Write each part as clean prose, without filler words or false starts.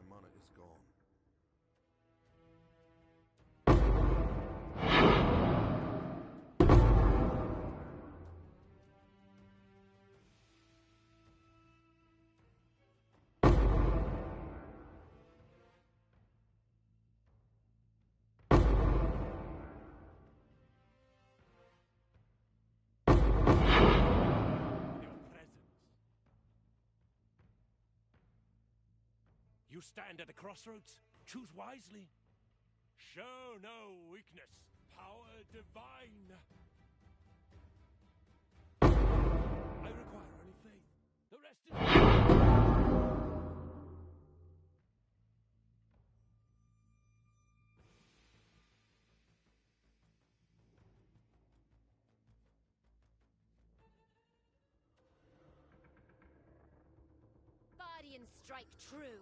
mana is gone. You stand at a crossroads. Choose wisely. Show no weakness. Power divine. I require only faith. The rest is... Body and strike true.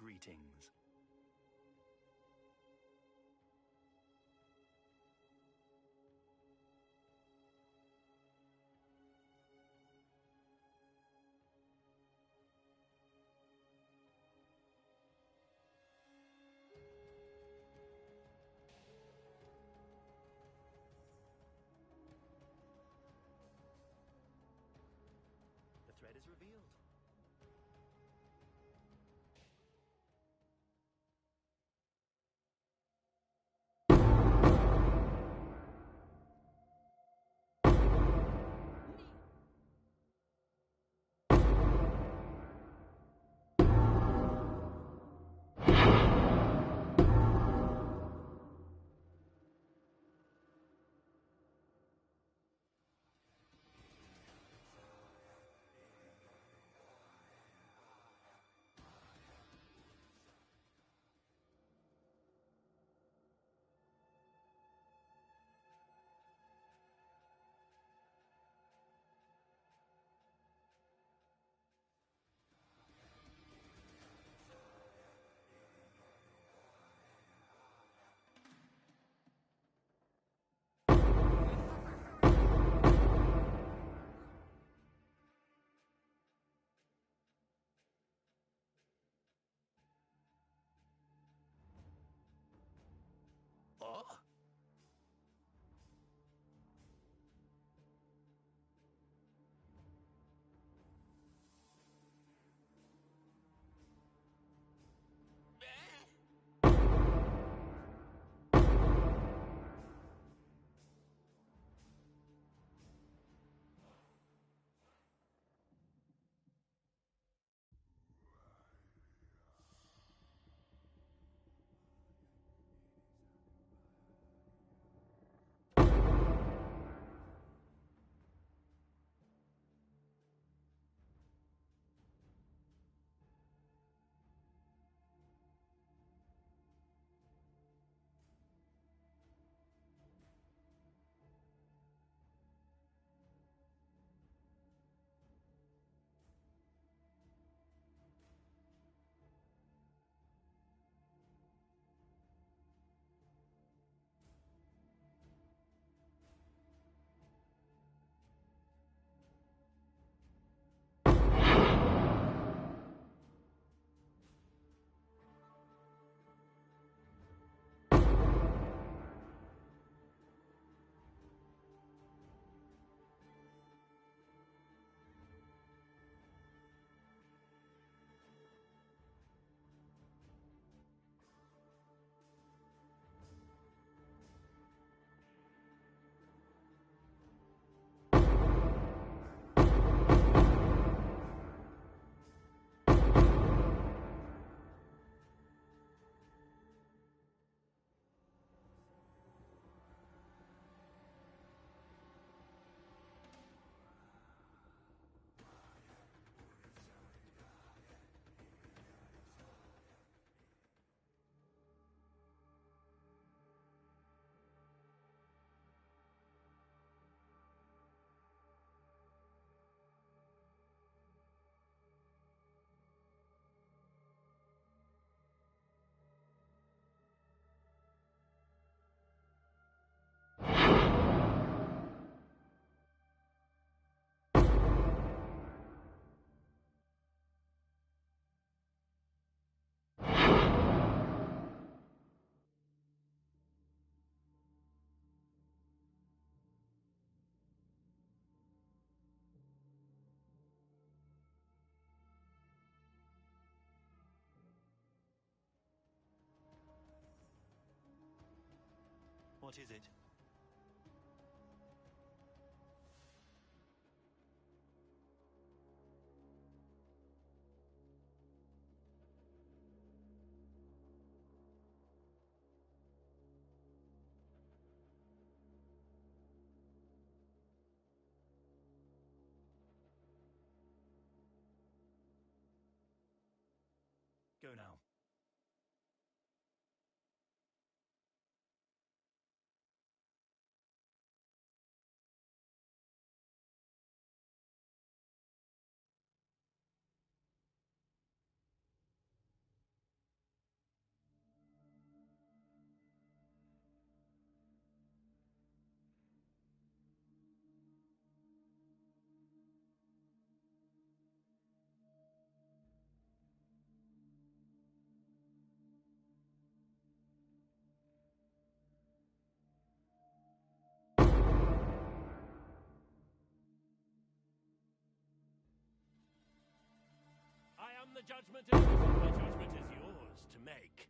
Greetings. The threat is revealed. What is it? Go now. The judgment is yours to make.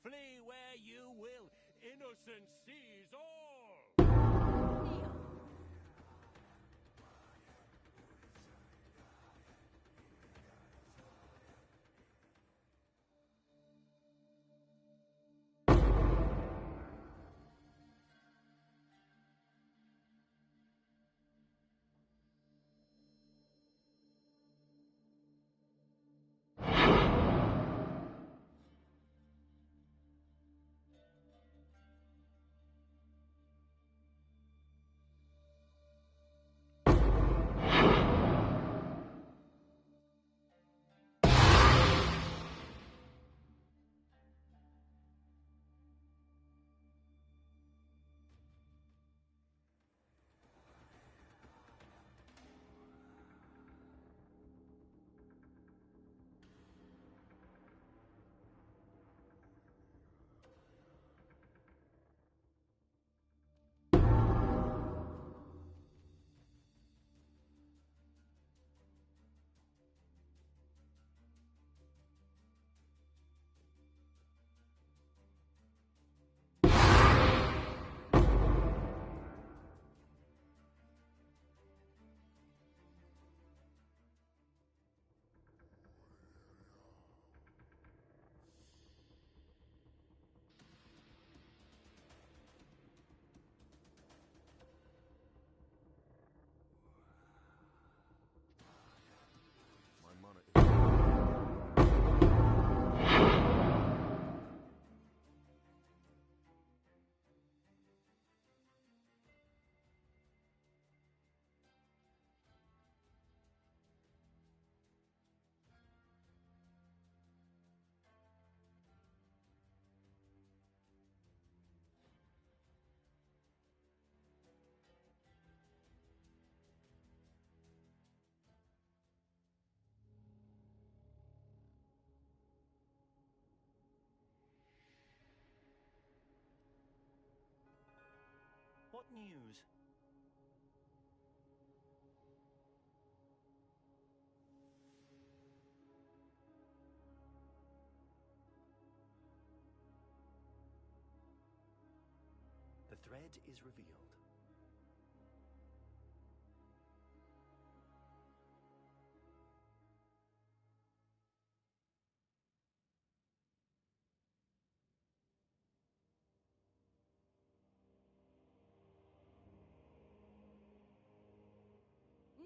Flee where you will. Innocence sees all. Neil. What news? The thread is revealed.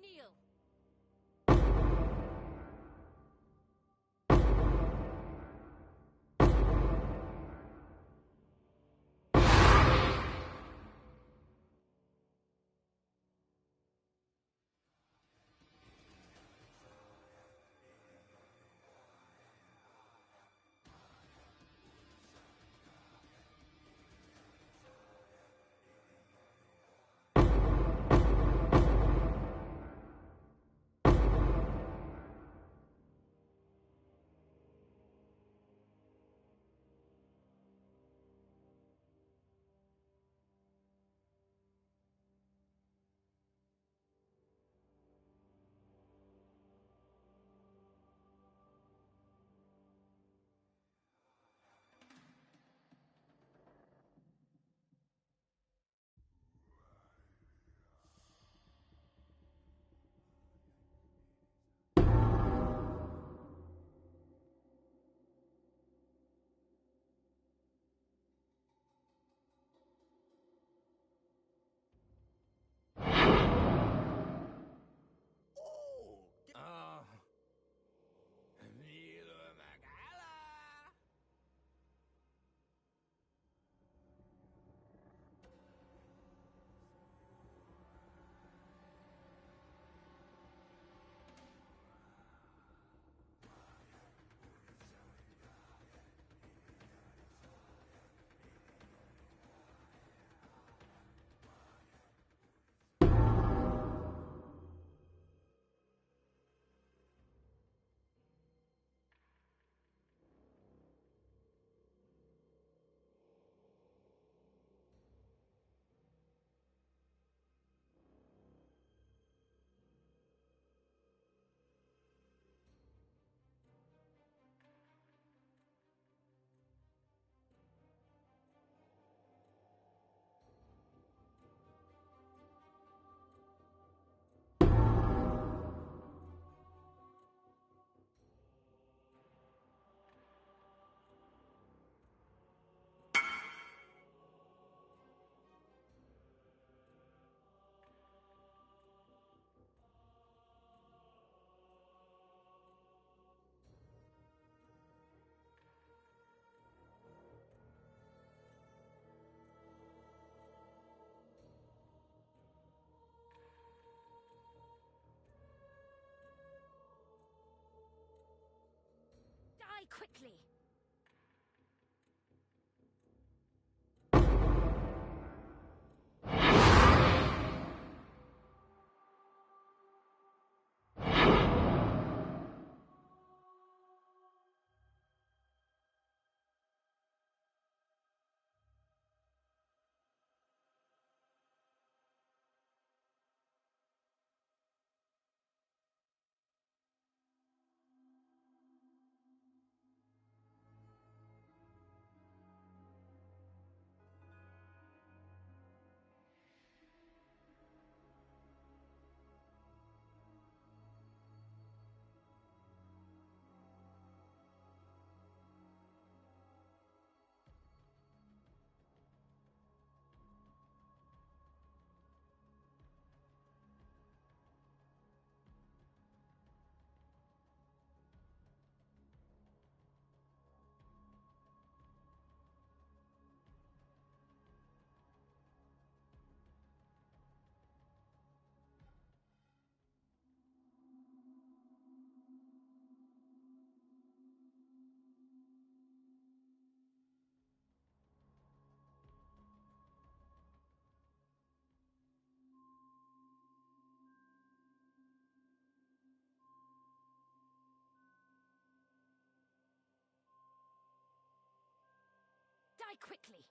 Neil. quickly! Die quickly!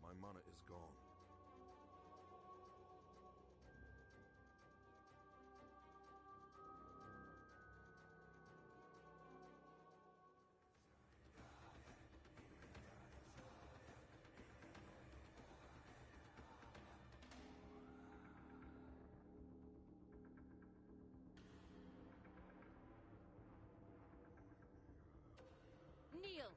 My mana is gone. Kneel!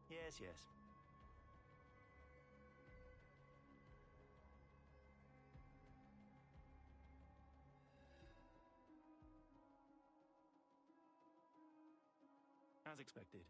Yes, yes. As expected.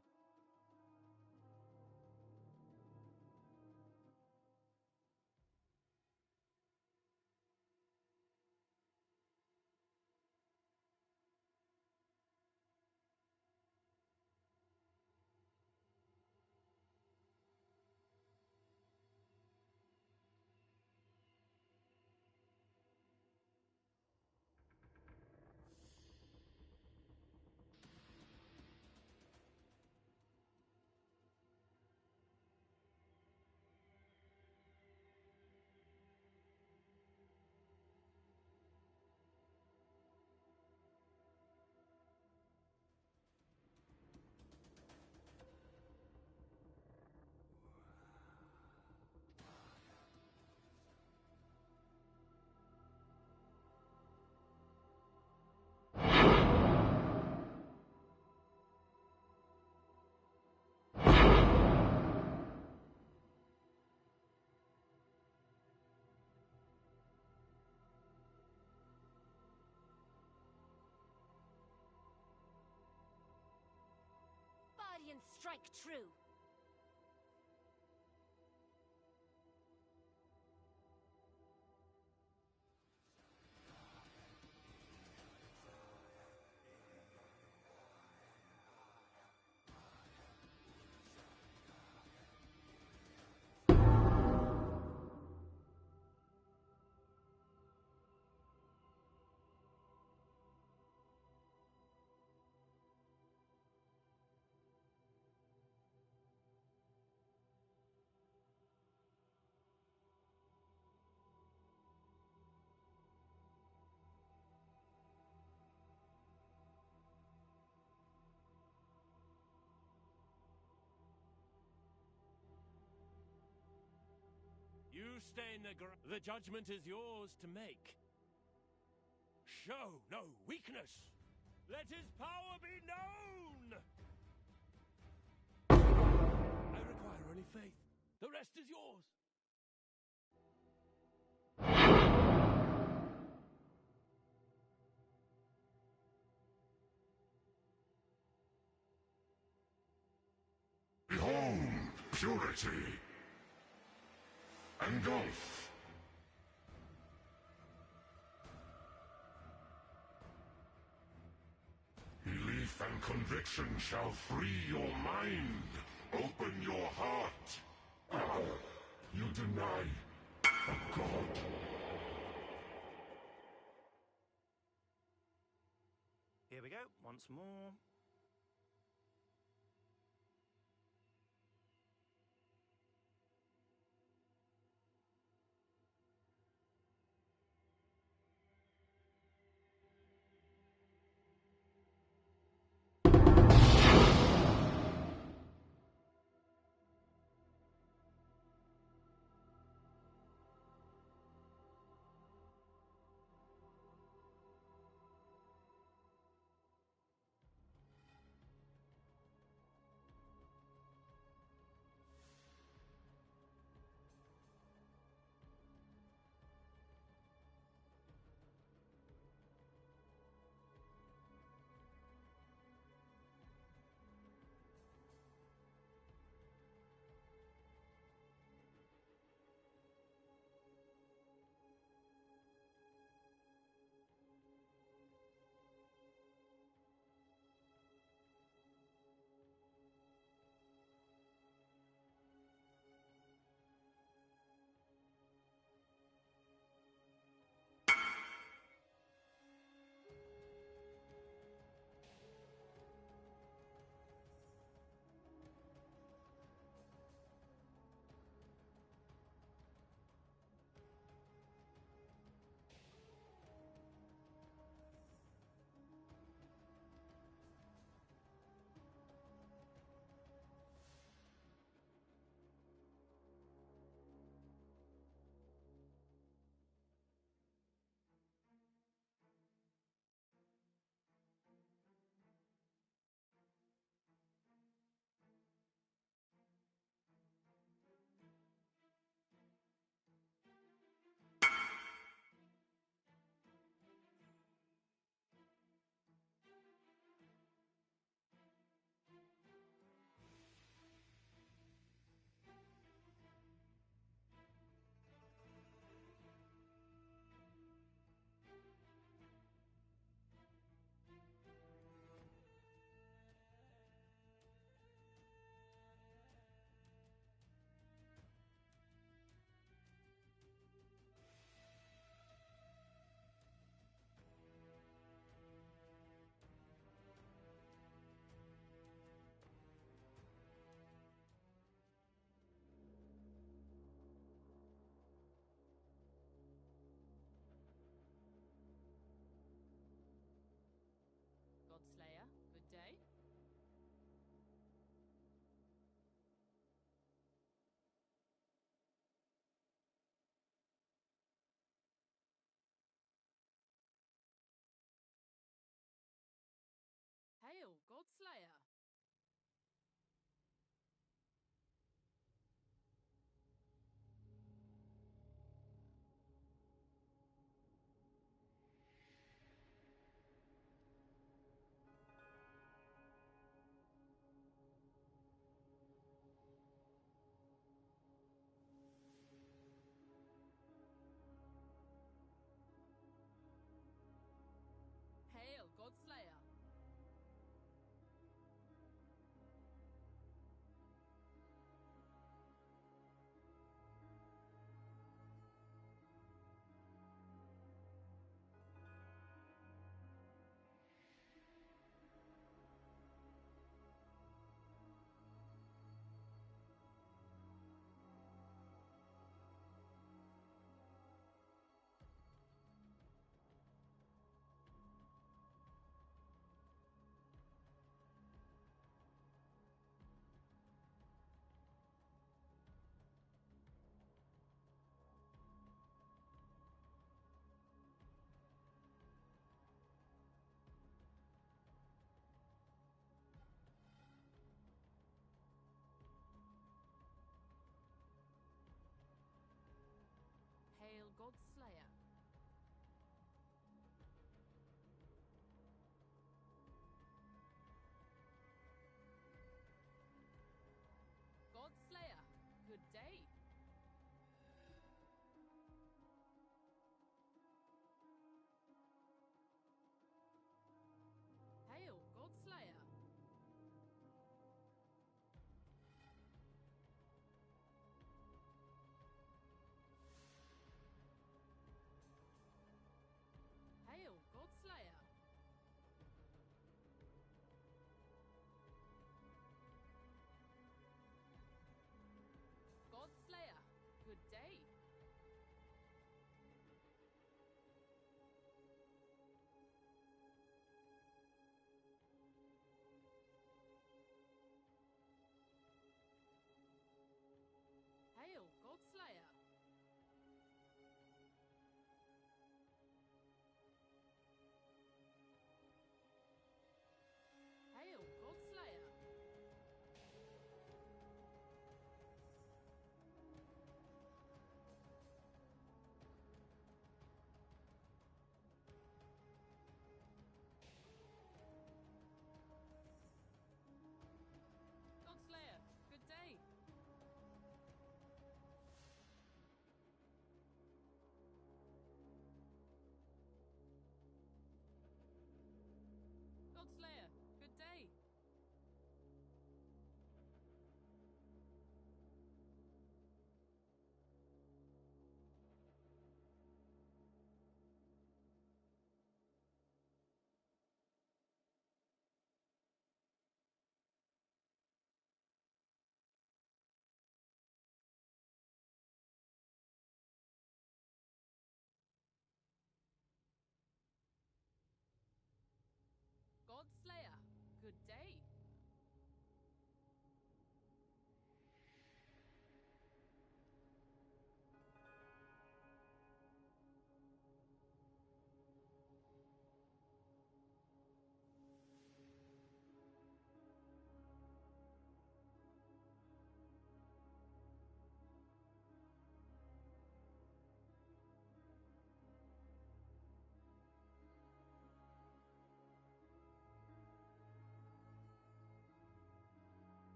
Body and strike true! stain the judgment is yours to make. Show no weakness. Let his power be known! I require only faith. The rest is yours. Behold, purity and oath. Belief and conviction shall free your mind. Open your heart. You deny a god. Here we go, once more.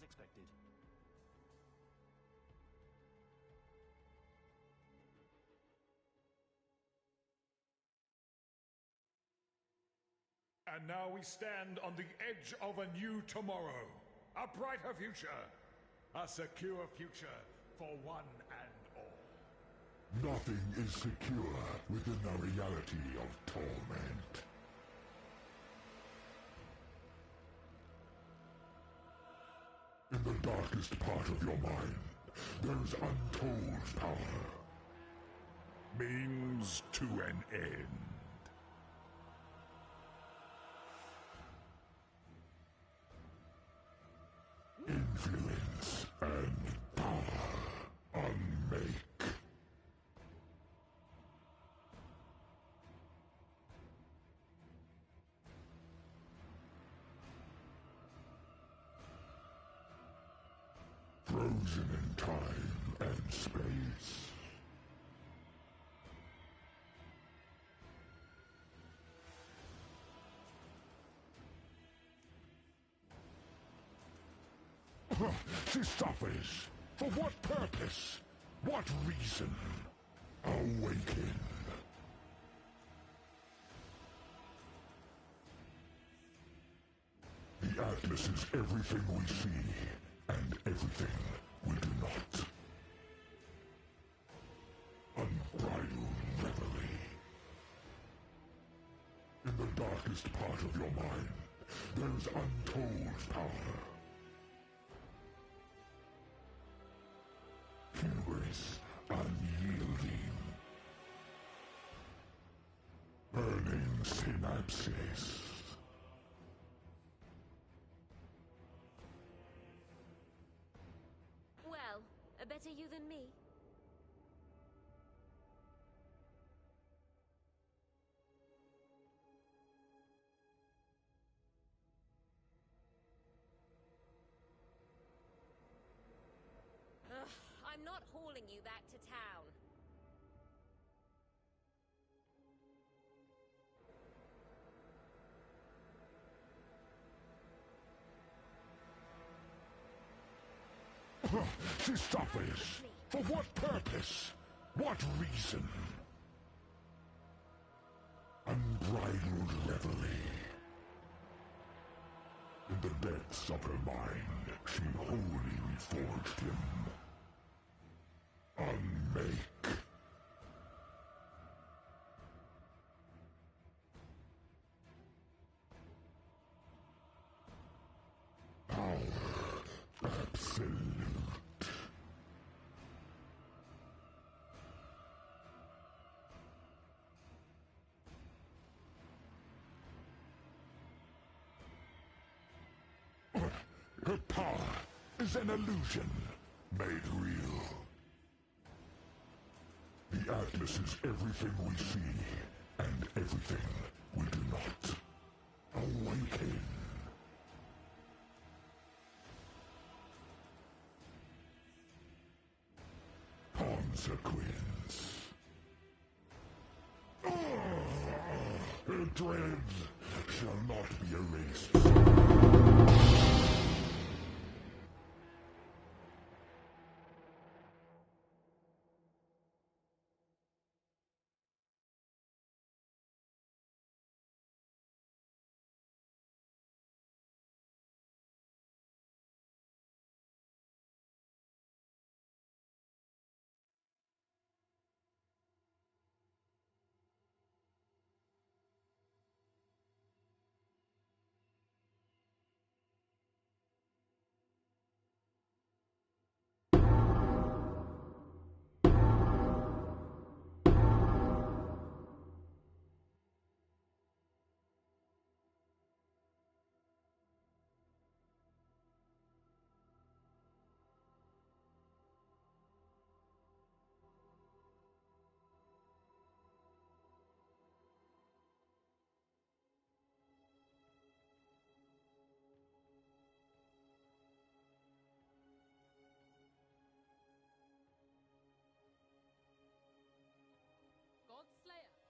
expected. And now we stand on the edge of a new tomorrow, a brighter future, a secure future for one and all. Nothing is secure within the reality of torment. In the darkest part of your mind, there is untold power. Means to an end. Influence and power unmake. Frozen in time and space. She suffers. For what purpose? What reason? Awaken. The Atlas is everything we see, and everything we do not. Unbridled reverie. In the darkest part of your mind, there is untold power. Hubris unyielding. Burning synapses. Well, a better you than me. Ugh, I'm not hauling you back to town. She suffers. For what purpose? What reason? Unbridled reverie. In the depths of her mind, she wholly reforged him. Unmake. Power absolute. Her power is an illusion made real. The Atlas is everything we see and everything we do not. Awaken. Consequence. Her dread shall not be erased.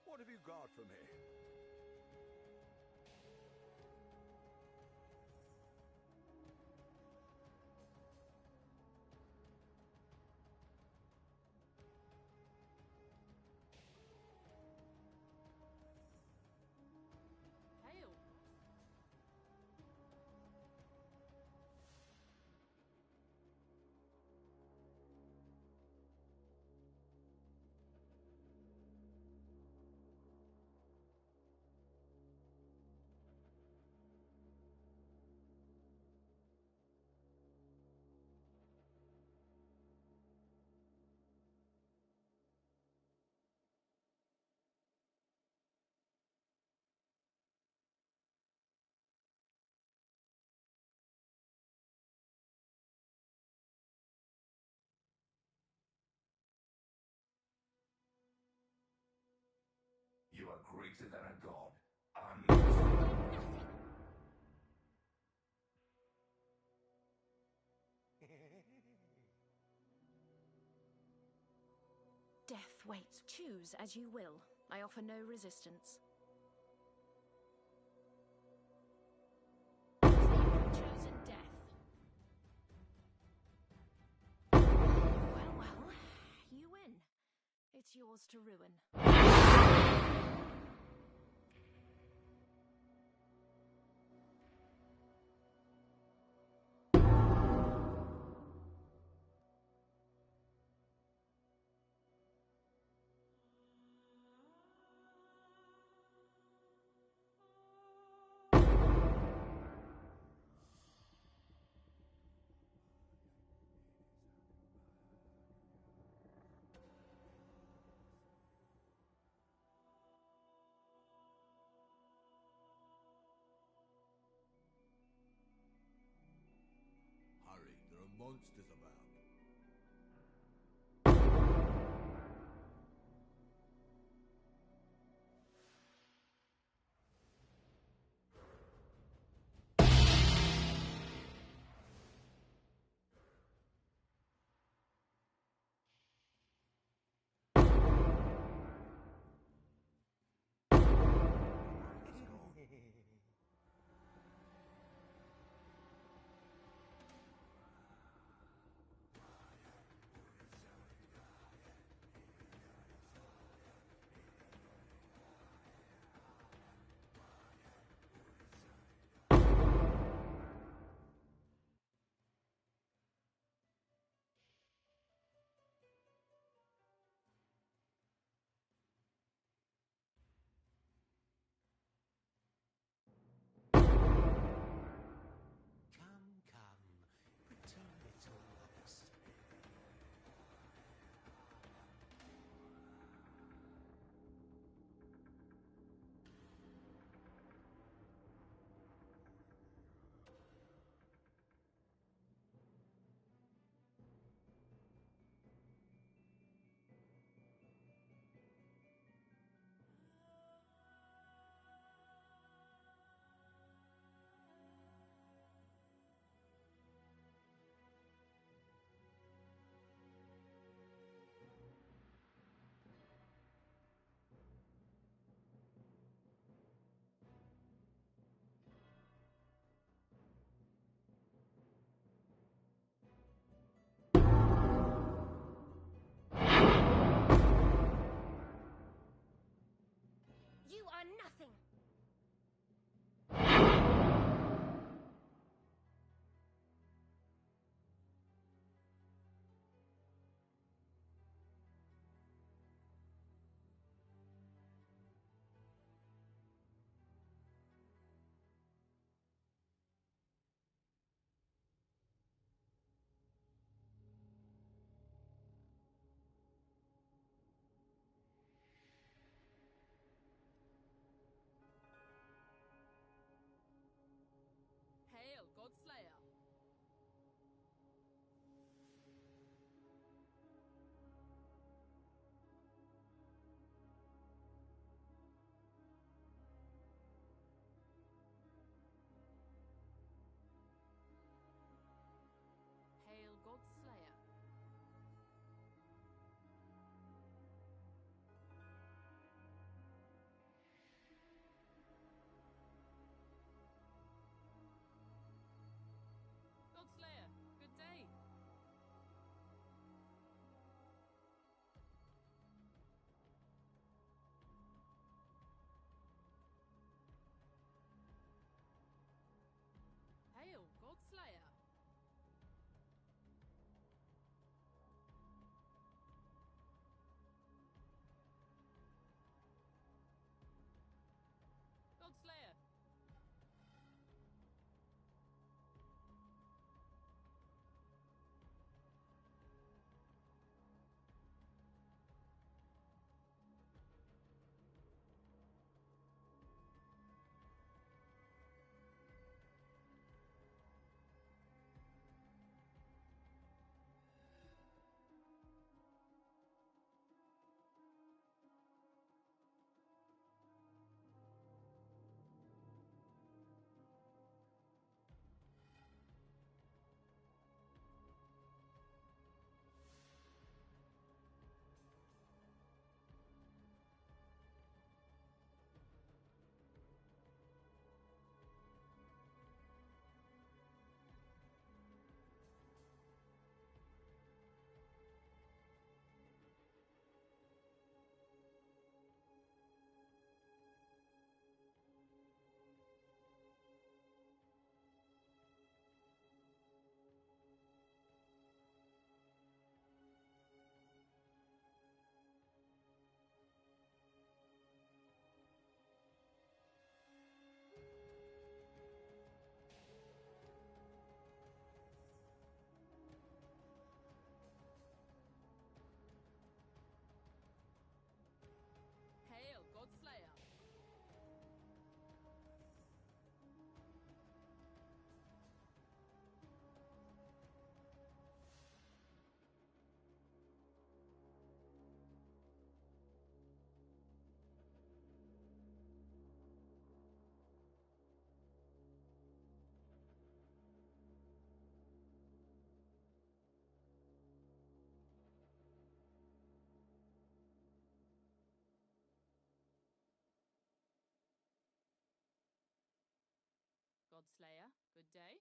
What have you got for me? you are greater than a god. Death waits. Choose as you will. I offer no resistance. You have chosen death. Well, you win. It's yours to ruin. Godslayer. Good day.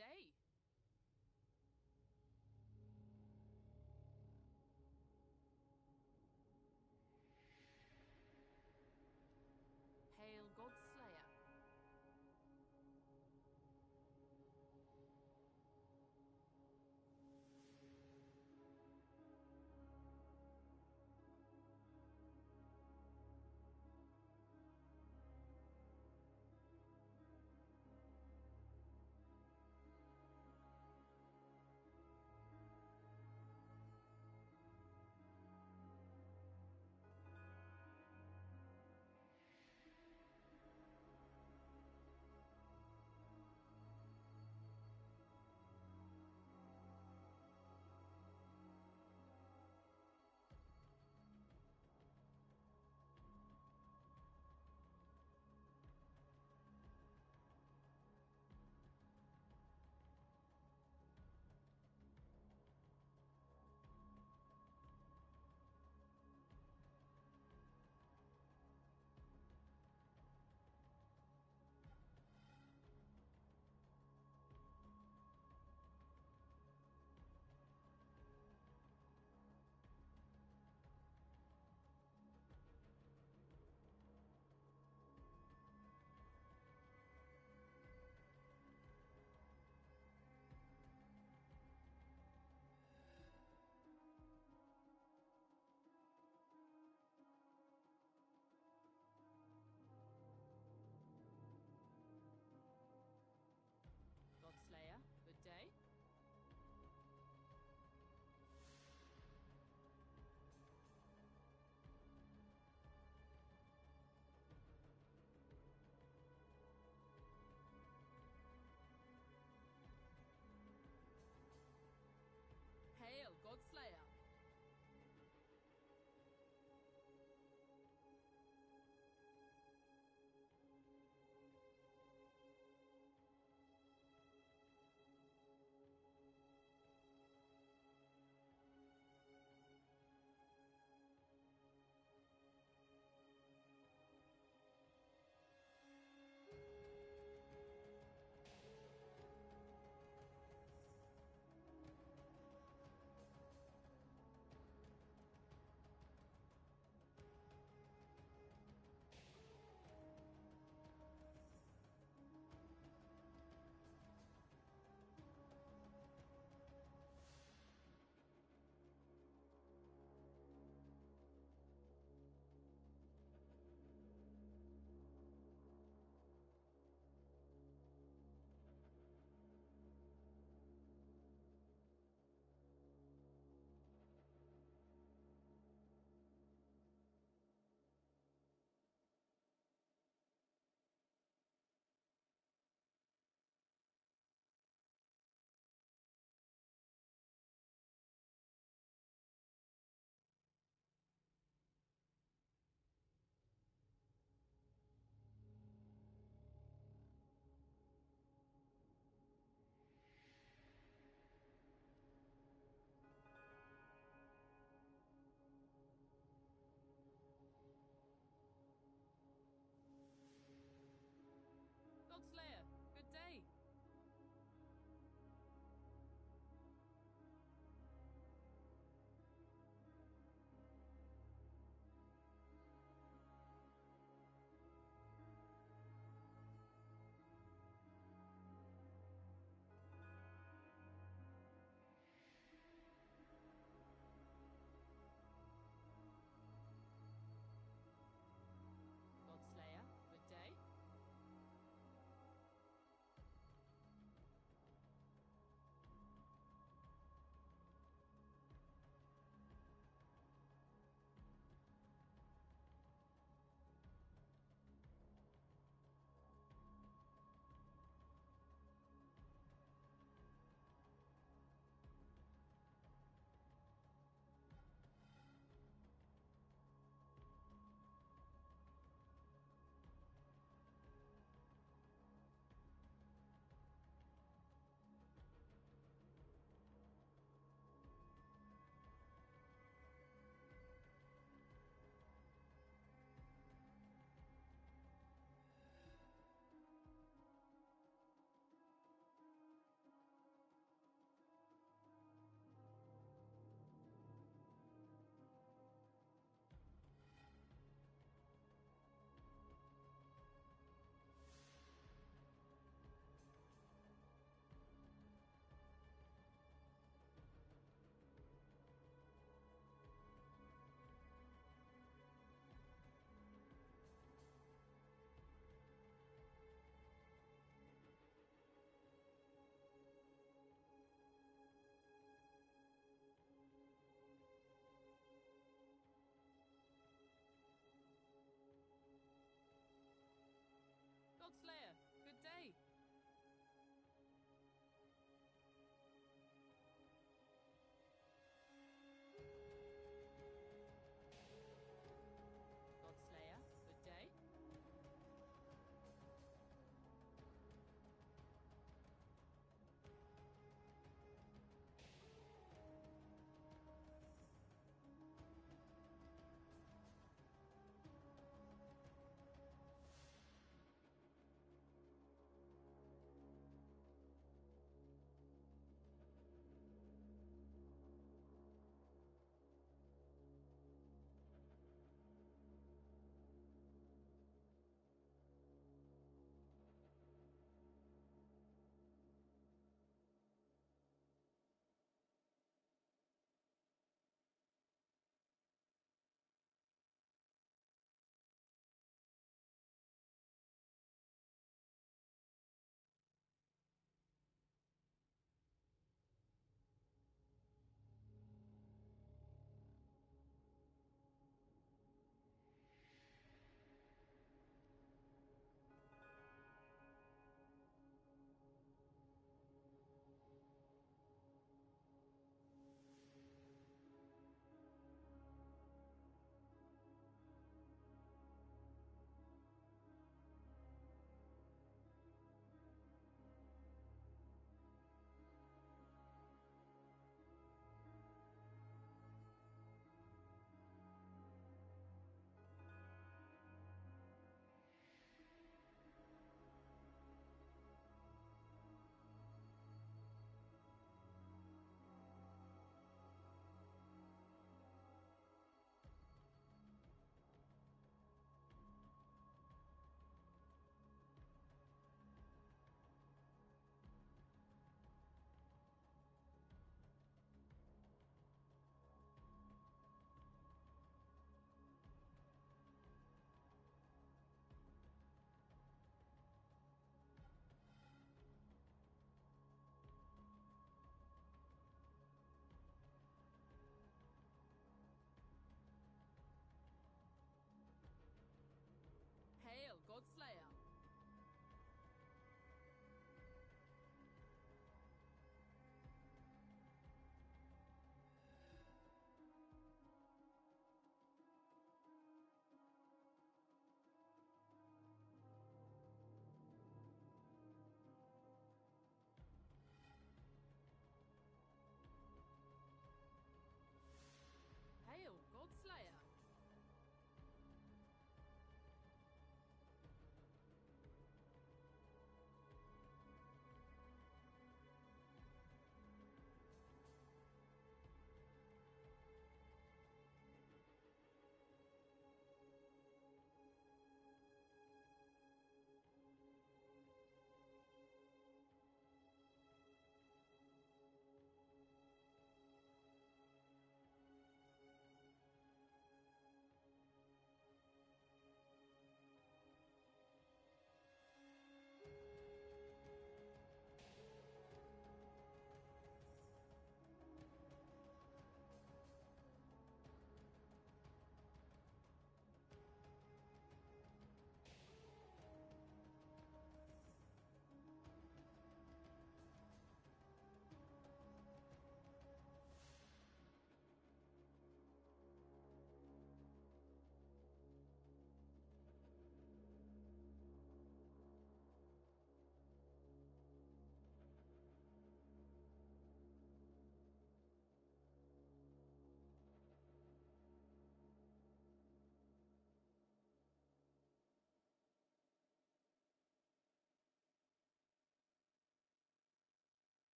day. Hail Godslayer.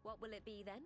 What will it be then?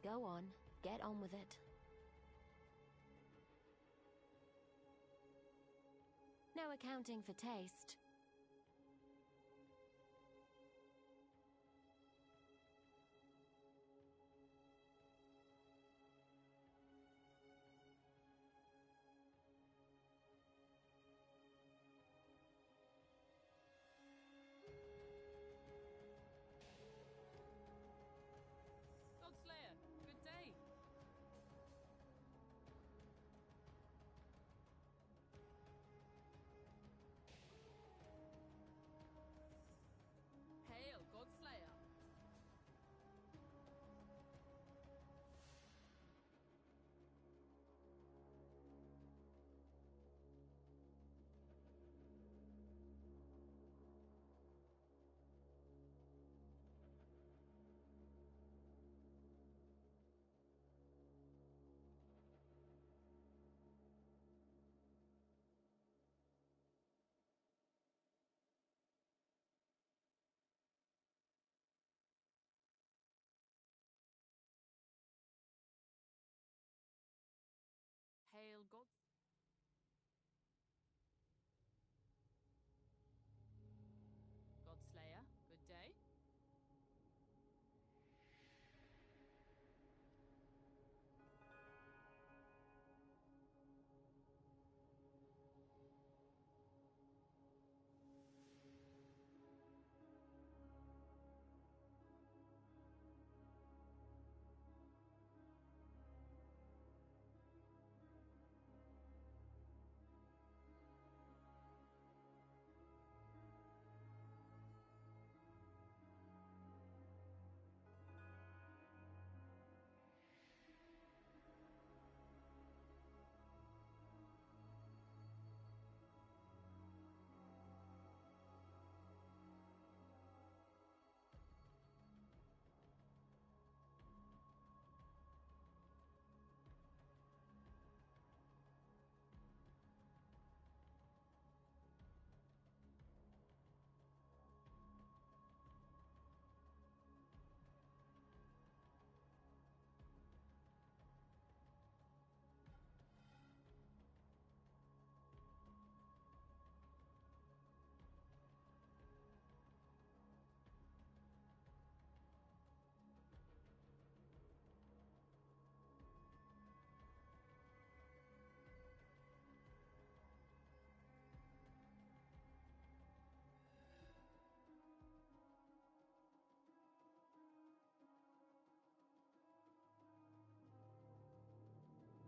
Go on, get on with it. No accounting for taste. Godslayer, good day. Hail, Godslayer. Hail, Godslayer, good day.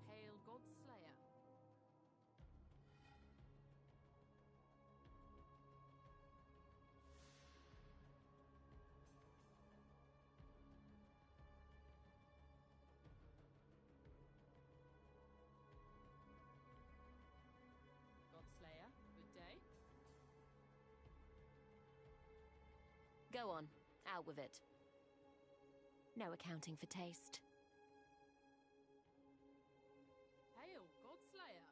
Hail, Godslayer. Godslayer, good day. Go on, out with it. No accounting for taste. Hail, Godslayer.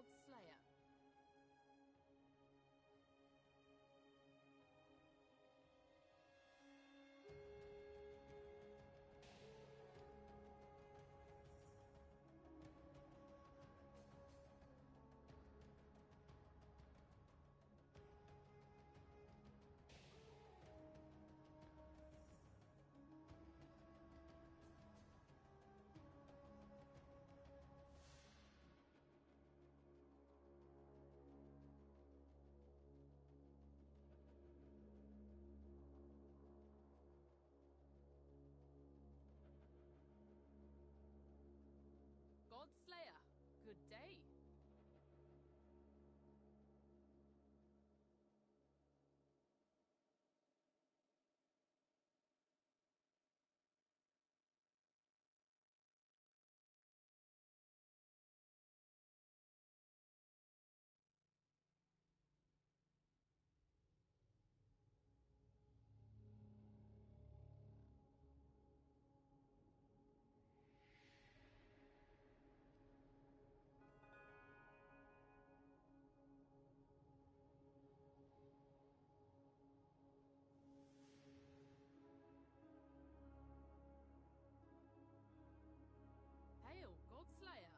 God Slayer. God Slayer, good day. Hail, God Slayer.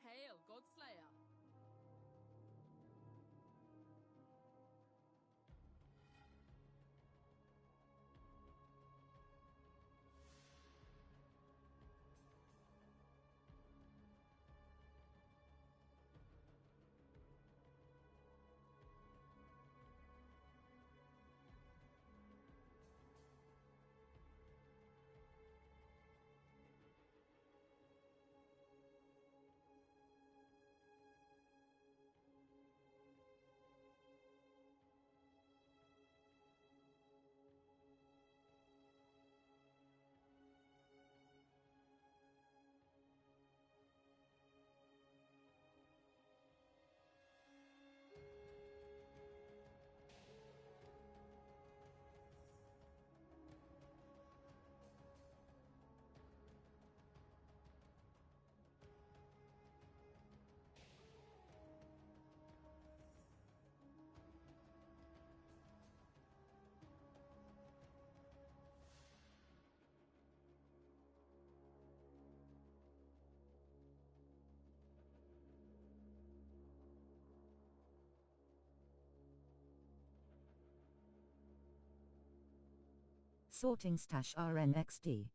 Hail, God Slayer. Sorting Stash RNXD.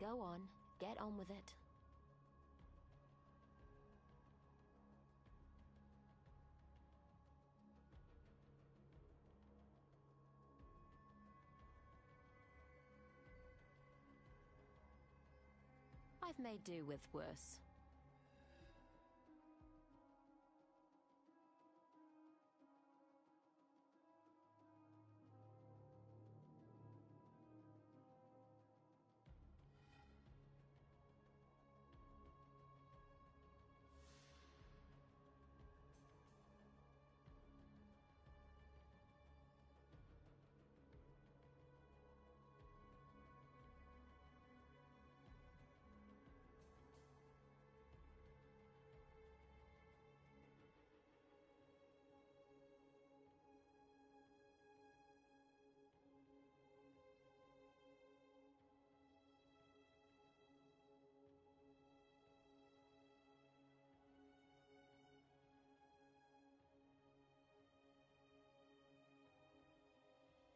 Go on, get on with it. I've made do with worse.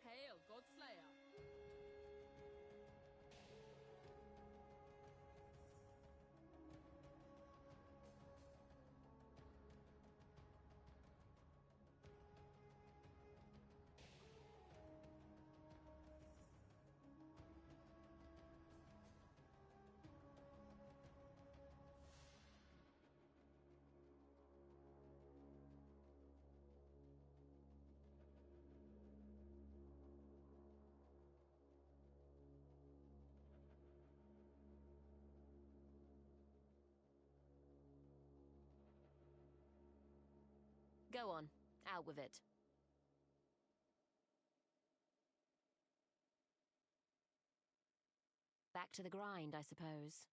Hail, Godslayer. Go on, out with it. Back to the grind, I suppose.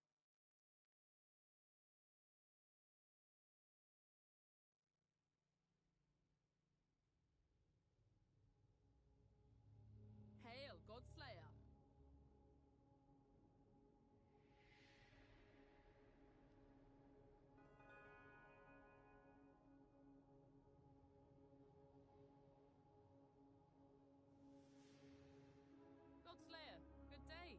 Hail, Godslayer. Godslayer, good day.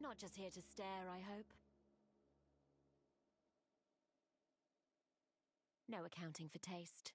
Not just here to stare, I hope. No accounting for taste.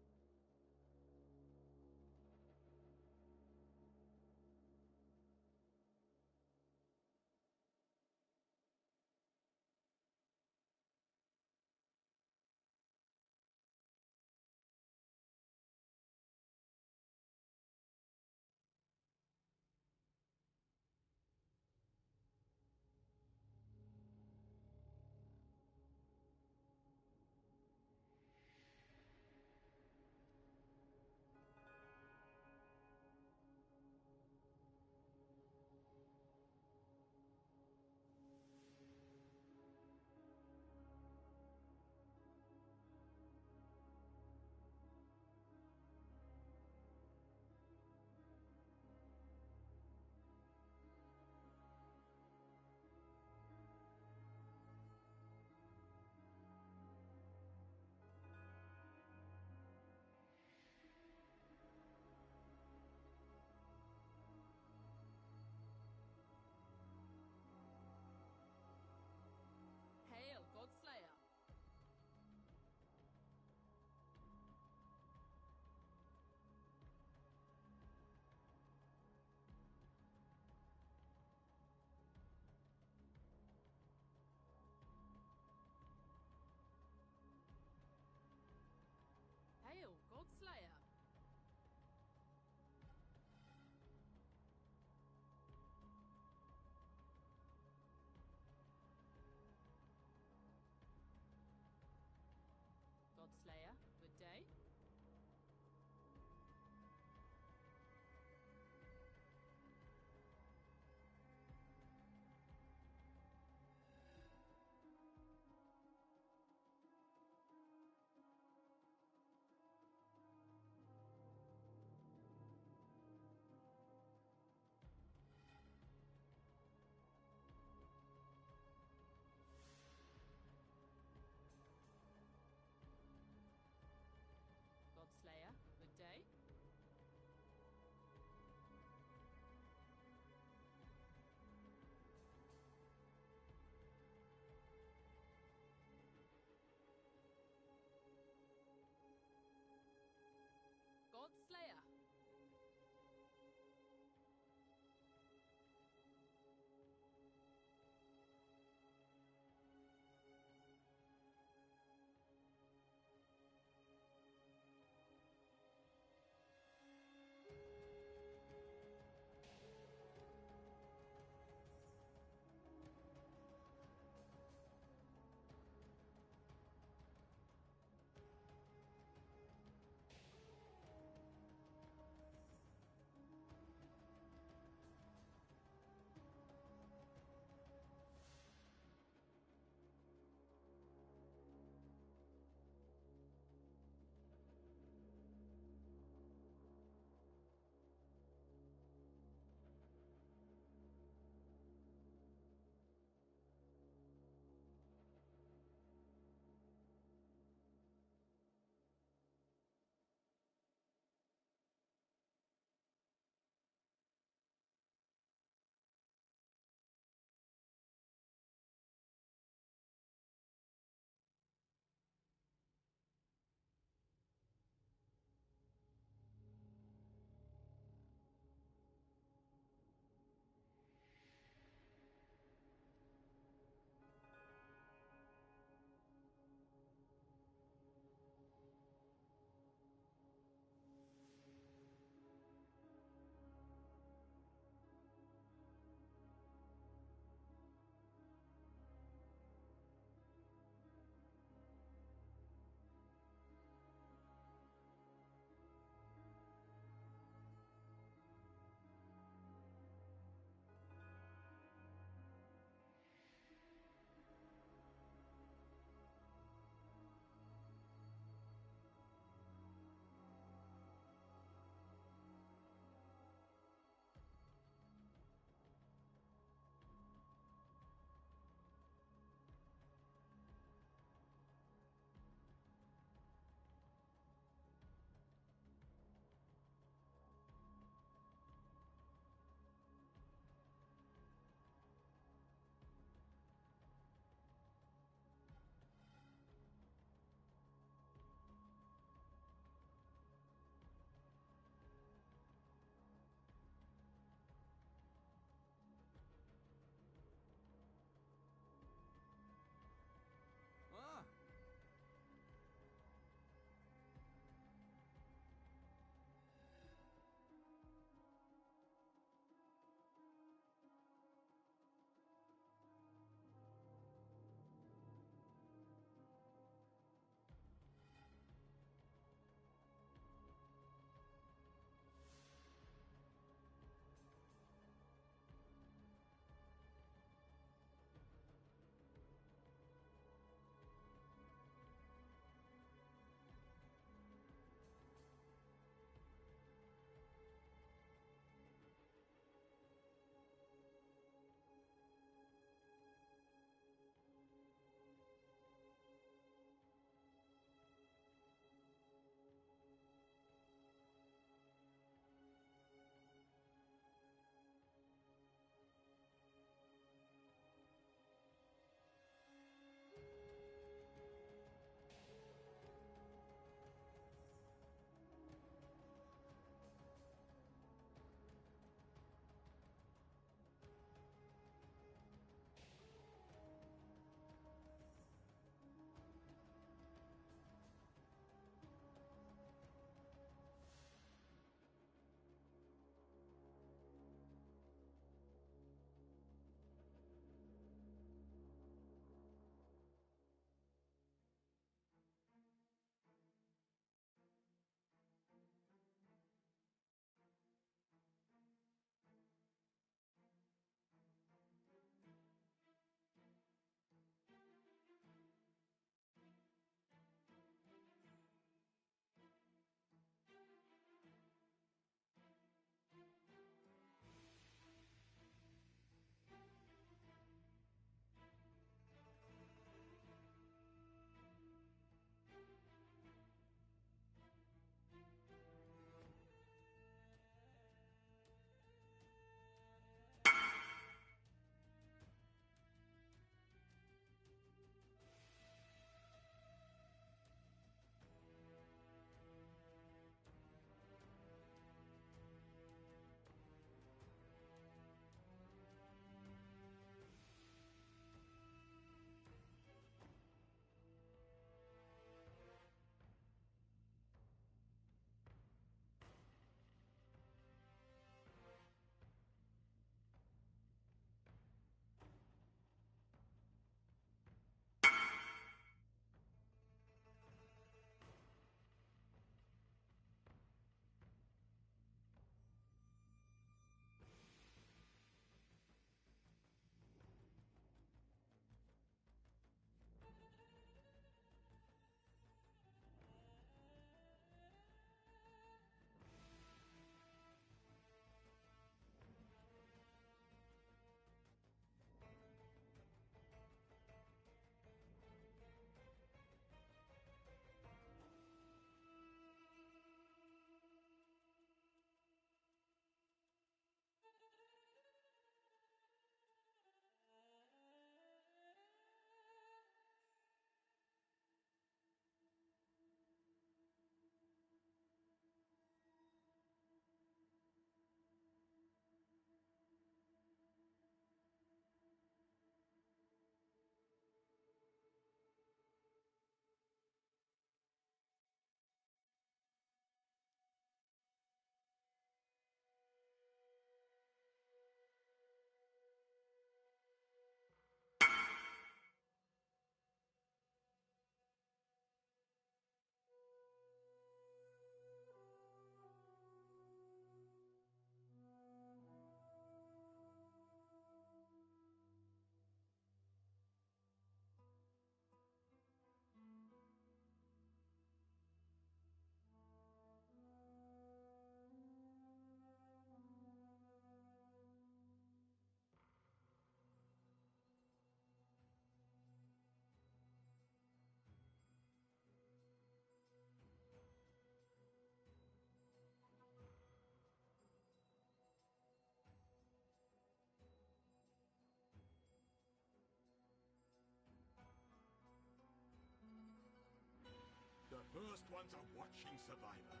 first ones are watching, Survivor.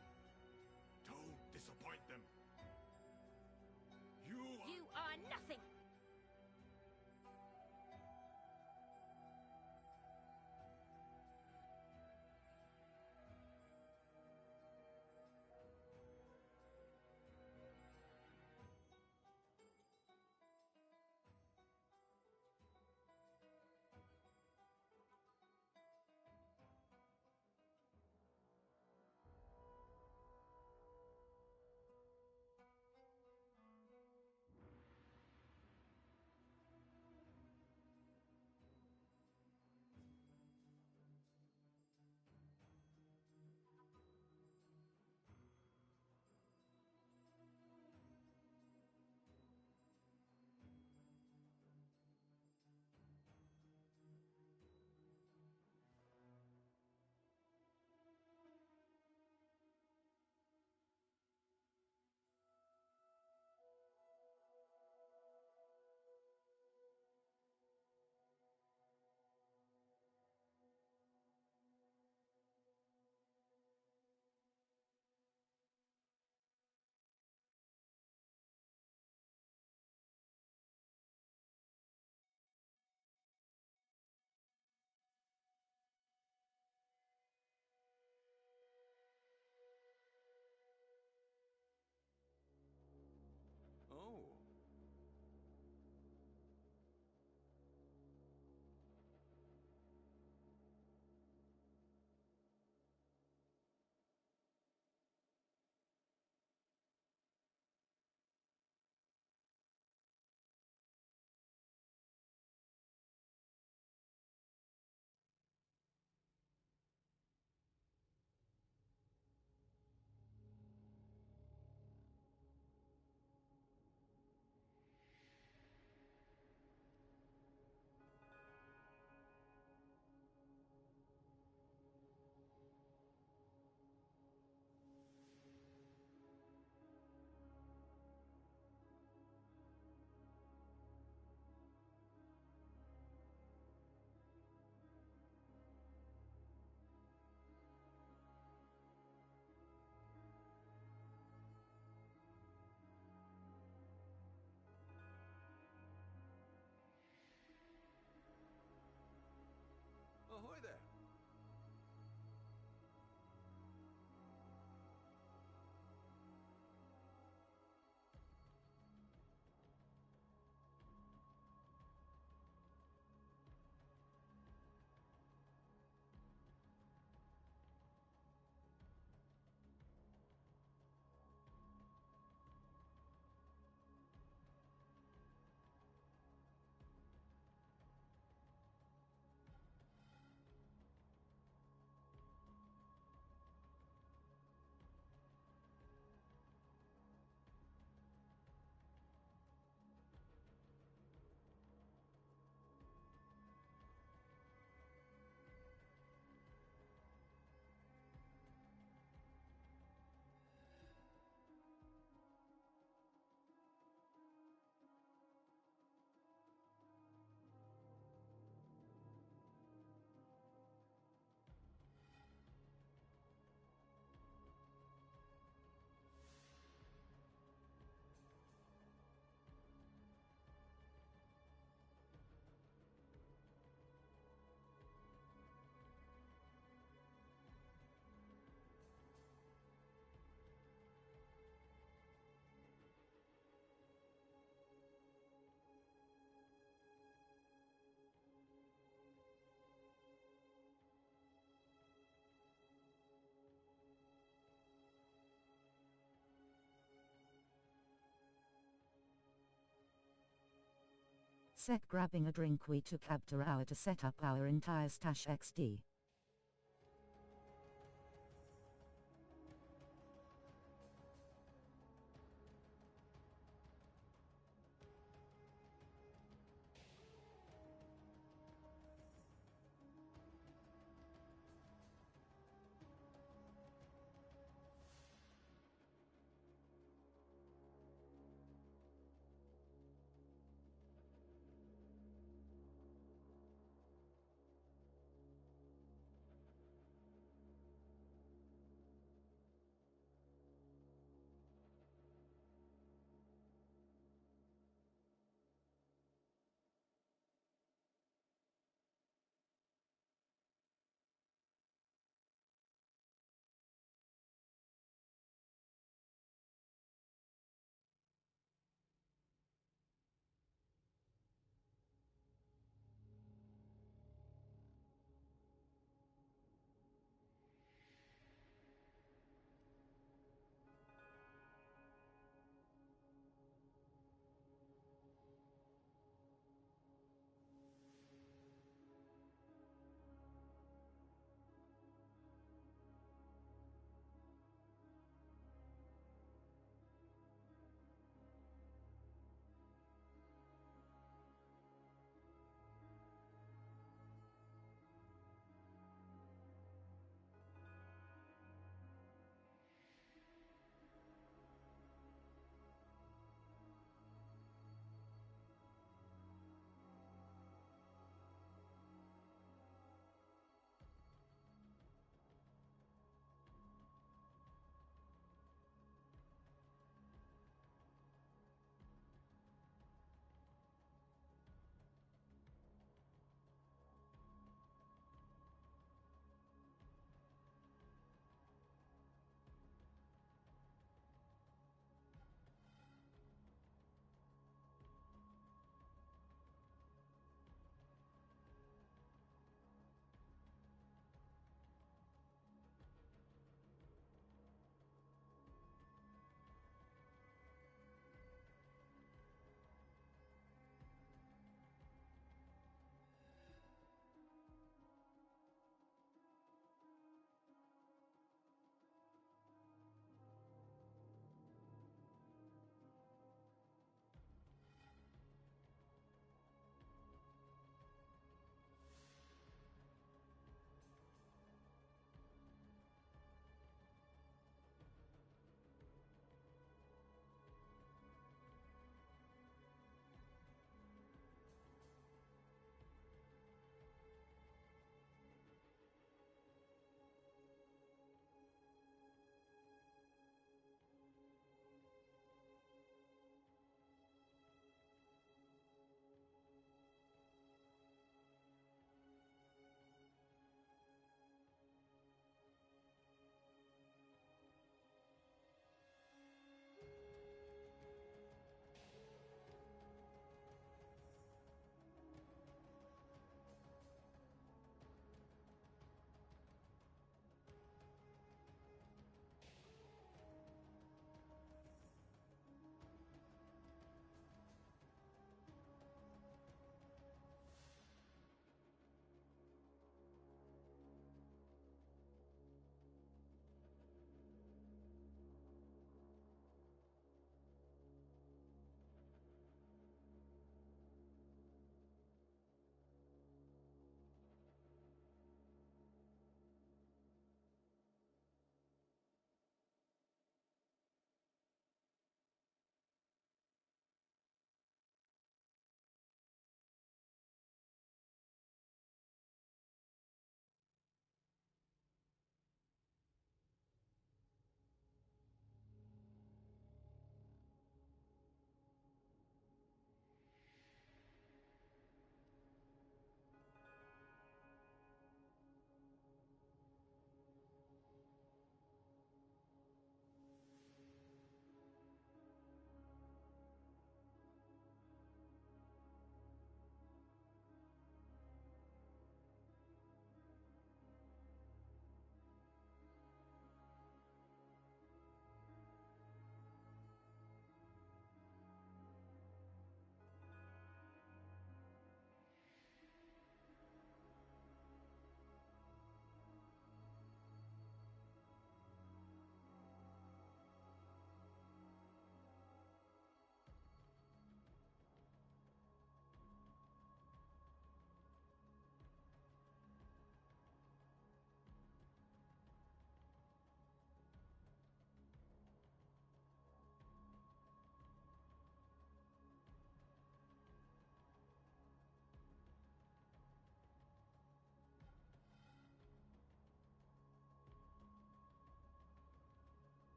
Don't disappoint them. You are nothing! Oh. Ahoy there. Sec grabbing a drink. We took after hour to set up our entire stash XD.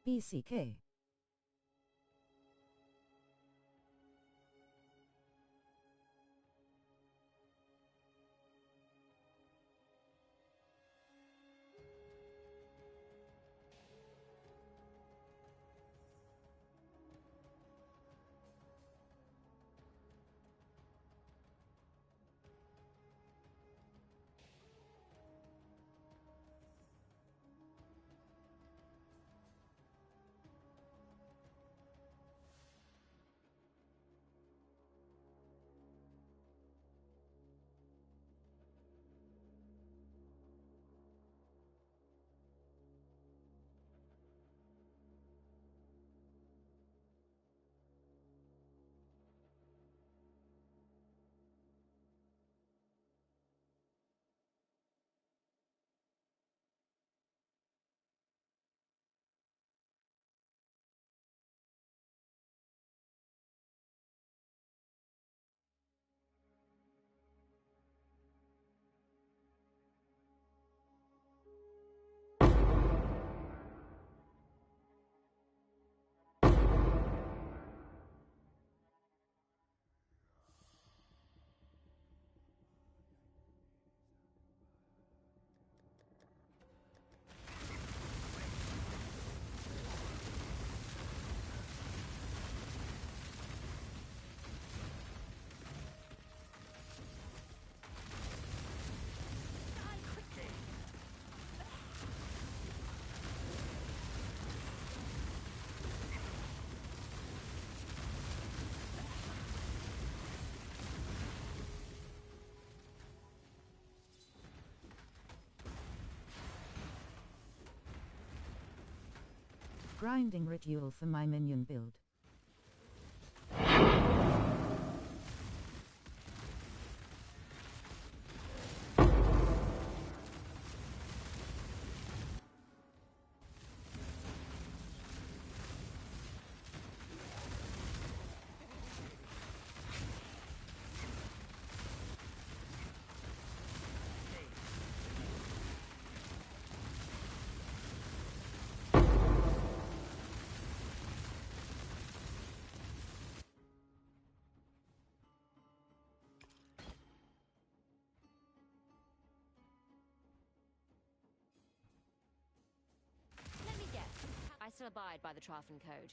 BCK. Grinding ritual for my minion build. Let me guess. I still abide by the Trafen Code.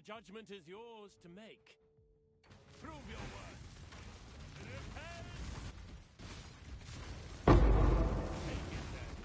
judgment is yours to make. Prove your worth. Repent! Take it then.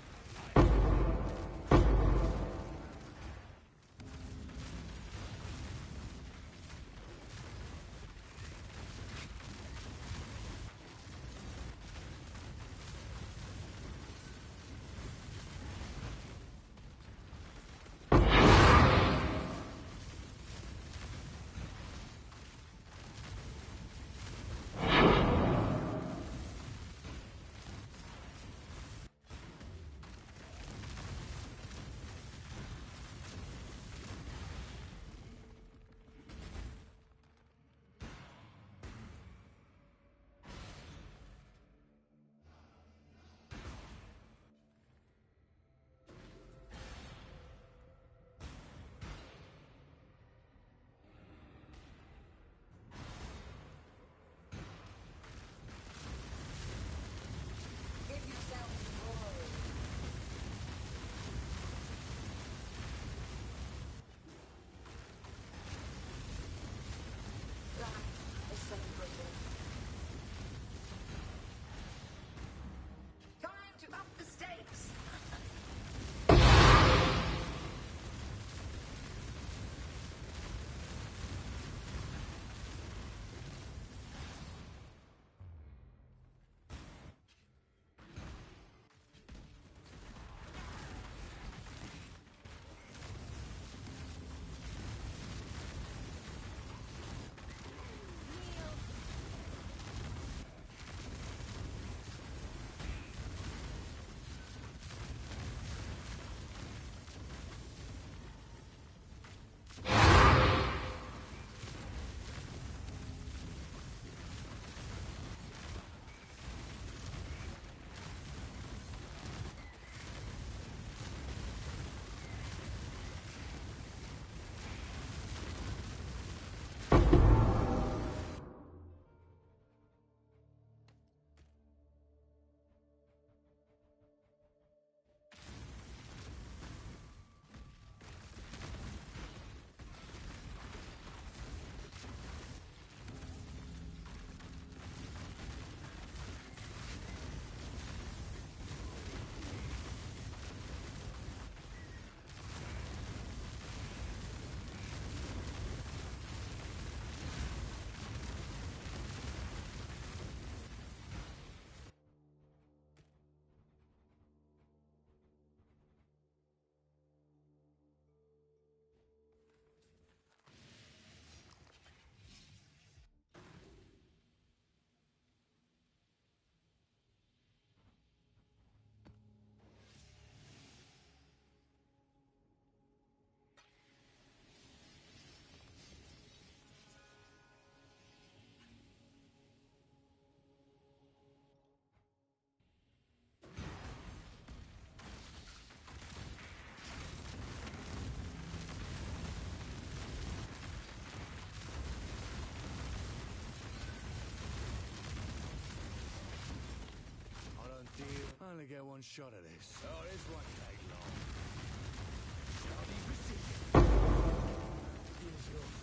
I only get one shot at this. Oh, this won't take long. Bloody precision. Here's yours.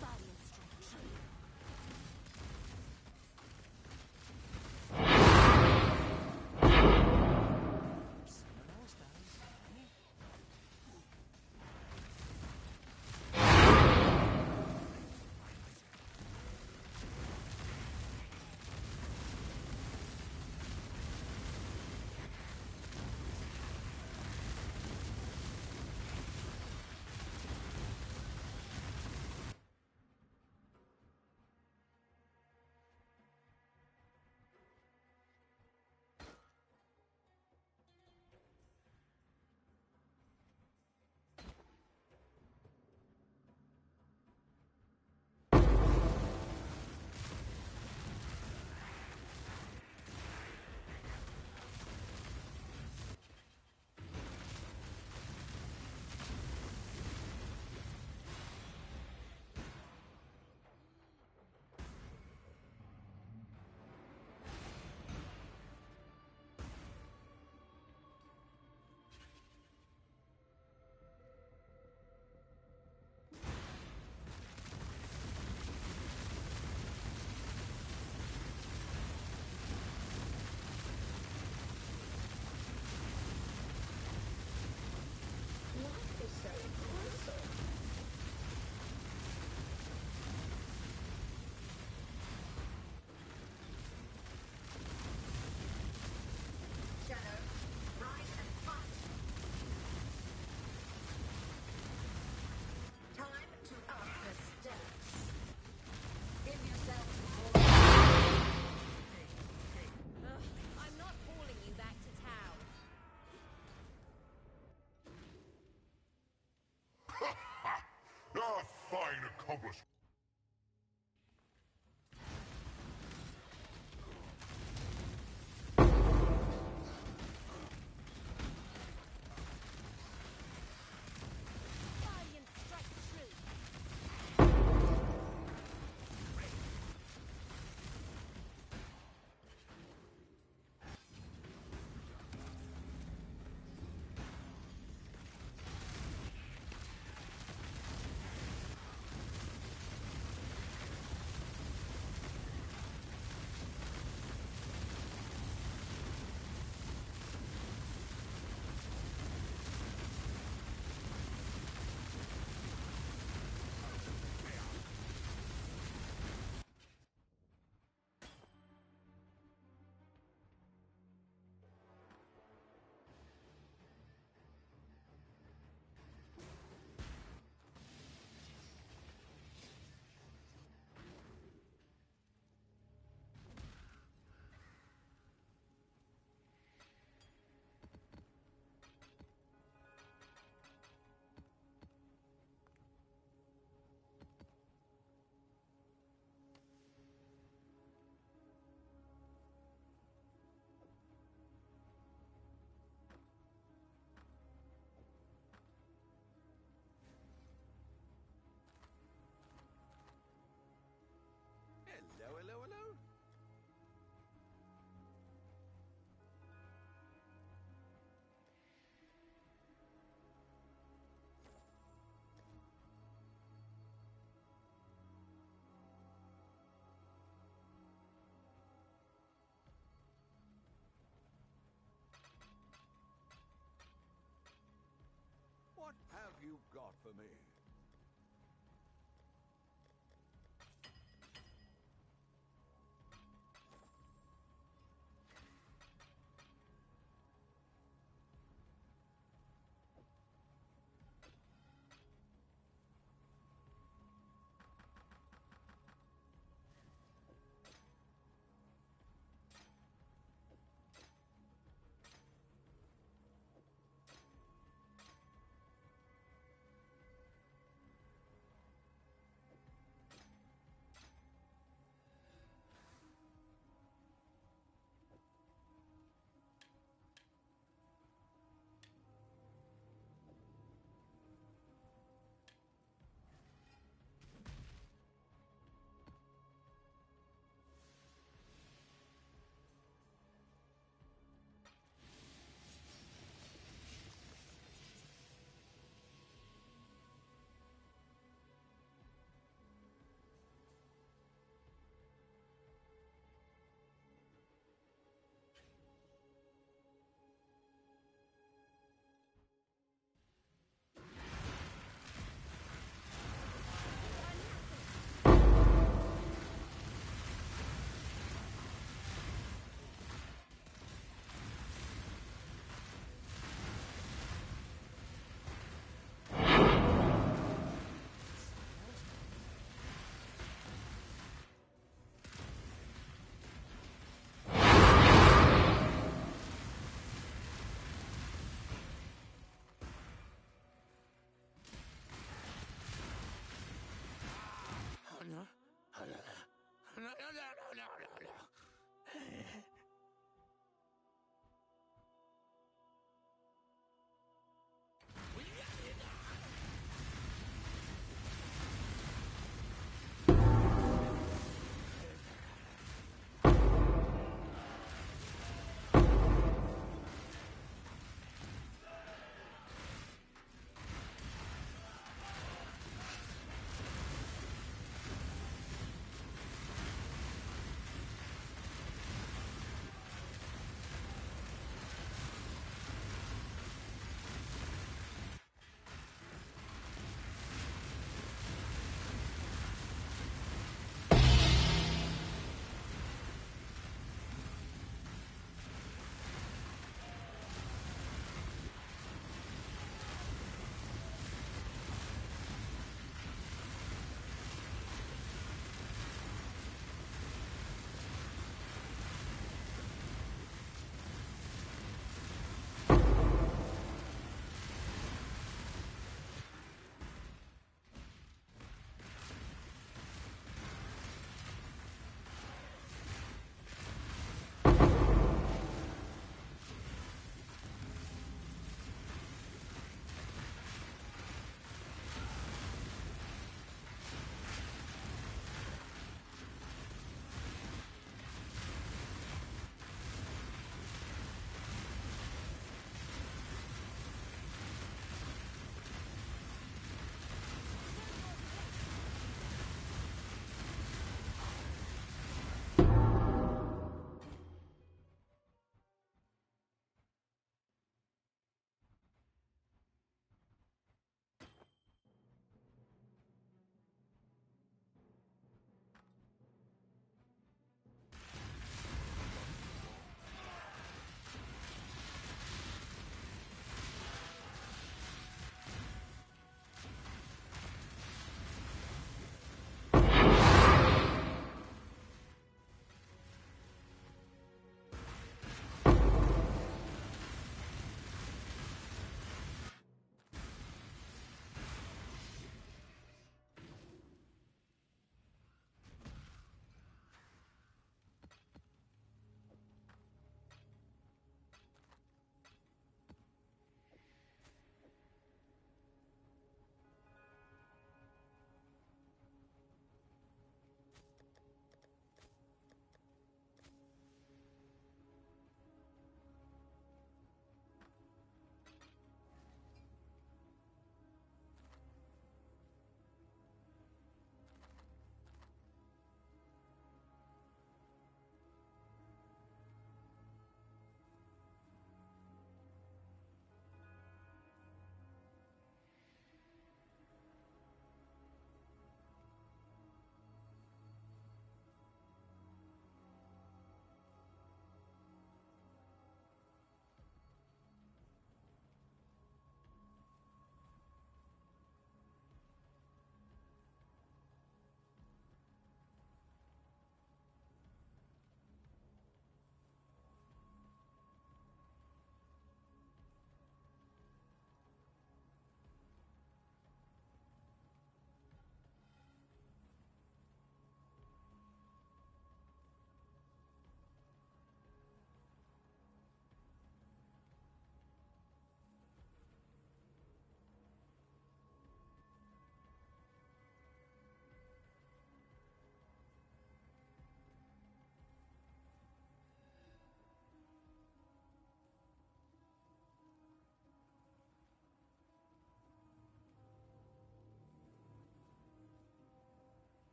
Body and strength. accomplish. Guardian strike true. Hello, hello, hello. What have you got for me?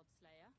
Godslayer.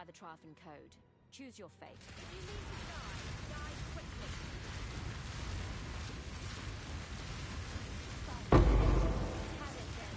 the Trafen code. Choose your fate. If you need to die, die quickly. Have it then.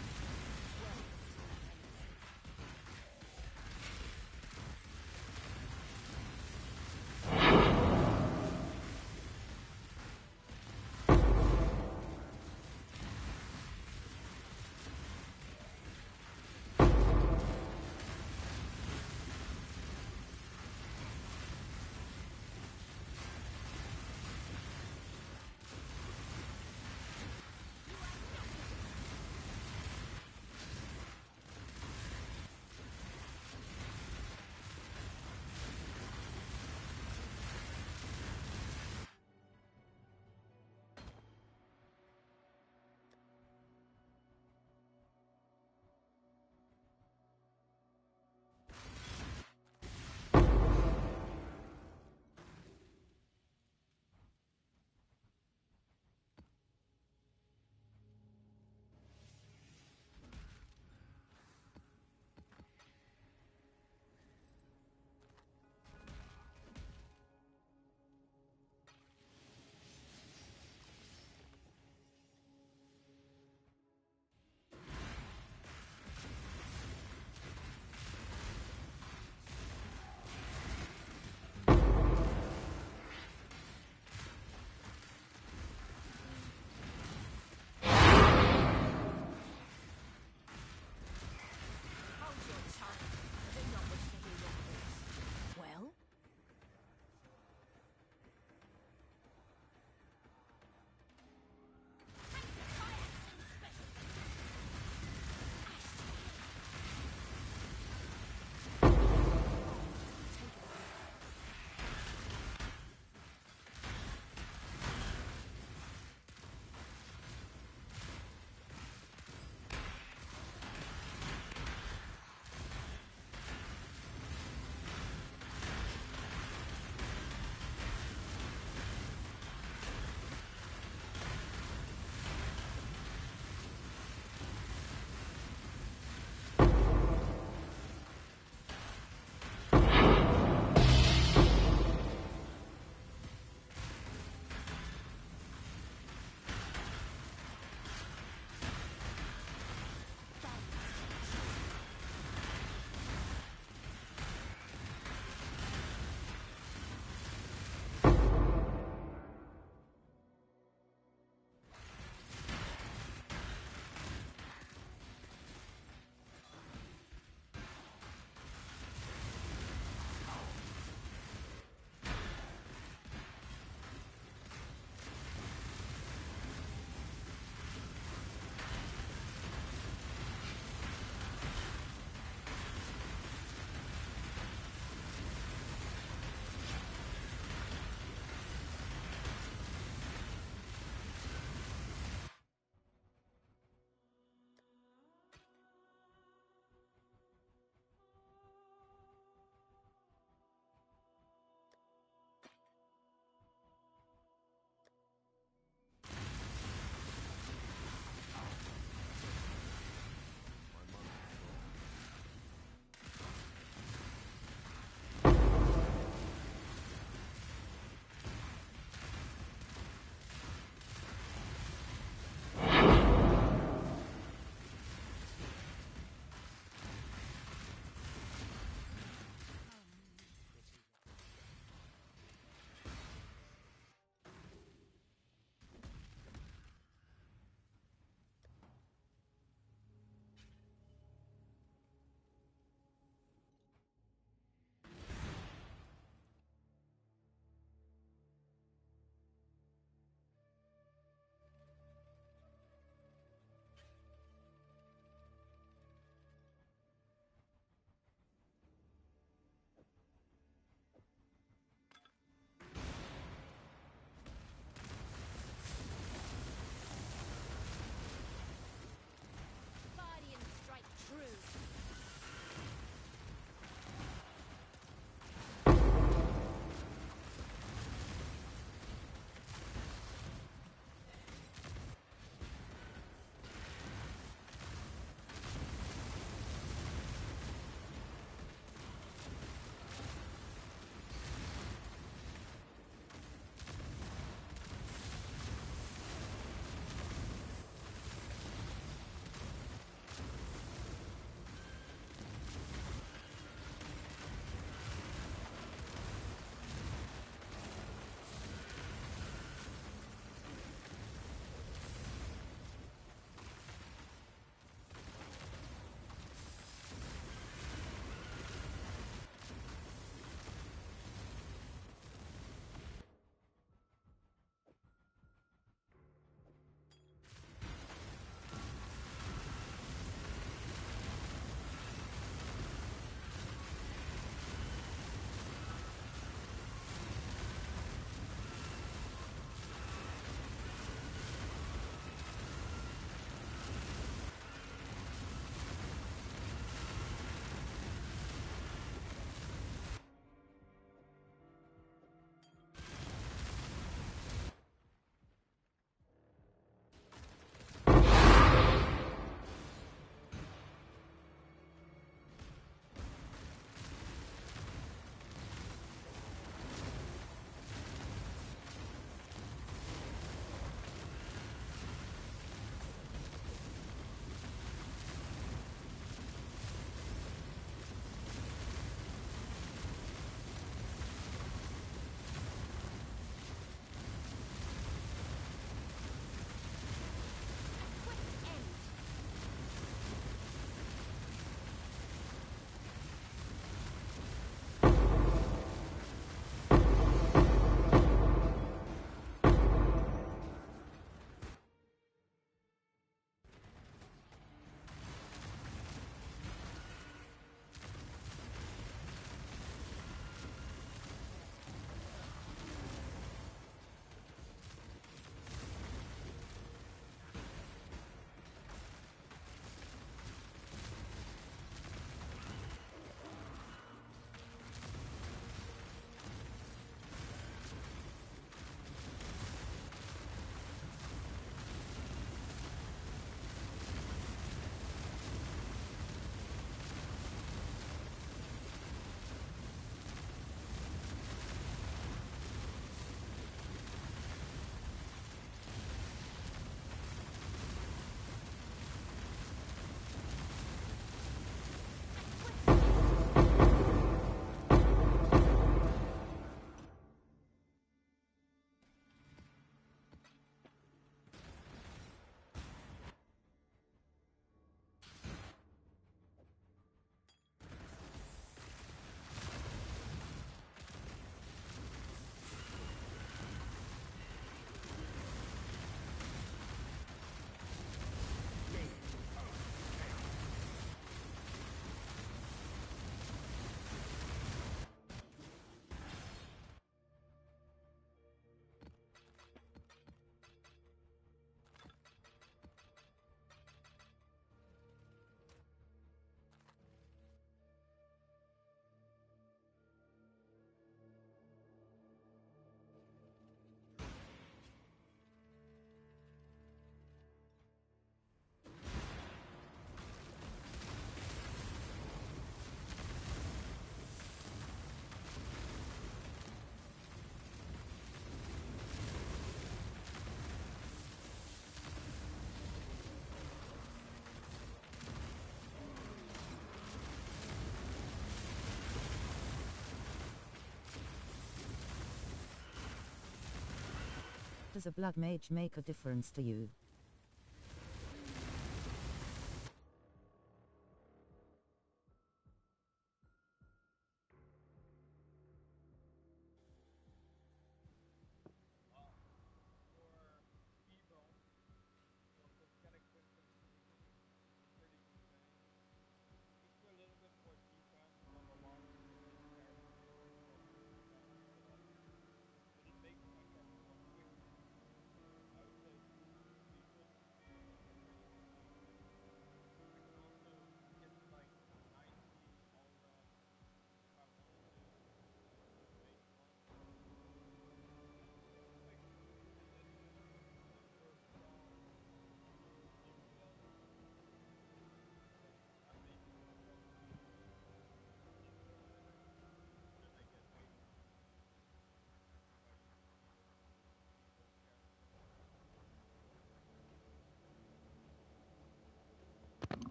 does a blood mage make a difference to you?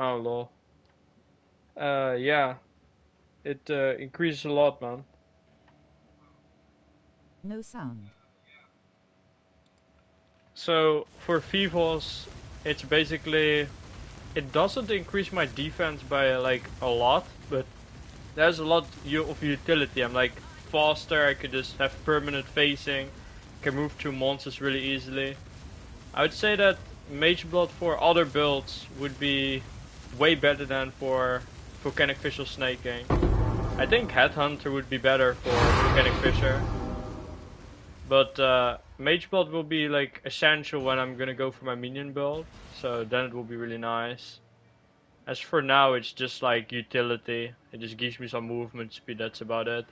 Oh lol. Yeah. It increases a lot, man. No sound. So for FIVOS, it's basically, it doesn't increase my defense by like a lot, but there's a lot of utility. I'm like faster, I could just have permanent facing, can move through monsters really easily. I would say that Mage Blood for other builds would be way better than for Volcanic Fissure snaking. I think Headhunter would be better for Volcanic Fissure. But Mage Blood will be like essential when I'm gonna go for my minion build, so then it will be really nice. As for now, it's just like utility. It just gives me some movement speed, that's about it.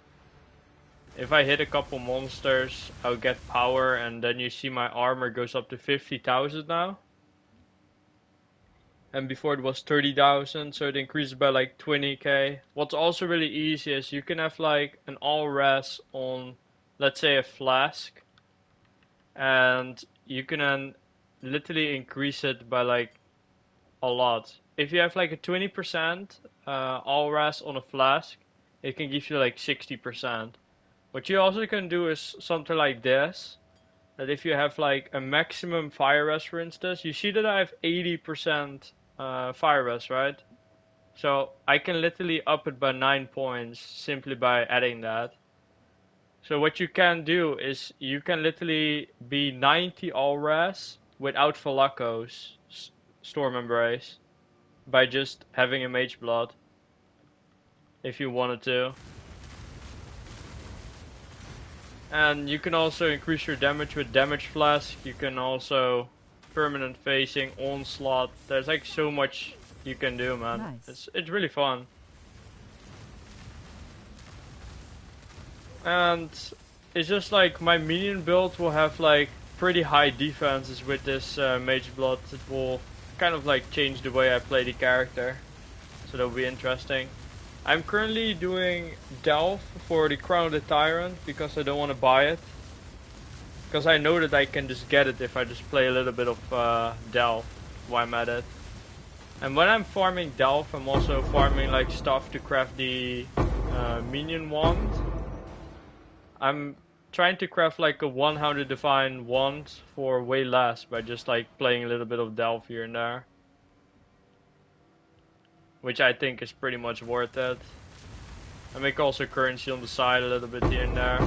If I hit a couple monsters, I'll get power, and then you see my armor goes up to 50,000 now. And before it was 30,000, so it increases by like 20k. What's also really easy is you can have like an all res on, let's say, a flask, and you can then literally increase it by like a lot. If you have like a 20% all res on a flask, it can give you like 60%. What you also can do is something like this, that if you have like a maximum fire res, for instance, you see that I have 80% fire res, right? So I can literally up it by 9 points simply by adding that. So what you can do is you can literally be 90 all res without Valakos Storm Embrace by just having a Mage Blood, if you wanted to. And you can also increase your damage with Damage Flask. You can also permanent facing, onslaught. There's like so much you can do, man. Nice. It's really fun. And it's just like my minion build will have like pretty high defenses with this Mage Blood. It will kind of like change the way I play the character, so that'll be interesting. I'm currently doing Delve for the Crown of the Tyrant because I don't want to buy it, because I know that I can just get it if I just play a little bit of Delve while I'm at it. And when I'm farming Delve, I'm also farming like stuff to craft the minion wand. I'm trying to craft like a 100 divine wand for way less by just like playing a little bit of Delve here and there, which I think is pretty much worth it. I make also currency on the side a little bit here and there.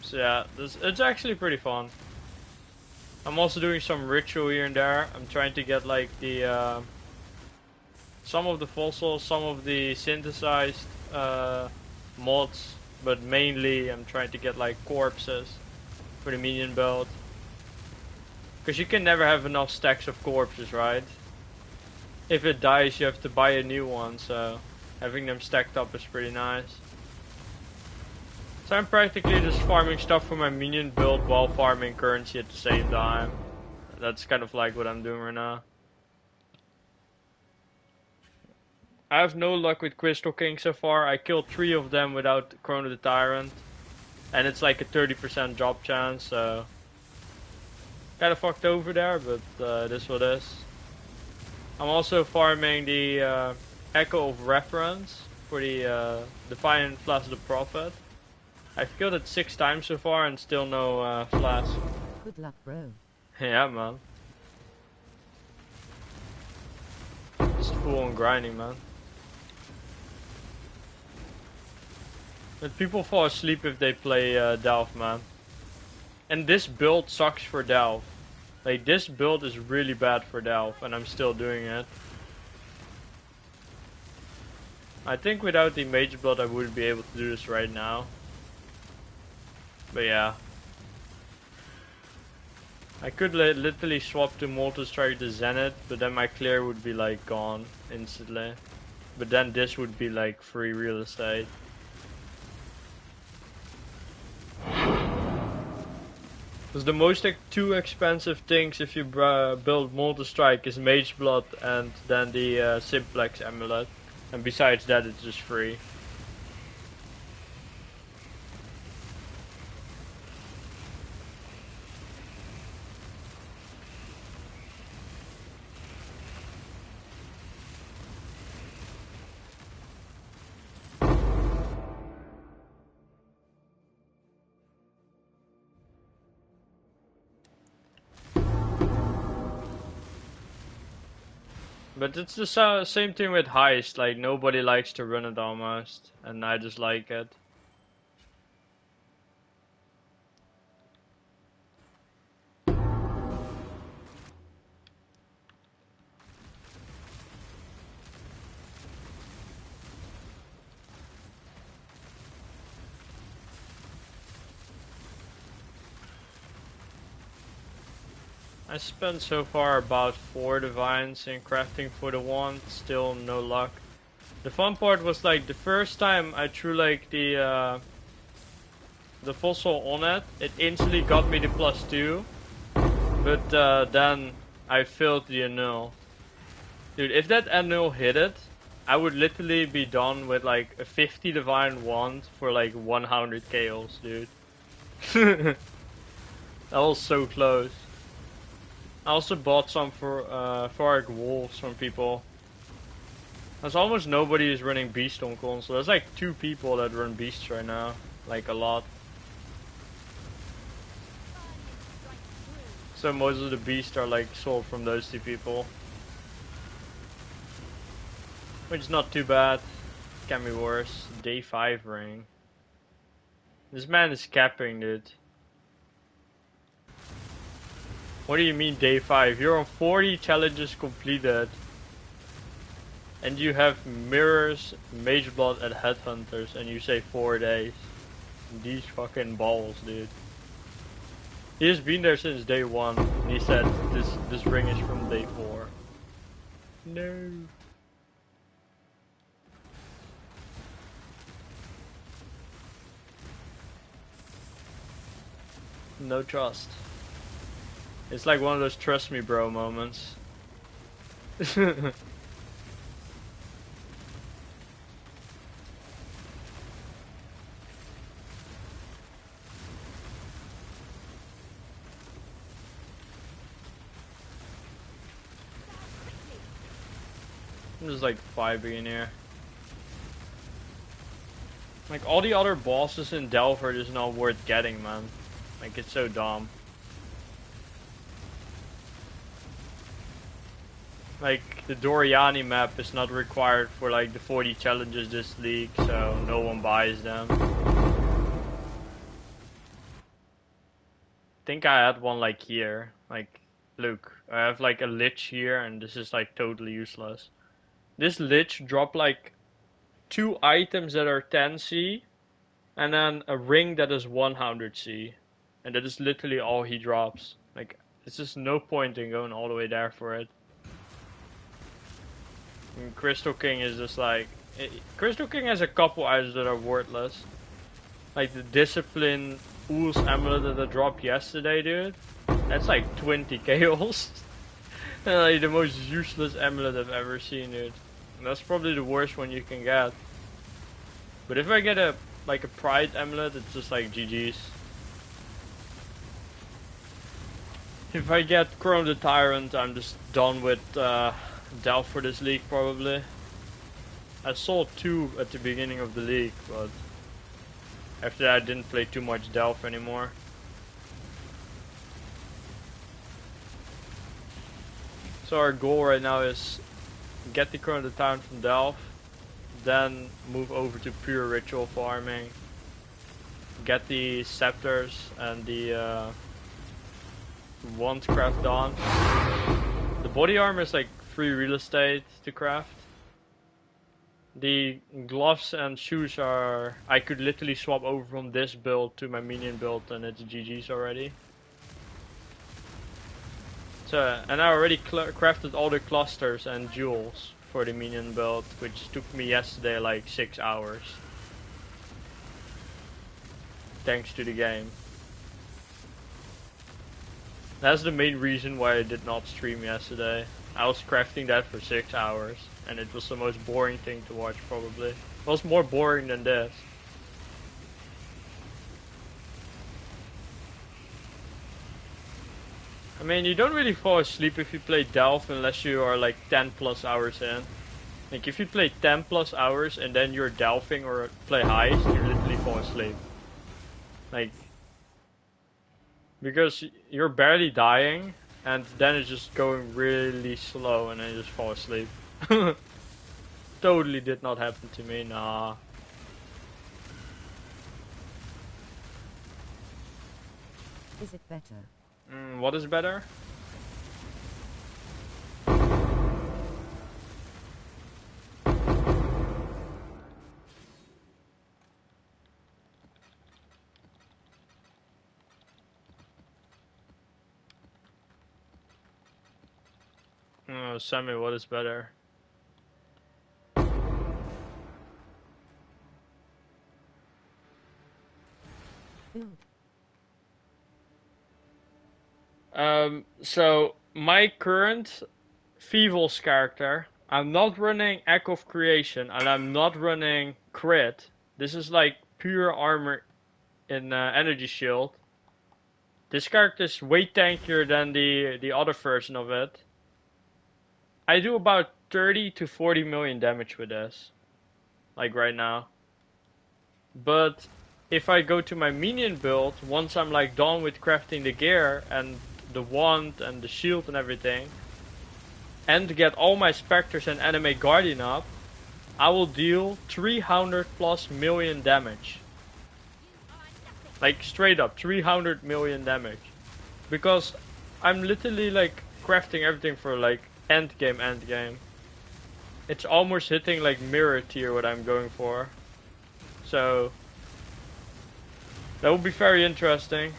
So yeah, it's actually pretty fun. I'm also doing some ritual here and there. I'm trying to get like the some of the fossils, some of the synthesized mods, but mainly I'm trying to get like corpses for the minion build. Because you can never have enough stacks of corpses, right? If it dies, you have to buy a new one, so having them stacked up is pretty nice. So I'm practically just farming stuff for my minion build while farming currency at the same time. That's kind of like what I'm doing right now. I have no luck with Crystal King so far. I killed 3 of them without Crown of the Tyrant, and it's like a 30% drop chance, so kind of fucked over there, but it is what it is. I'm also farming the Echo of Reference for the Defiant Flash of the Prophet. I've killed it 6 times so far and still no flash. Good luck, bro. Yeah, man. Just full on grinding, man. But people fall asleep if they play Delve, man. And this build sucks for Delve. Like, this build is really bad for Delve, and I'm still doing it. I think without the Mage build I wouldn't be able to do this right now. But yeah. I could literally swap to Multi-Strike to Zenith, but then my clear would be like gone instantly. But then this would be like free real estate. Because the most two expensive things if you build Multi-Strike is Mage Blood and then the Simplex Amulet. And besides that it's just free. But it's the same thing with Heist, like nobody likes to run it almost, and I just like it. I spent so far about 4 divines in crafting for the wand, still no luck. The fun part was like the first time I threw like the fossil on it, it instantly got me the +2. But then I failed the annul. Dude, if that annul hit it, I would literally be done with like a 50 divine wand for like 100 chaos, dude. That was so close. I also bought some for Varric Wolves from people. There's almost nobody who's running Beast on console. There's like 2 people that run Beasts right now. Like a lot. So most of the Beasts are like sold from those 2 people. Which is not too bad. Can be worse. Day 5 ring. This man is capping, dude. What do you mean day 5? You're on 40 challenges completed. And you have mirrors, Mage Blood and Headhunters and you say 4 days. These fucking balls, dude. He has been there since day 1 and he said this ring is from day 4. No. No trust. It's like one of those trust me bro moments. I'm just like vibing in here. Like all the other bosses in Delve are just not worth getting, man. Like it's so dumb. Like, the Doriani map is not required for like the 40 challenges this league, so no one buys them. I think I had one like here. Like, look, I have like a Lich here and this is like totally useless. This Lich dropped like 2 items that are 10C and then a ring that is 100C. And that is literally all he drops. Like, it's just no point in going all the way there for it. And Crystal King is just like... Crystal King has a couple items that are worthless. Like the Discipline Ooze Amulet that I dropped yesterday, dude. That's like 20 chaos. And like the most useless amulet I've ever seen, dude. And that's probably the worst one you can get. But if I get a Pride Amulet, it's just like GG's. If I get Chrome the Tyrant, I'm just done with Delve for this league probably. I sold 2 at the beginning of the league, but After that I didn't play too much Delph anymore. So our goal right now is get the current of town from Delph, then move over to pure ritual farming, get the scepters and the wand craft done. The body armor is like free real estate to craft. The gloves and shoes are, I could literally swap over from this build to my minion build and it's GG's already. So, and I already crafted all the clusters and jewels for the minion build, which took me yesterday like 6 hours. Thanks to the game. That's the main reason why I did not stream yesterday. I was crafting that for 6 hours, and it was the most boring thing to watch probably. It was more boring than this. I mean, you don't really fall asleep if you play Delph unless you are like 10 plus hours in. Like if you play 10 plus hours and then you're Delphing or play Heist, you literally fall asleep. Like, because you're barely dying and then it's just going really slow and then you just fall asleep. Totally did not happen to me, nah. Is it better? What is better? Oh, Sammy, what is better? So my current Feebles character, I'm not running Echo of Creation and I'm not running Crit. This is like pure armor in Energy Shield. This character is way tankier than the other version of it. I do about 30 to 40 million damage with this, like right now. But if I go to my minion build, once I'm like done with crafting the gear and the wand and the shield and everything, and get all my specters and anime guardian up, I will deal 300 plus million damage. Like straight up 300 million damage, because I'm literally like crafting everything for like end game. It's almost hitting like mirror tier what I'm going for, so that will be very interesting.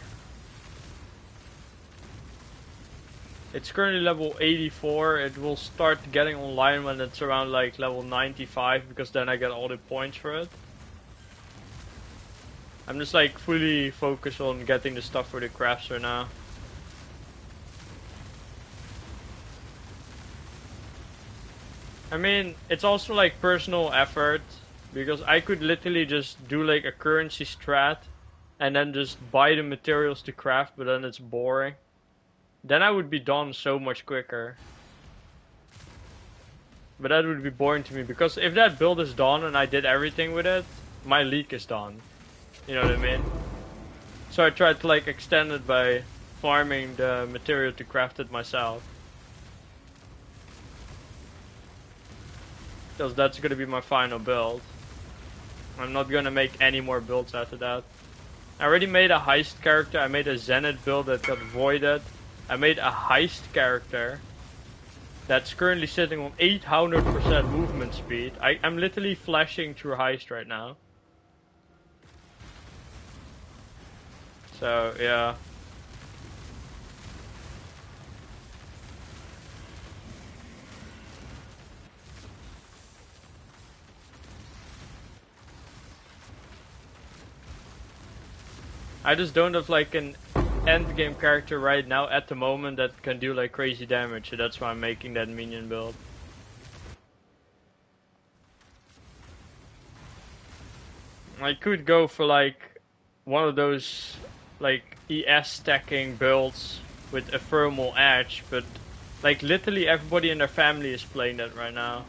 It's currently level 84. It will start getting online when it's around like level 95, because then I get all the points for it. I'm just like fully focused on getting the stuff for the crafts right now. I mean, it's also like personal effort, because I could literally just do like a currency strat and then just buy the materials to craft, but then it's boring. Then I would be done so much quicker. But that would be boring to me, because if that build is done and I did everything with it, my leak is done. You know what I mean? So I tried to like extend it by farming the material to craft it myself. Because that's gonna be my final build. I'm not gonna make any more builds after that. I already made a heist character. I made a Zenith build that got voided. I made a heist character that's currently sitting on 800% movement speed. I'm literally flashing through heist right now. So, yeah. I just don't have like an end game character right now at the moment that can do like crazy damage, so that's why I'm making that minion build. I could go for like one of those like ES stacking builds with a thermal edge, but like literally everybody in their family is playing that right now.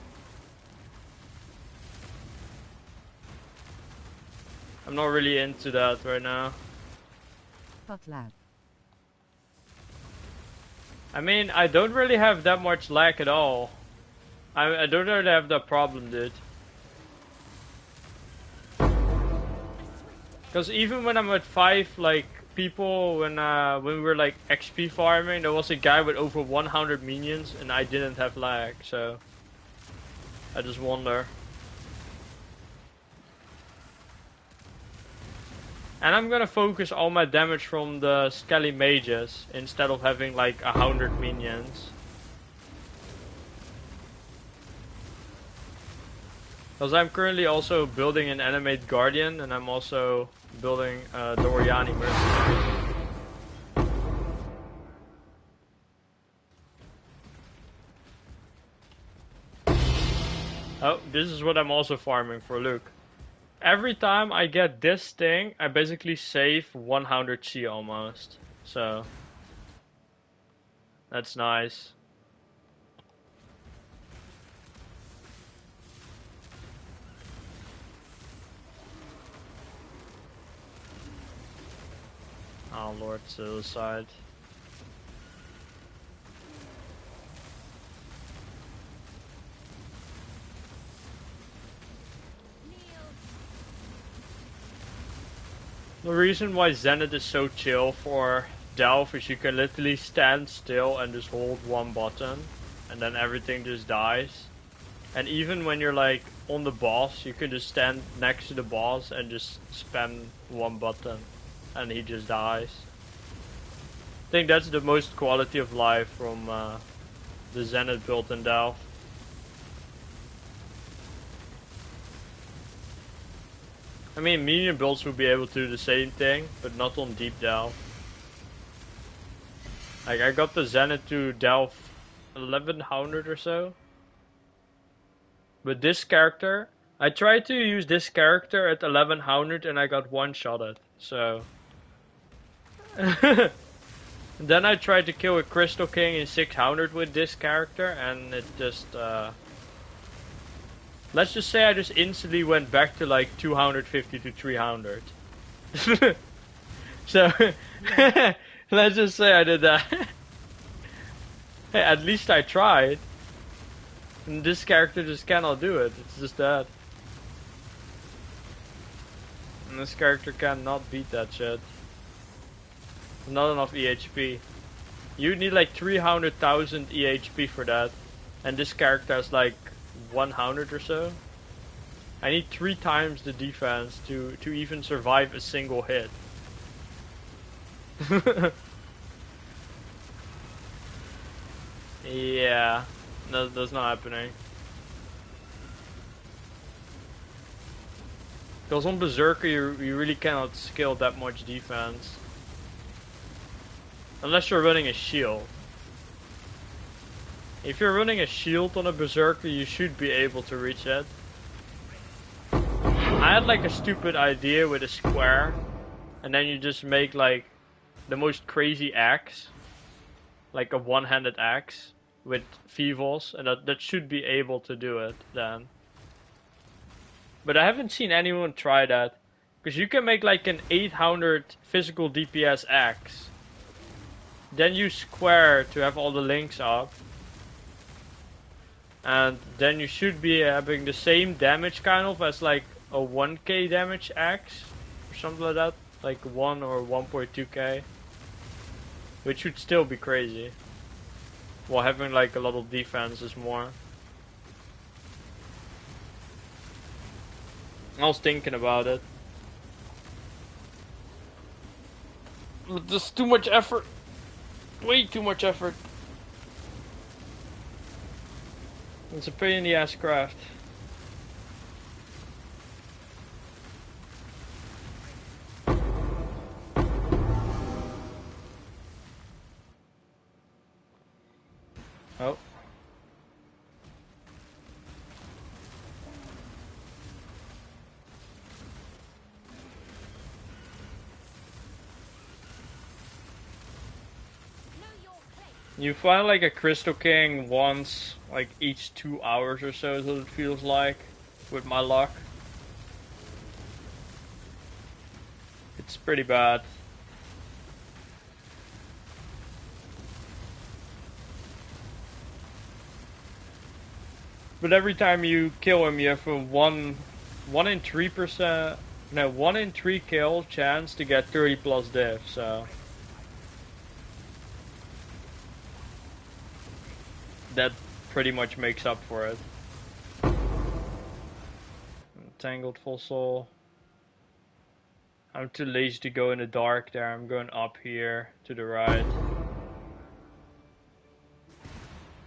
I'm not really into that right now. Hot lab. I mean, I don't really have that much lag at all. I don't really have that problem, dude. Because even when I'm at 5, like, people, when we were, like, XP farming, there was a guy with over 100 minions, and I didn't have lag, so... I just wonder. And I'm gonna focus all my damage from the Skelly mages, instead of having, like, 100 minions. Because I'm currently also building an animate guardian, and I'm also building the Oriani mercenary. Oh, this is what I'm also farming for, look. Every time I get this thing, I basically save 100 chi almost. So, that's nice. Oh lord, suicide. The reason why Zenith is so chill for Delve is you can literally stand still and just hold one button and then everything just dies. And even when you're like on the boss, you can just stand next to the boss and just spam one button and he just dies. I think that's the most quality of life from the Zenith build in Delve. I mean, minion builds will be able to do the same thing, but not on deep Delve. Like, I got the Zenith to Delve 1100 or so. But this character, I tried to use this character at 1100 and I got one-shotted, so... Then I tried to kill a Crystal King in 600 with this character and it just... Let's just say I just instantly went back to like 250 to 300. So, let's just say I did that. Hey, at least I tried. And this character just cannot do it, it's just that. And this character cannot beat that shit. Not enough EHP. You need like 300,000 EHP for that. And this character has like 100 or so. I need 3 times the defense to even survive a single hit. Yeah, that's not happening. Because on Berserker you really cannot scale that much defense. Unless you're running a shield. If you're running a shield on a Berserker, you should be able to reach it. I had like a stupid idea with a square, and then you just make like the most crazy axe, like a one-handed axe with Fevals, and that should be able to do it then. But I haven't seen anyone try that, because you can make like an 800 physical DPS axe, then use square to have all the links up. And then you should be having the same damage kind of as like a 1k damage axe or something like that, like 1 or 1.2k, which should still be crazy, while having like a lot of defense is more. I was thinking about it. Just too much effort. Way too much effort. It's a pain in the ass craft. Oh. You find like a Crystal King once, like each 2 hours or so, is what it feels like, with my luck. It's pretty bad. But every time you kill him, you have a 1 in 3%, no, 1 in 3 kill chance to get 30 plus div, so that pretty much makes up for it. Tangled full soul. I'm too lazy to go in the dark there. I'm going up here to the right.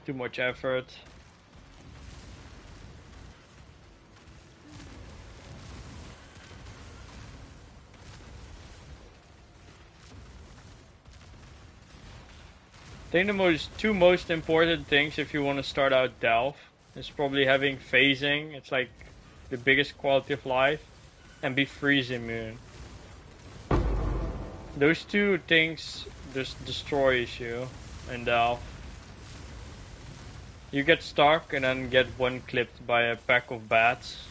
Too much effort. I think the two most important things if you want to start out Delve is probably having phasing. It's like the biggest quality of life, and be freeze immune. Those two things just destroys you in Delve. You get stuck and then get one clipped by a pack of bats,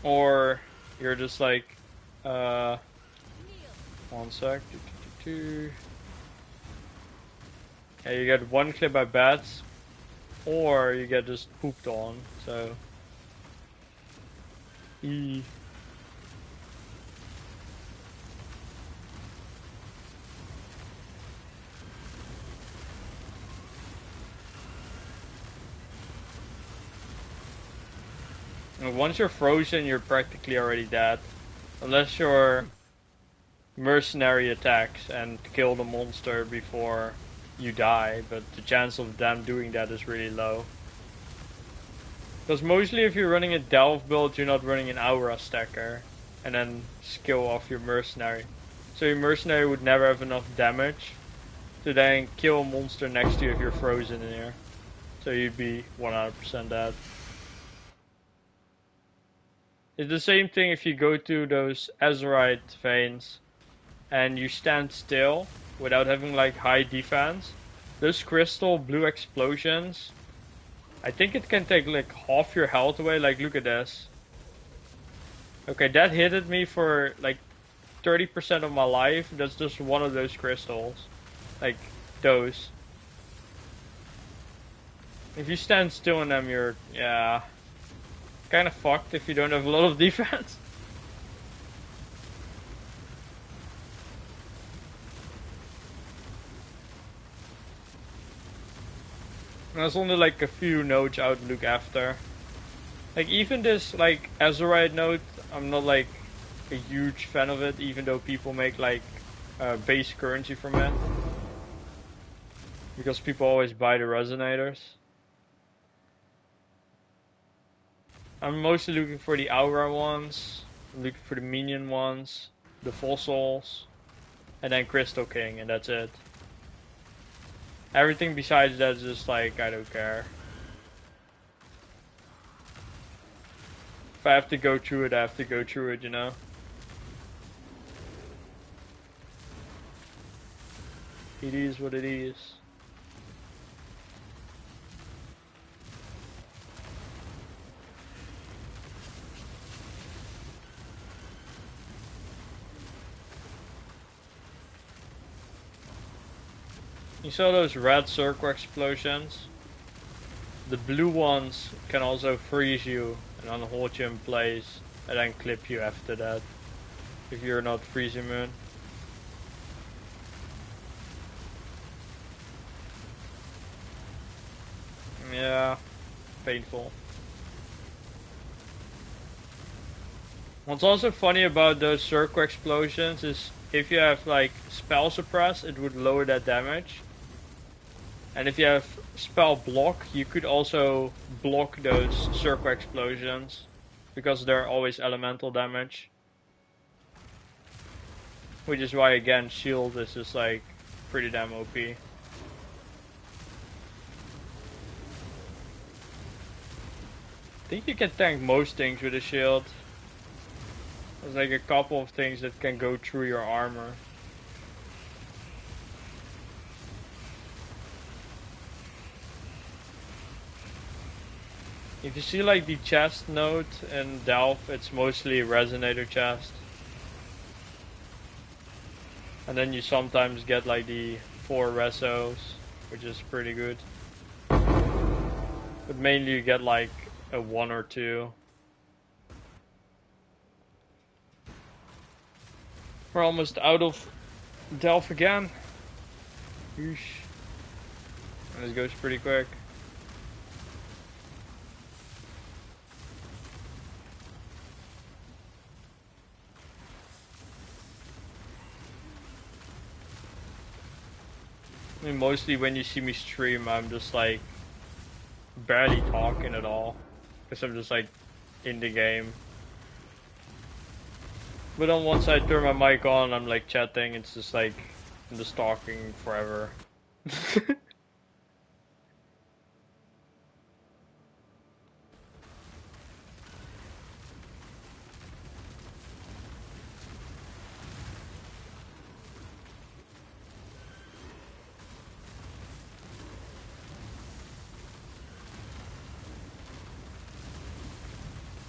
or you're just like, one sec. Yeah, you get one clip by bats, or you get just pooped on, so. And once you're frozen, you're practically already dead. Unless your Mercenary attacks and kill the monster before you die, but the chance of them doing that is really low. Because mostly if you're running a Delve build, you're not running an Aura stacker and then skill off your Mercenary. So your Mercenary would never have enough damage to then kill a monster next to you if you're frozen in here. So you'd be 100% dead. It's the same thing if you go to those Azerite veins and you stand still without having like high defense. Those crystal blue explosions, I think it can take like half your health away. Like look at this. Okay, that hit me for like 30% of my life. That's just one of those crystals. Like those. If you stand still in them, you're, yeah, kind of fucked if you don't have a lot of defense. There's only like a few nodes out to look after. Like even this like Azerite node, I'm not like a huge fan of it, even though people make like base currency from it. Because people always buy the resonators. I'm mostly looking for the Aura ones, I'm looking for the minion ones, the fossils, and then Crystal King, and that's it. Everything besides that is just like, I don't care. If I have to go through it, I have to go through it, you know? It is what it is. You saw those red circle explosions? The blue ones can also freeze you and then hold you in place and then clip you after that if you're not freeze immune. Yeah, painful. What's also funny about those circle explosions is if you have like spell suppress, it would lower that damage. And if you have spell block, you could also block those circle explosions because they're always elemental damage. Which is why again shield is just like pretty damn OP. I think you can tank most things with a shield. There's like a couple of things that can go through your armor. If you see like the chest note in Delph, it's mostly resonator chest. And then you sometimes get like the 4 resos, which is pretty good. But mainly you get like a 1 or 2. We're almost out of Delph again. Yeesh. This goes pretty quick. I mean, mostly when you see me stream, I'm just like barely talking at all, because I'm just like in the game. But then once I turn my mic on, I'm like chatting, it's just like I'm just talking forever.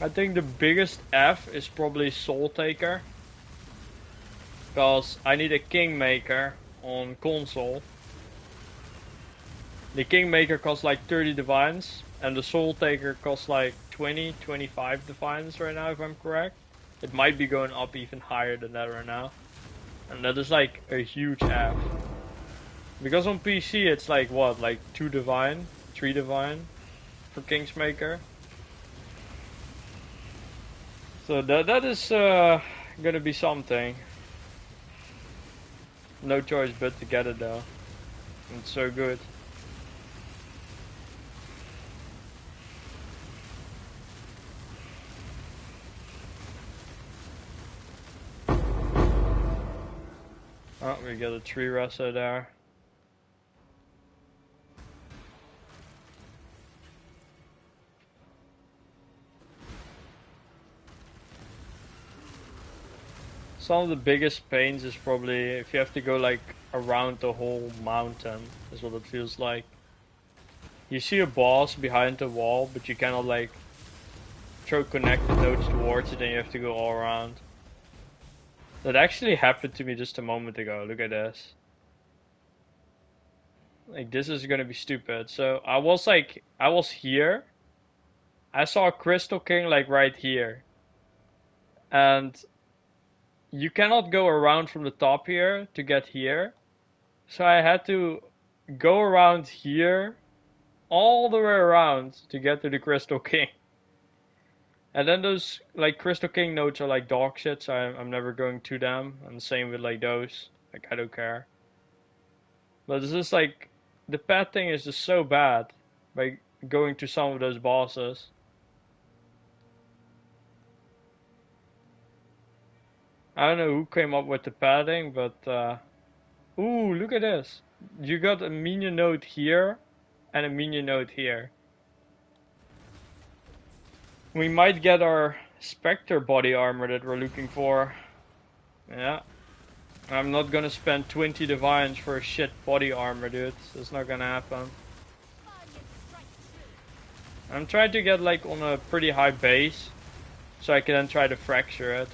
I think the biggest F is probably Soul Taker, because I need a Kingmaker on console. The Kingmaker costs like 30 divines, and the Soul Taker costs like 20, 25 divines right now, if I'm correct. It might be going up even higher than that right now. And that is like a huge F. Because on PC it's like what, like 2 divine, 3 divine for Kingmaker. So that is gonna be something. No choice but to get it though. It's so good. Oh, we got a tree resto there. Some of the biggest pains is probably if you have to go like around the whole mountain, is what it feels like. You see a boss behind the wall, but you cannot like throw connected nodes towards it and you have to go all around. That actually happened to me just a moment ago, look at this. Like this is gonna be stupid. So I was here. I saw a Crystal King like right here. And you cannot go around from the top here to get here. So I had to go around here, all the way around to get to the Crystal King. And then those like Crystal King nodes are like dog shit, so I'm never going to them. And same with like those. Like I don't care. But it's just like the pet thing is just so bad by going to some of those bosses. I don't know who came up with the padding, but ooh, look at this. You got a minion node here and a minion node here. We might get our Spectre body armor that we're looking for. Yeah. I'm not gonna spend 20 divines for a shit body armor, dude. That's not gonna happen. I'm trying to get like on a pretty high base, so I can then try to fracture it.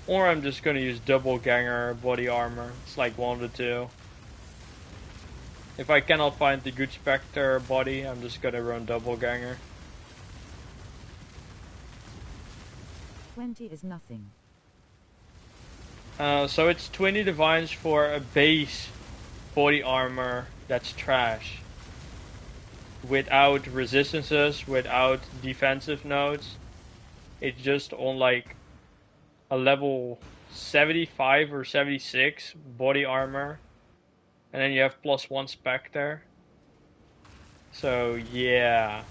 Or I'm just gonna use double ganger body armor. It's like one of the two. If I cannot find the good Spectre body, I'm just gonna run double ganger. 20 is nothing. So it's 20 divines for a base body armor that's trash. Without resistances, without defensive nodes. It's just on like a level 75 or 76 body armor. And then you have +1 Spectre. So yeah.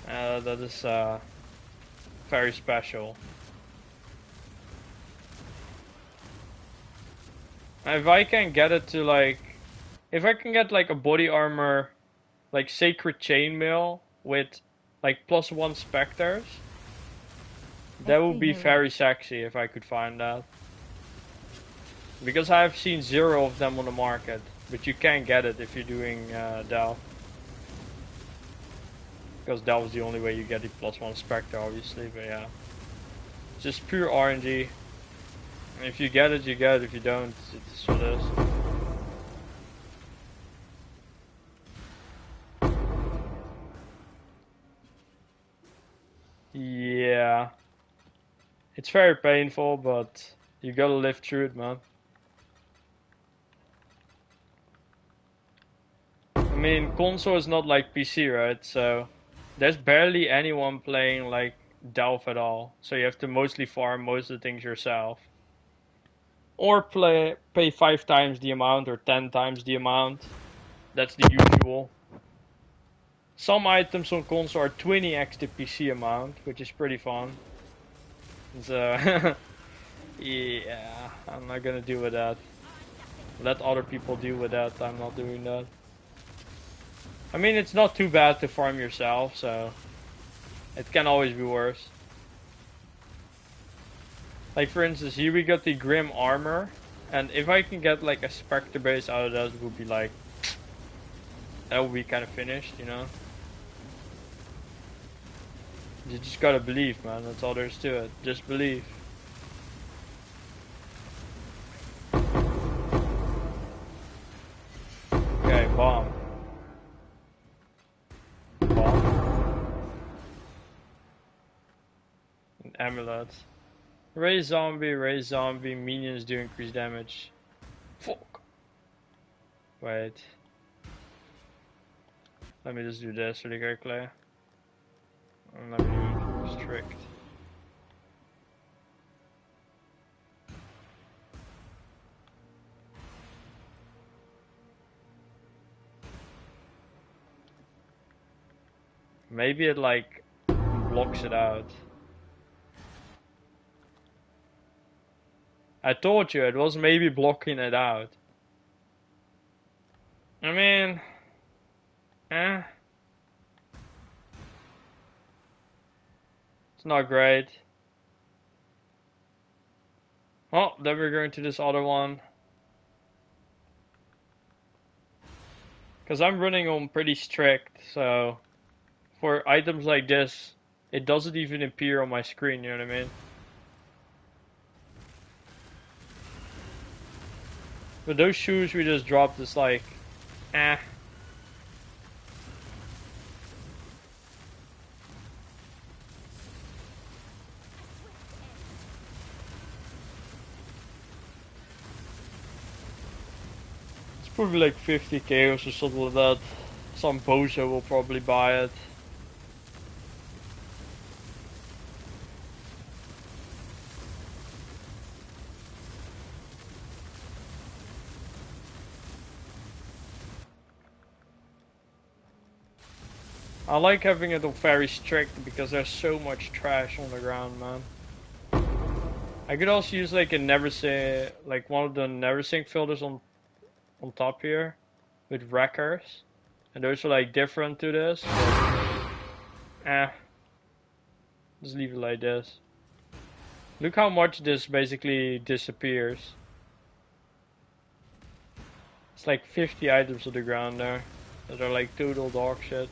That is very special. If I can get it to like, if I can get like a body armor, like Sacred Chainmail with like +1 Spectres, that would be very sexy if I could find that. Because I have seen 0 of them on the market. but you can get it if you're doing Delve. Because Delve is the only way you get the +1 Spectre, obviously, but yeah. It's just pure RNG. And if you get it, you get it. If you don't, it's what it is. Yeah. It's very painful, but you gotta live through it, man. I mean, console is not like PC, right? So there's barely anyone playing like Delve at all. So you have to mostly farm most of the things yourself. Or pay 5 times the amount or 10 times the amount. That's the usual. Some items on console are 20x the PC amount, which is pretty fun. So yeah, I'm not gonna deal with that. Let other people deal with that. I'm not doing that. I mean, it's not too bad to farm yourself, so it can always be worse. Like for instance, here we got the Grim Armor, and if I can get like a Spectre base out of that, it would be like, that would be kind of finished, you know? You just gotta believe, man, that's all there is to it. Just believe. Okay, bomb. And amulets. Raise zombie, minions do increase damage. Fuck. Wait. Let me just do this really quickly. And let me do strict. Maybe it like blocks it out. I told you it was maybe blocking it out. I mean, it's not great. Well, then we're going to this other one. Because I'm running on pretty strict, so for items like this, it doesn't even appear on my screen, you know what I mean? But those shoes we just dropped is like, It's probably like 50k or something like that. Some bozo will probably buy it. I like having it very strict because there's so much trash on the ground, man. I could also use like a never say, like one of the never sink filters on top here with wreckers, and those are like different to this. But, just leave it like this. Look how much this basically disappears. It's like 50 items on the ground there that are like total dog shit.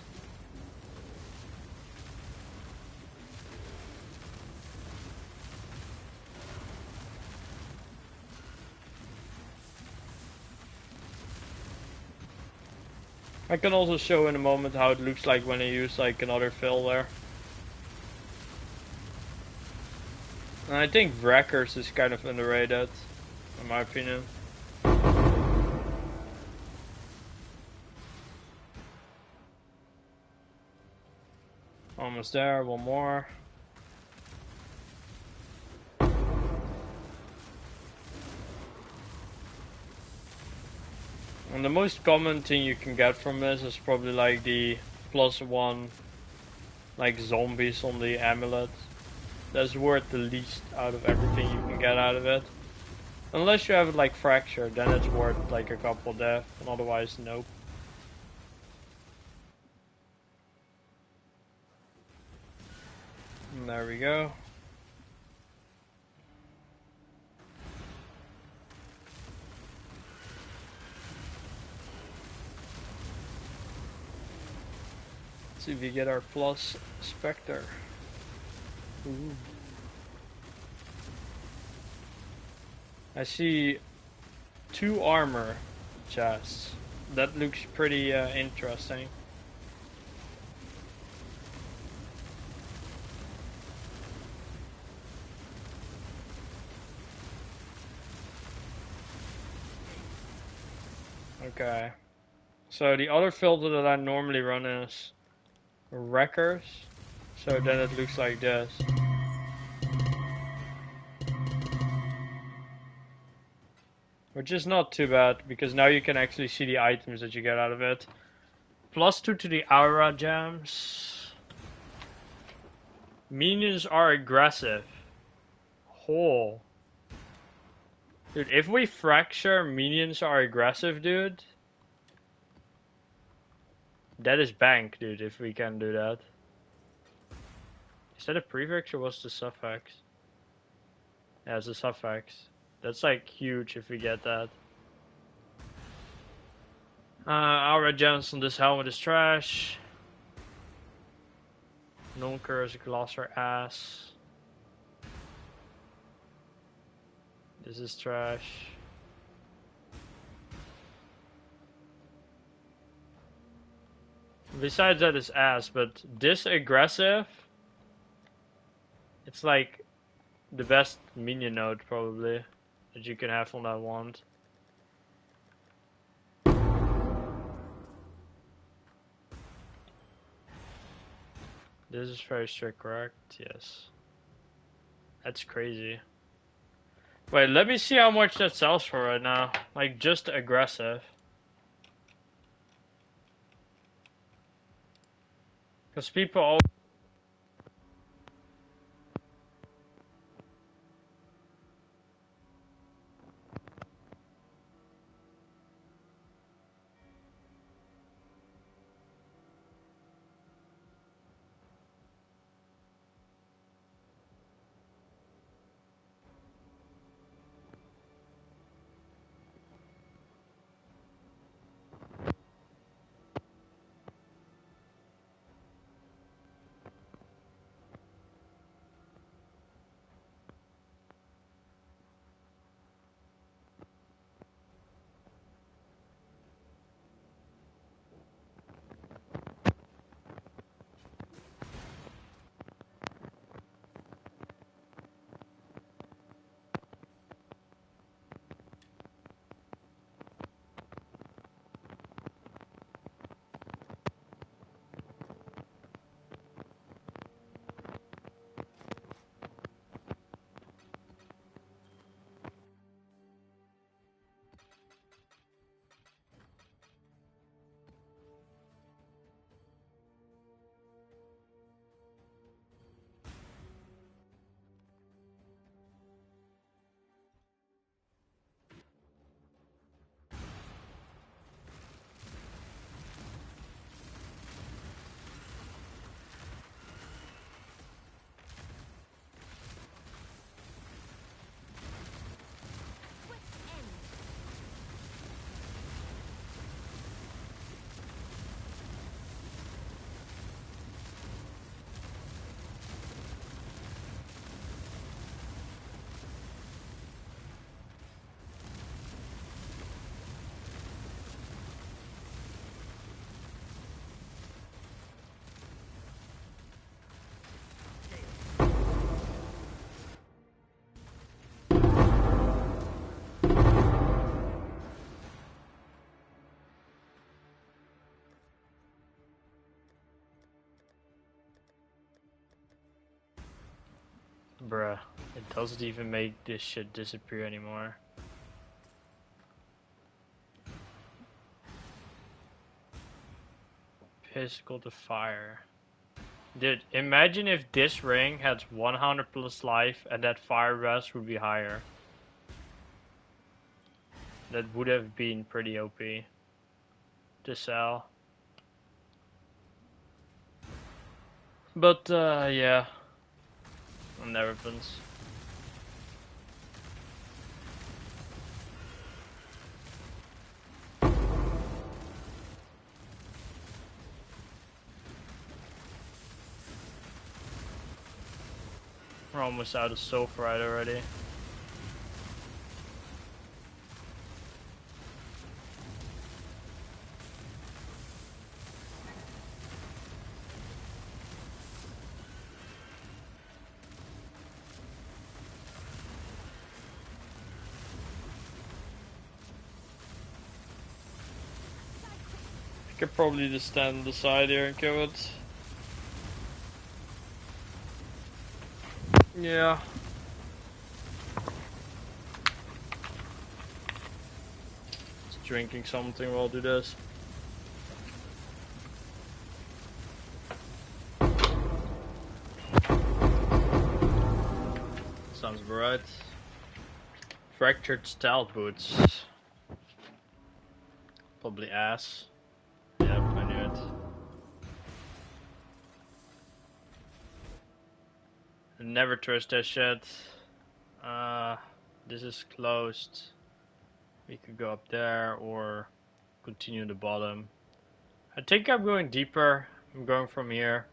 I can also show in a moment how it looks like when I use like another fill there. And I think wreckers is kind of underrated, in my opinion. Almost there, one more. And the most common thing you can get from this is probably like the +1 like zombies on the amulet. That's worth the least out of everything you can get out of it. Unless you have it like fractured, then it's worth like a couple death, and otherwise nope. And there we go. See if we get our plus Spectre. Ooh. I see 2 armor chests. That looks pretty interesting. Okay. So the other filter that I normally run is Wreckers. So then it looks like this. Which is not too bad, because now you can actually see the items that you get out of it. +2 to the aura gems. Minions are aggressive. Oh. Dude, if we fracture minions are aggressive, dude. That is bank, dude, if we can do that. Is that a prefix or what's the suffix? Yeah, it's a suffix. That's like huge if we get that. Aura gems on this helmet is trash. Non-curse glosser ass. This is trash. Besides that is ass, but this aggressive, it's like the best minion node probably that you can have on that wand. This is very strict, correct? Yes. That's crazy. Wait, let me see how much that sells for right now. Like, just aggressive. Because people all... Bruh, it doesn't even make this shit disappear anymore. Physical to fire. Dude, imagine if this ring had 100 plus life and that fire rest would be higher. That would have been pretty OP to sell. But yeah. It never happens. We're almost out of sulfurite already. Could probably just stand on the side here and kill it. Yeah. Just drinking something while I do this. Sounds about right. Fractured stealth boots. Probably ass. Yep, I knew it. Never trust that shit. This is closed. We could go up there or continue the bottom. I think I'm going deeper. I'm going from here.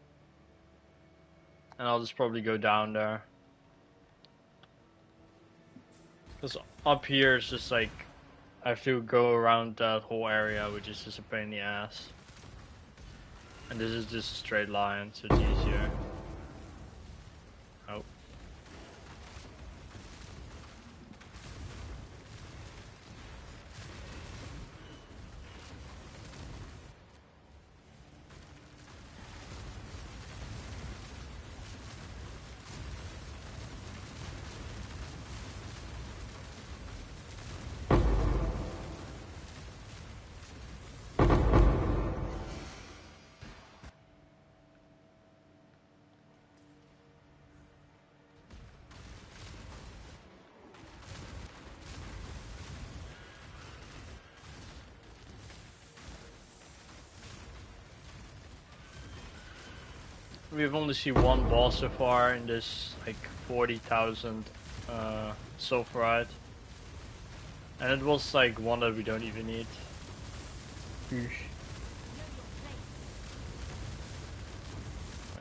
And I'll just probably go down there. Because up here is just like, I have to go around that whole area, which is just a pain in the ass. And this is just a straight line, so it's easier. Oh. We've only seen one boss so far in this like 40,000 sulfurite. And it was like one that we don't even need. Wait,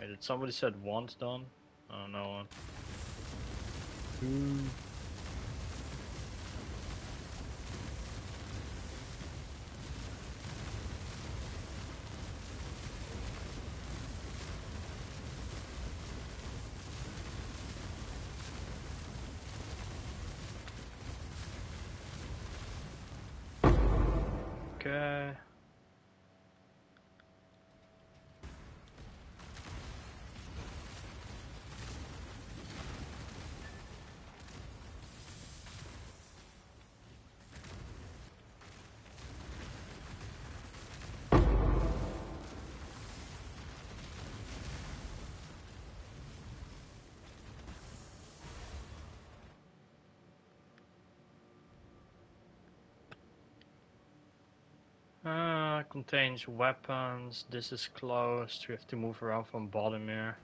did somebody said one's done? Oh, no one. Okay. Contains weapons. This is closed. We have to move around from bottom here.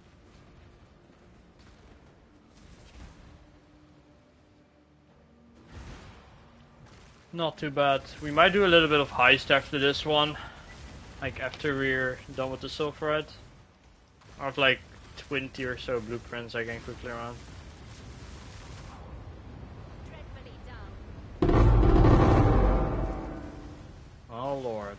Not too bad. We might do a little bit of heist after this one. Like after we're done with the sulfurite. I have like 20 or so blueprints I can quickly run. Oh lord.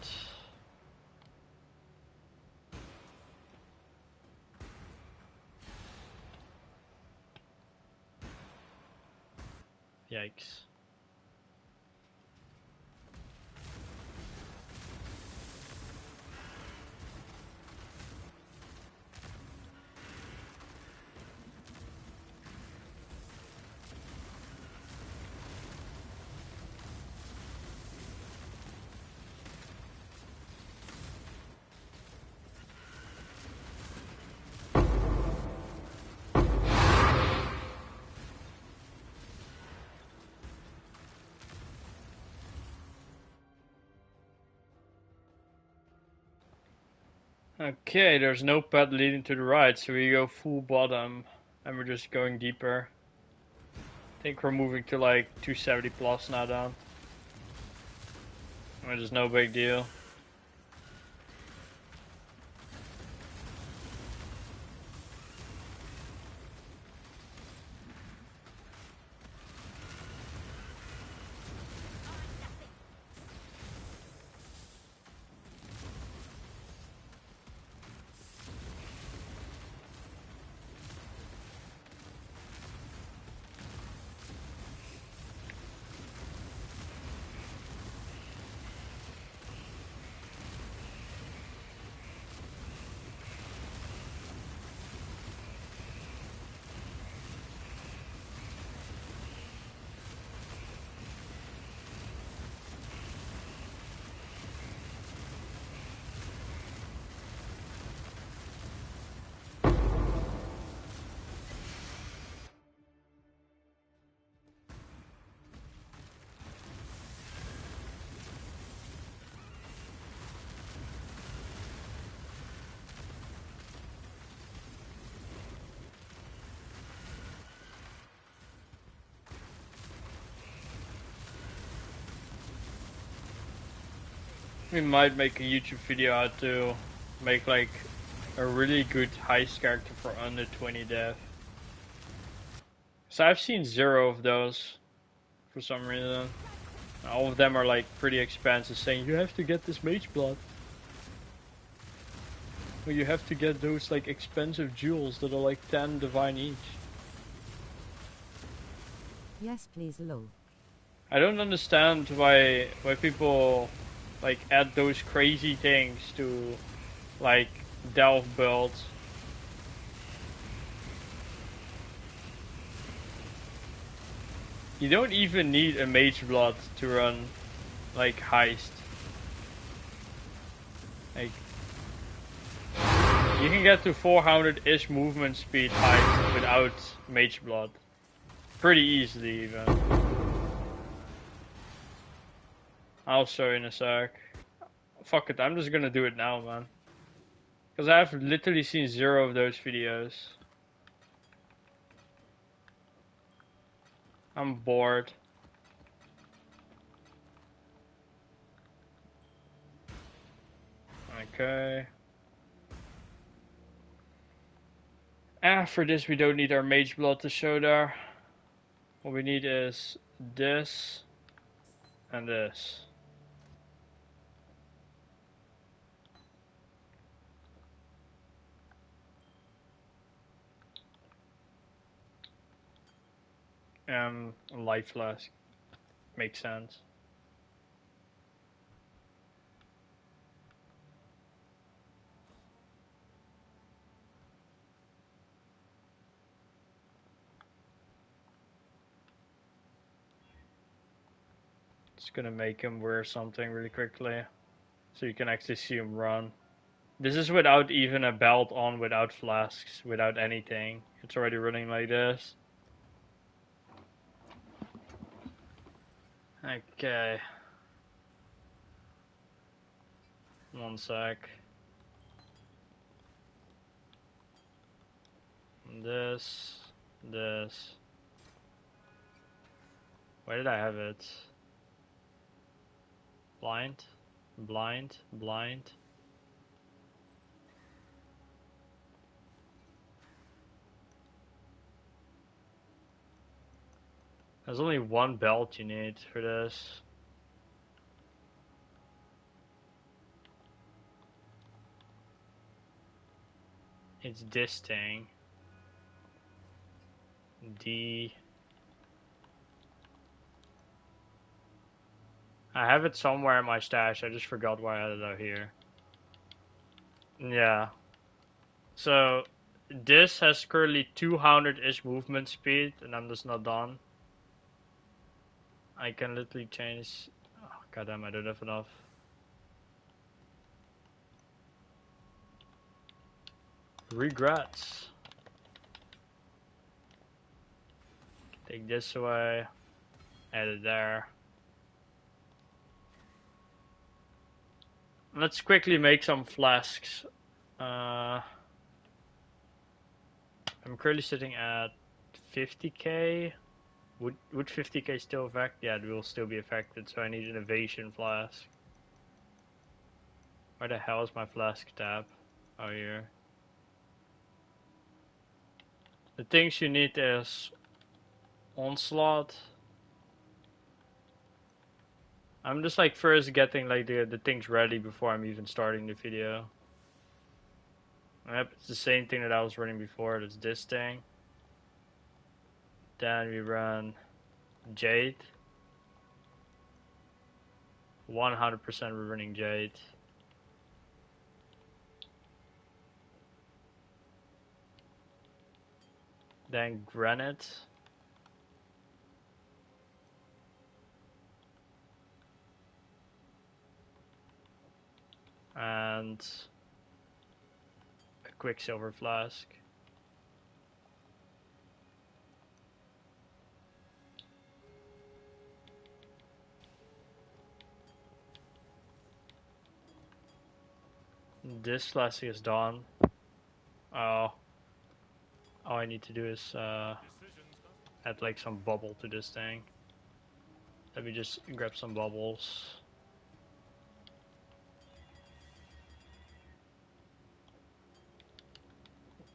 Yikes. Okay, there's no path leading to the right, so we go full bottom, and we're just going deeper. I think we're moving to like 270 plus now down. Which is no big deal. We might make a YouTube video how to make like a really good heist character for under 20 dev. So I've seen 0 of those for some reason. All of them are like pretty expensive, saying you have to get this mage blood. Or you have to get those like expensive jewels that are like 10 divine each. Yes, please, lol. I don't understand why people like add those crazy things to like delve builds. You don't even need a mage blood to run like heist. Like you can get to 400-ish movement speed heist without mage blood. Pretty easily even. I'll show you in a sec. Fuck it, I'm just gonna do it now, man. Because I've literally seen 0 of those videos. I'm bored. Okay. For this we don't need our mage blood to show there. What we need is this and this. Life flask. Makes sense. Just gonna make him wear something really quickly, so you can actually see him run. This is without even a belt on, without flasks, without anything. It's already running like this. Okay. One sec. This. Where did I have it? Blind. There's only one belt you need for this. It's this thing. D. I have it somewhere in my stash. I just forgot why I had it out here. Yeah. So this has currently 200-ish movement speed, and I'm just not done. I can literally change. Oh, goddamn! I don't have enough. Regrets. Take this away. Add it there. Let's quickly make some flasks. I'm currently sitting at 50k. Would 50k still affect? Yeah, it will still be affected, so I need an evasion flask. Where the hell is my flask tab? Oh, here. The things you need is onslaught. I'm just like first getting like the things ready before I'm even starting the video. Yep, it's the same thing that I was running before. It's this thing. Then we run Jade. 100% we're running Jade. Then Granite. And a Quicksilver flask. This flask is done. Oh. All I need to do is add like some bubble to this thing. Let me just grab some bubbles.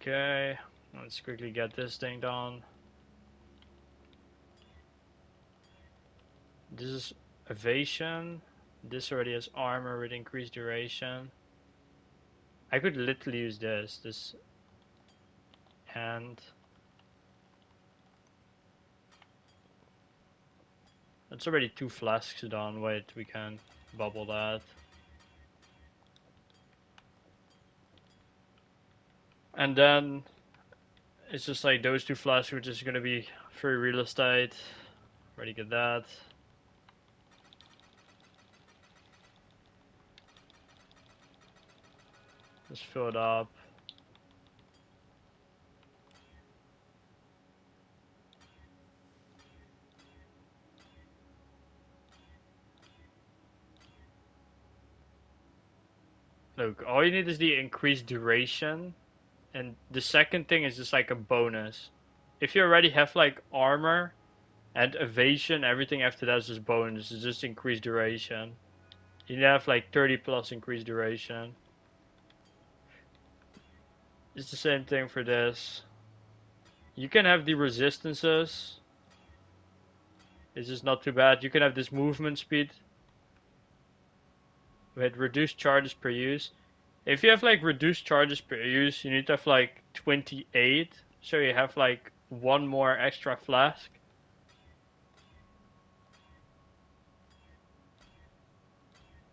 Okay, let's quickly get this thing done. This is evasion. This already has armor with increased duration. I could literally use this, and that's already 2 flasks done. Wait, we can bubble that. And then it's just like those 2 flasks, which is gonna be free real estate. Already get that. Just fill it up. Look, all you need is the increased duration, and the second thing is just like a bonus. If you already have like armor and evasion, everything after that is just bonus. It's just increased duration. You need to have like 30 plus increased duration. It's the same thing for this. You can have the resistances. It's just not too bad. You can have this movement speed with reduced charges per use. If you have like reduced charges per use, you need to have like 28. So you have like 1 more extra flask.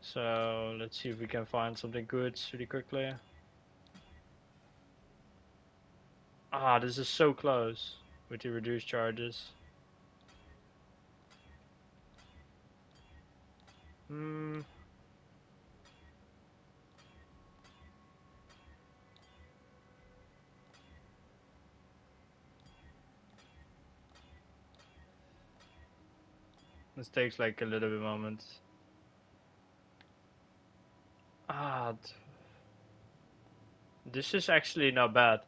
So let's see if we can find something good really quickly. Ah, this is so close with the reduced charges. This takes like a little bit of moment. Ah, this is actually not bad.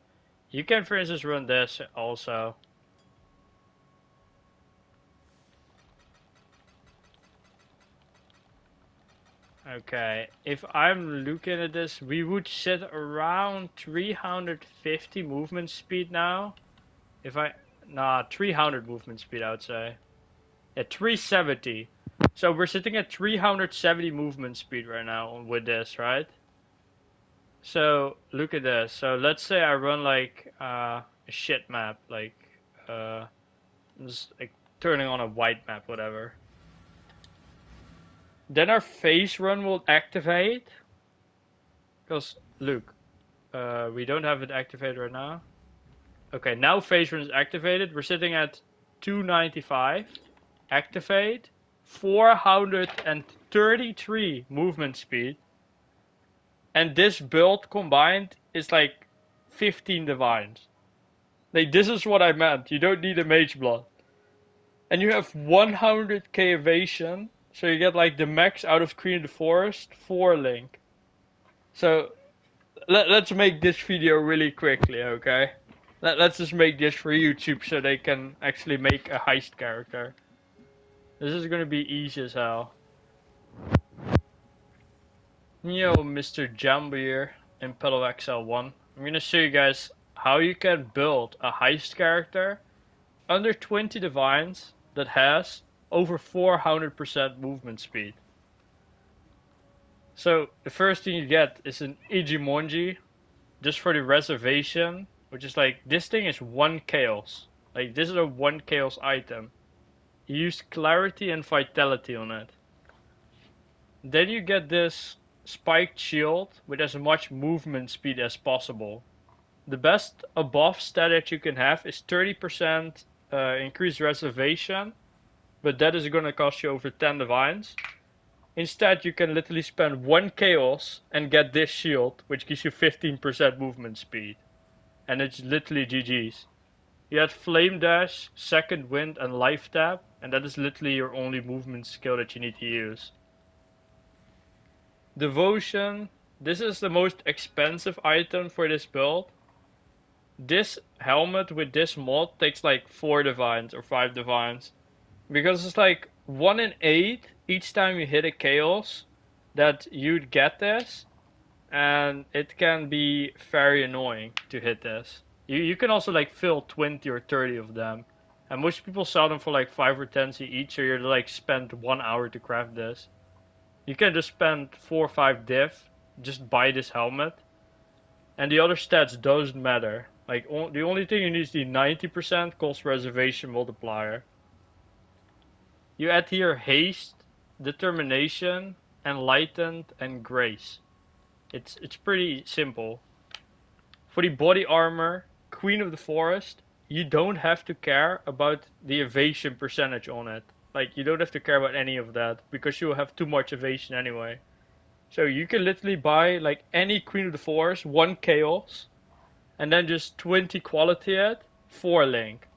You can, for instance, run this also. Okay, if I'm looking at this, we would sit around 350 movement speed now. Nah, 300 movement speed, I would say. At 370. So we're sitting at 370 movement speed right now with this, right? So look at this. So let's say I run like a shit map, like just like turning on a white map, whatever. Then our phase run will activate. Because look, we don't have it activated right now. Okay, now phase run is activated. We're sitting at 295. Activate. 433 movement speed. And this build combined is like 15 divines. Like, this is what I meant. You don't need a mage blood. And you have 100k evasion. So you get like the max out of Queen of the Forest for Link. So let's make this video really quickly, okay? Let's just make this for YouTube so they can actually make a heist character. This is gonna be easy as hell. Yo, Mr. Jumbo here in Pedal XL1. I'm gonna show you guys how you can build a heist character under 20 divines that has over 400% movement speed. So the first thing you get is an Ijimonji, just for the reservation, which is like, this thing is 1 chaos. Like, this is a 1 chaos item. You use clarity and vitality on it. Then you get this spiked shield with as much movement speed as possible. The best above stat that you can have is 30% increased reservation, but that is gonna cost you over 10 divines. Instead, you can literally spend 1 chaos and get this shield, which gives you 15% movement speed. And it's literally GG's. You had Flame Dash, Second Wind, and Life Tap, and that is literally your only movement skill that you need to use. Devotion. This is the most expensive item for this build. This helmet with this mod takes like 4 divines or 5 divines. Because it's like 1 in 8 each time you hit a chaos that you'd get this. and it can be very annoying to hit this. You can also like fill 20 or 30 of them, and most people sell them for like 5 or 10 each, so you're like spend 1 hour to craft this. You can just spend 4 or 5 diff, just buy this helmet, and the other stats doesn't matter. Like the only thing you need is the 90% cost preservation multiplier. You add here haste, determination, enlightened, and grace. It's pretty simple. For the body armor, Queen of the Forest, you don't have to care about the evasion percentage on it. Like, you don't have to care about any of that, because you'll have too much evasion anyway. So you can literally buy, like, any Queen of the Forest, 1 Chaos, and then just 20 quality it, 4 Link.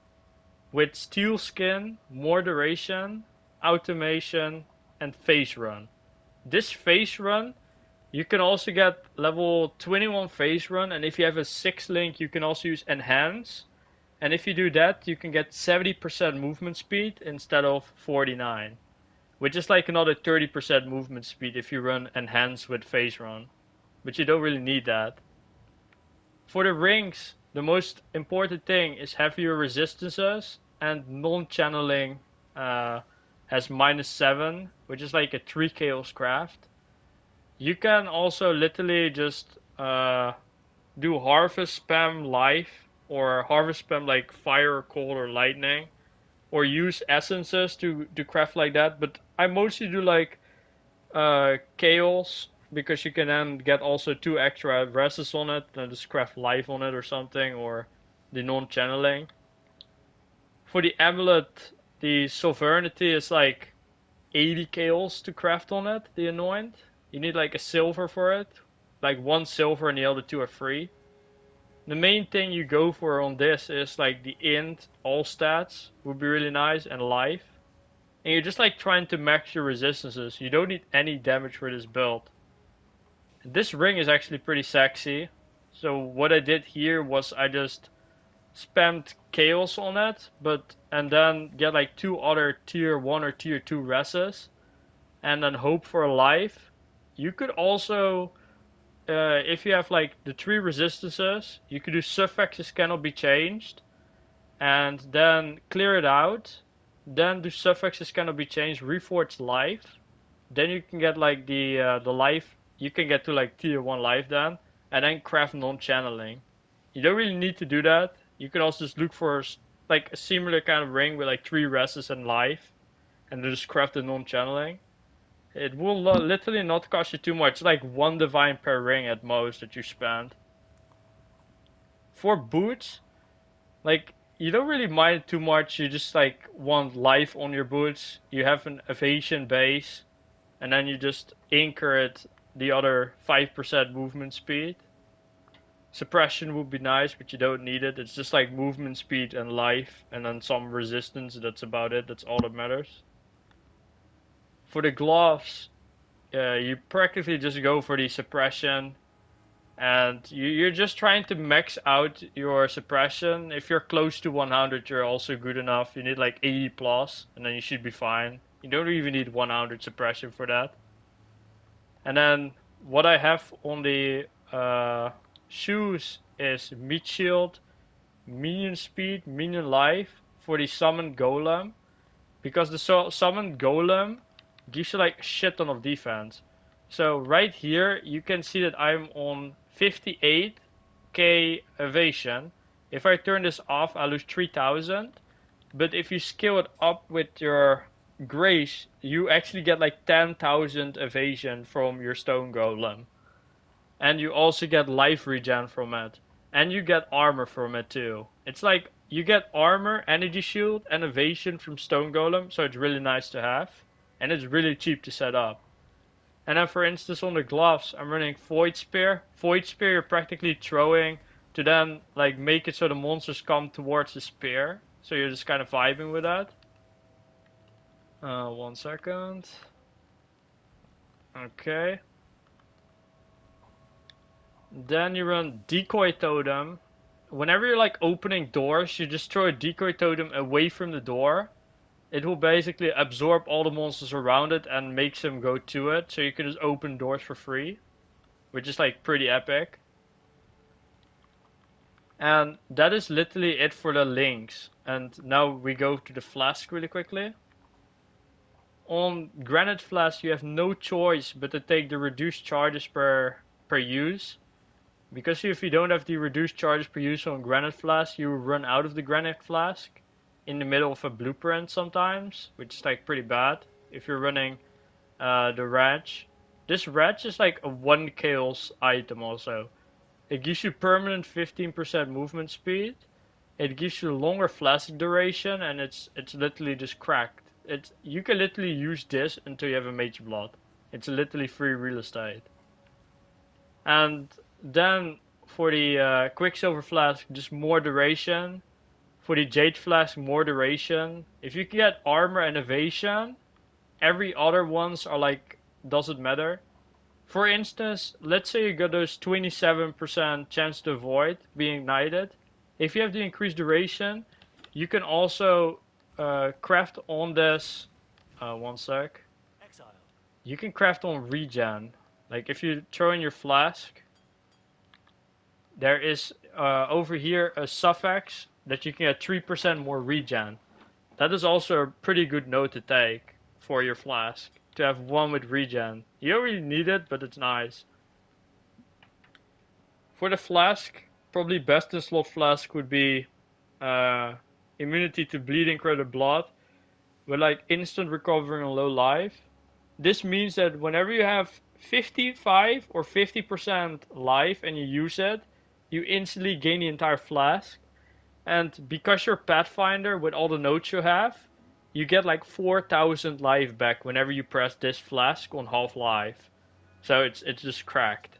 With Steel Skin, more duration, automation, and phase run. This phase run, you can also get level 21 phase run, and if you have a 6 Link, you can also use enhance. And if you do that, you can get 70% movement speed instead of 49. Which is like another 30% movement speed if you run enhance with phase run. But you don't really need that. For the rings, the most important thing is heavier resistances, and non-channeling has -7, which is like a 3 chaos craft. You can also literally just do harvest spam life, or harvest spam like fire, cold, or lightning, or use essences to craft like that. But I mostly do like chaos, because you can then get also 2 extra rests on it, and just craft life on it or something, or the non-channeling. For the amulet, the sovereignty is like 80 chaos to craft on it, the anoint. You need like a silver for it, like 1 silver and the other 2 are free. The main thing you go for on this is like the int, all stats would be really nice, and life. And you're just like trying to max your resistances. You don't need any damage for this build. This ring is actually pretty sexy. So what I did here was I just spammed chaos on it, and then get like 2 other tier 1 or tier 2 rests, and then hope for a life. You could also, if you have like the 3 resistances, you could do suffixes cannot be changed, and then clear it out. Then do suffixes cannot be changed, reforge life. Then you can get like the life. You can get to like tier 1 life then, and then craft non-channeling. You don't really need to do that. You can also just look for like a similar kind of ring with like 3 rests and life, and then just craft the non-channeling. It will literally not cost you too much. It's like 1 divine per ring at most that you spend. For boots, like, you don't really mind too much. You just like want life on your boots. You have an evasion base, and then you just anchor it the other 5% movement speed. Suppression would be nice, but you don't need it. It's just like movement speed and life, and then some resistance. That's about it. That's all that matters. For the gloves, you practically just go for the suppression, and you're just trying to max out your suppression. If you're close to 100, you're also good enough. You need like 80 plus, and then you should be fine. You don't even need 100 suppression for that. And then what I have on the shoes is meat shield, minion speed, minion life for the summoned golem, because the summoned golem gives you like a shit ton of defense. So right here you can see that I'm on 58k evasion. If I turn this off, I lose 3000. But if you scale it up with your grace, you actually get like 10,000 evasion from your stone golem. And you also get life regen from it. And you get armor from it too. It's like you get armor, energy shield, and evasion from stone golem, so it's really nice to have. And it's really cheap to set up. And then for instance on the gloves, I'm running Void Spear. Void Spear you're practically throwing to then like make it so the monsters come towards the spear. So you're just kind of vibing with that. 1 second. Okay. Then you run Decoy Totem. Whenever you're like opening doors, you just throw a Decoy Totem away from the door. It will basically absorb all the monsters around it and makes them go to it, so you can just open doors for free. which is like pretty epic. And that is literally it for the links. And now we go to the flask really quickly. On Granite Flask, you have no choice but to take the reduced charges per use. Because if you don't have the reduced charges per use on Granite Flask, you run out of the Granite Flask in the middle of a blueprint sometimes, which is like pretty bad if you're running the Raj. This Raj is like a 1 kills item also. It gives you permanent 15% movement speed. It gives you longer flask duration, and it's literally just cracked. You can literally use this until you have a Mage Blood. It's literally free real estate. And then for the Quicksilver Flask, just more duration. For the Jade Flask, more duration. If you get armor and evasion, every other ones are like, doesn't matter. For instance, let's say you got those 27% chance to avoid being ignited. If you have the increased duration, you can also craft on this. One sec. Exile. You can craft on regen. Like if you throw in your flask, there is over here a suffix that you can get 3% more regen. That is also a pretty good note to take for your flask. To have one with regen. You don't really need it, but it's nice. For the flask, probably best in slot flask would be immunity to bleeding credit blood with like instant recovering on low life. This means that whenever you have 55 or 50% life and you use it, you instantly gain the entire flask. And because you're Pathfinder with all the notes you have, you get like 4,000 life back whenever you press this flask on half life. So it's just cracked.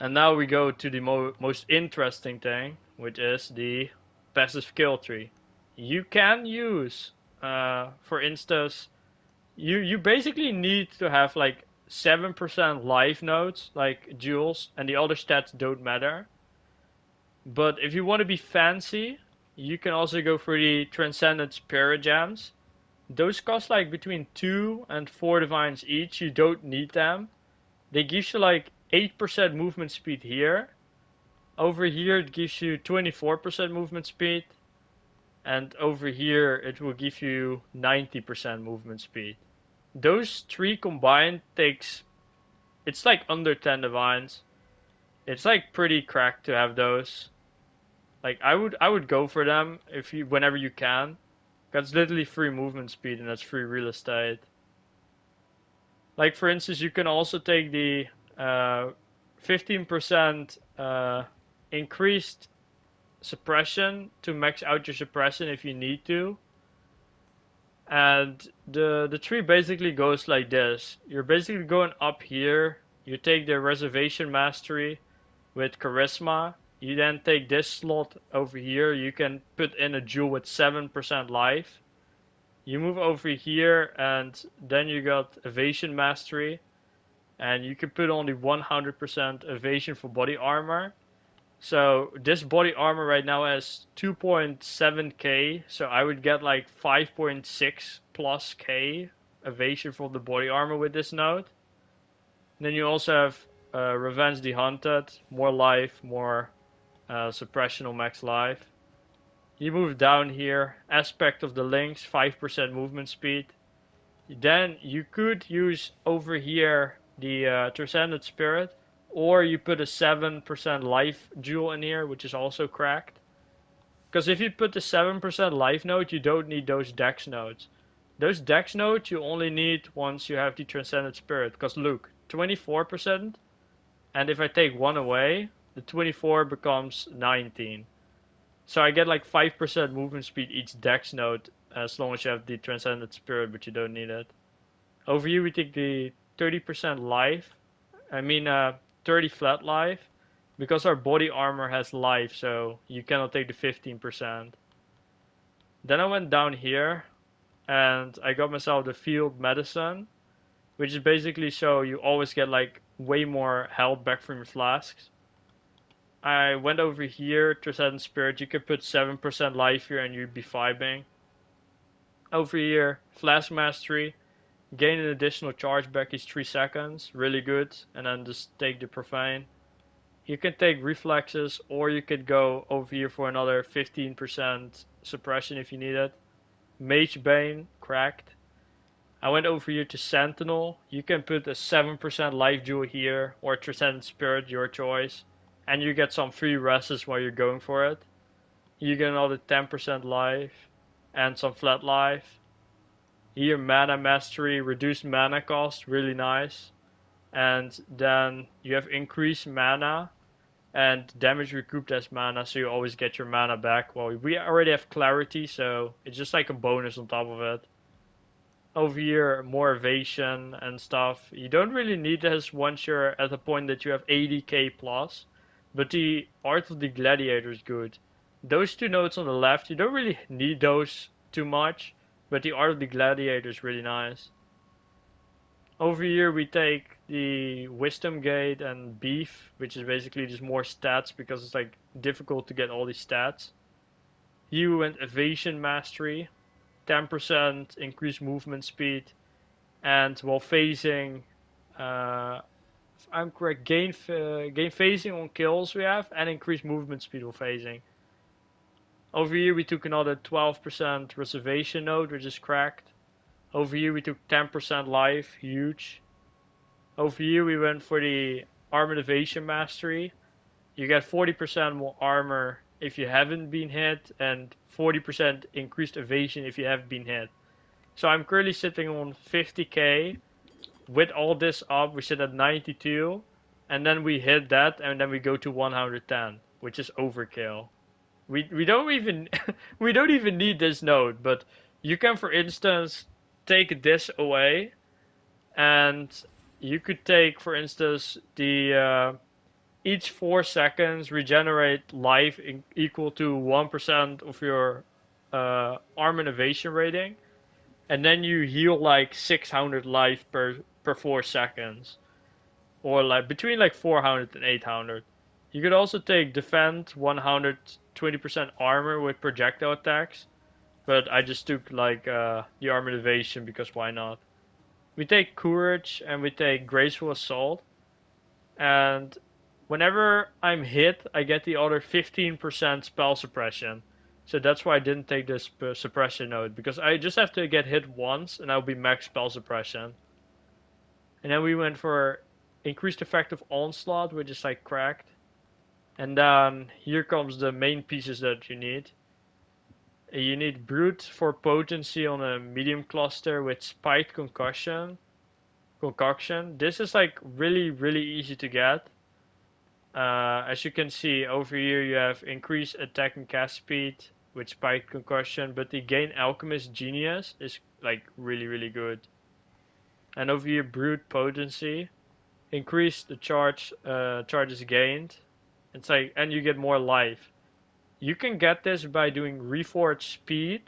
And now we go to the most interesting thing, which is the passive skill tree. You can use, for instance, you basically need to have like 7% life nodes, like jewels, and the other stats don't matter. But if you want to be fancy, you can also go for the Transcendent Spirit Gems. Those cost like between 2 and 4 divines each. You don't need them. They give you like 8% movement speed here. Over here it gives you 24% movement speed. And over here it will give you 90% movement speed. Those 3 combined takes... It's like under 10 divines. It's like pretty cracked to have those. Like I would go for them whenever you can. That's literally free movement speed and that's free real estate. Like for instance, you can also take the 15% increased suppression to max out your suppression if you need to. And the tree basically goes like this. You're basically going up here. You take the Reservation Mastery with Charisma. You then take this slot over here. You can put in a jewel with 7% life. You move over here and then you got Evasion Mastery. And you can put only 100% evasion for body armor. So this body armor right now has 2.7k. So I would get like 5.6 plus k evasion for the body armor with this node. And then you also have Revenge the Hunted. More life, more suppression on max life. You move down here. Aspect of the Links, 5% movement speed. Then you could use over here the Transcendent Spirit. Or you put a 7% life jewel in here, which is also cracked. Because if you put the 7% life node, you don't need those dex nodes. Those dex nodes you only need once you have the Transcendent Spirit. Because look, 24%. And if I take one away, the 24 becomes 19. So I get like 5% movement speed each dex node. As long as you have the Transcendent Spirit, but you don't need it. Over here we take the 30% life. 30 flat life. Because our body armor has life, so you cannot take the 15%. Then I went down here. And I got myself the Field Medicine. Which is basically so you always get like way more health back from your flasks. I went over here, Transcendent Spirit. You can put 7% life here and you'd be vibing. Over here, Flask Mastery. gain an additional charge back each 3 seconds, really good, and then just take the Profane. You can take Reflexes, or you could go over here for another 15% suppression if you need it. Mage Bane, cracked. I went over here to Sentinel. You can put a 7% life jewel here, or Transcendent Spirit, your choice. And you get some free rests while you're going for it. You get another 10% life, and some flat life. Here, Mana Mastery, reduced mana cost, really nice. And then you have increased mana, and damage recouped as mana, so you always get your mana back. Well, we already have Clarity, so it's just like a bonus on top of it. Over here, more evasion and stuff. You don't really need this once you're at the point that you have 80k plus, but the Art of the Gladiator is good. Those two notes on the left, you don't really need those too much, but the Art of the Gladiator is really nice. Over here we take the Wisdom Gate and Beef, which is basically just more stats because it's like difficult to get all these stats. You and Evasion Mastery, 10% increased movement speed, and while phasing, if I'm correct, gain phasing on kills we have, and increased movement speed while phasing. Over here we took another 12% Reservation Node, which is cracked. Over here we took 10% life, huge. Over here we went for the Armored Evasion Mastery. You get 40% more armor if you haven't been hit, and 40% increased evasion if you have been hit. So I'm currently sitting on 50k. With all this up, we sit at 92, and then we hit that, and then we go to 110, which is overkill. We don't even we don't even need this node, but you can, for instance, take this away, and you could take, for instance, the each 4 seconds regenerate life equal to 1% of your arm and evasion rating, and then you heal like 600 life per 4 seconds, or like between like 400 and 800. You could also take defend 120% armor with projectile attacks, but I just took like the armored evasion because why not? We take courage and we take graceful assault, and whenever I'm hit, I get the other 15% spell suppression. So that's why I didn't take this suppression node, because I just have to get hit once and I'll be max spell suppression. And then we went for increased effective onslaught, which is like cracked. And then here comes the main pieces that you need. You need Brute for potency on a medium cluster with spiked concoction. This is like really easy to get. As you can see over here, you have increased attack and cast speed with spiked concussion, but the gain alchemist genius is like really good. And over here, brute potency, increase the charges gained. It's like, and you get more life. You can get this by doing reforged speed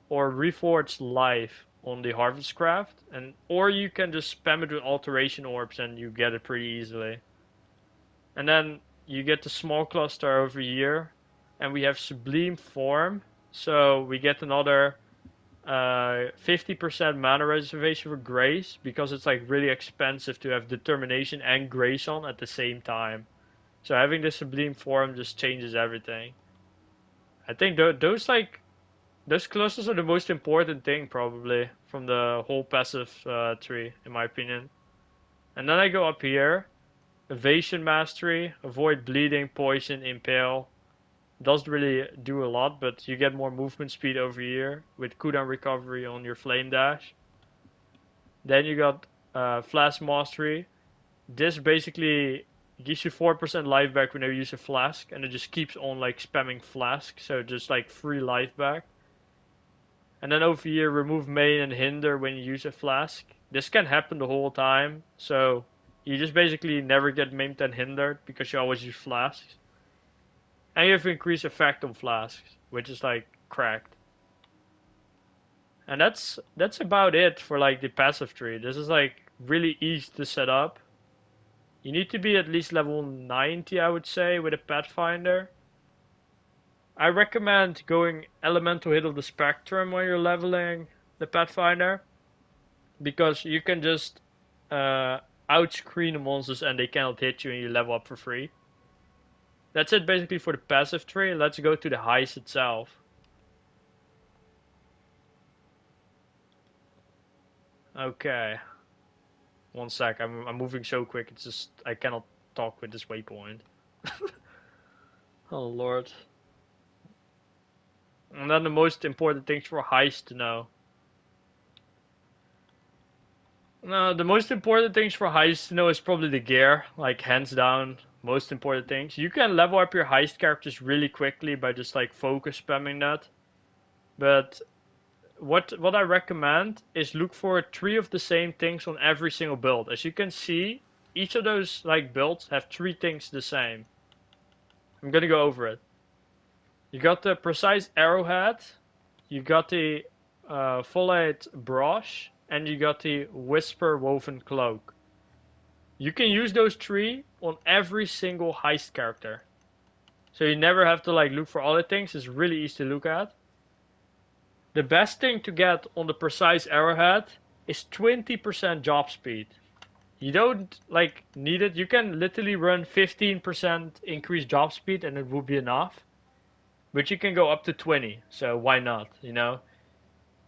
or reforged life on the harvest craft, or you can just spam it with alteration orbs and you get it pretty easily. And then you get the small cluster over here, and we have Sublime Form, so we get another 50% mana reservation for Grace, because it's like really expensive to have Determination and Grace on at the same time. So having the Sublime Form just changes everything. I think those clusters are the most important thing probably from the whole passive tree, in my opinion. And then I go up here. Evasion Mastery, avoid bleeding, poison, impale. Doesn't really do a lot, but you get more movement speed over here with cooldown recovery on your flame dash. Then you got Flask Mastery. This basically gives you 4% life back whenever you use a flask, and it just keeps on like spamming flask, so just like free life back. And then over here, remove main and hinder when you use a flask. This can happen the whole time, so you just basically never get maimed and hindered because you always use flasks. And you have increased effect on flasks, which is like cracked. And that's about it for like the passive tree. This is like really easy to set up. You need to be at least level 90, I would say, with a Pathfinder. I recommend going Elemental Hit of the Spectrum when you're leveling the Pathfinder. because you can just outscreen the monsters and they cannot hit you and you level up for free. That's it basically for the passive tree. Let's go to the heist itself. Okay. One sec, I'm moving so quick, it's just, I cannot talk with this waypoint. Oh lord. And then the most important things for heist to know. No, the most important things for heist to know is probably the gear, like hands down, most important things. You can level up your heist characters really quickly by just like focus spamming that. But what I recommend is look for 3 of the same things on every single build. As you can see, each of those like builds have 3 things the same. I'm gonna go over it. You got the precise arrowhead, you got the foliate brush, and you got the whisper woven cloak. You can use those 3 on every single heist character. So you never have to like look for other things, it's really easy to look at. The best thing to get on the precise arrowhead is 20% job speed. You don't like need it. You can literally run 15% increased job speed and it will be enough. But you can go up to 20, so why not, you know?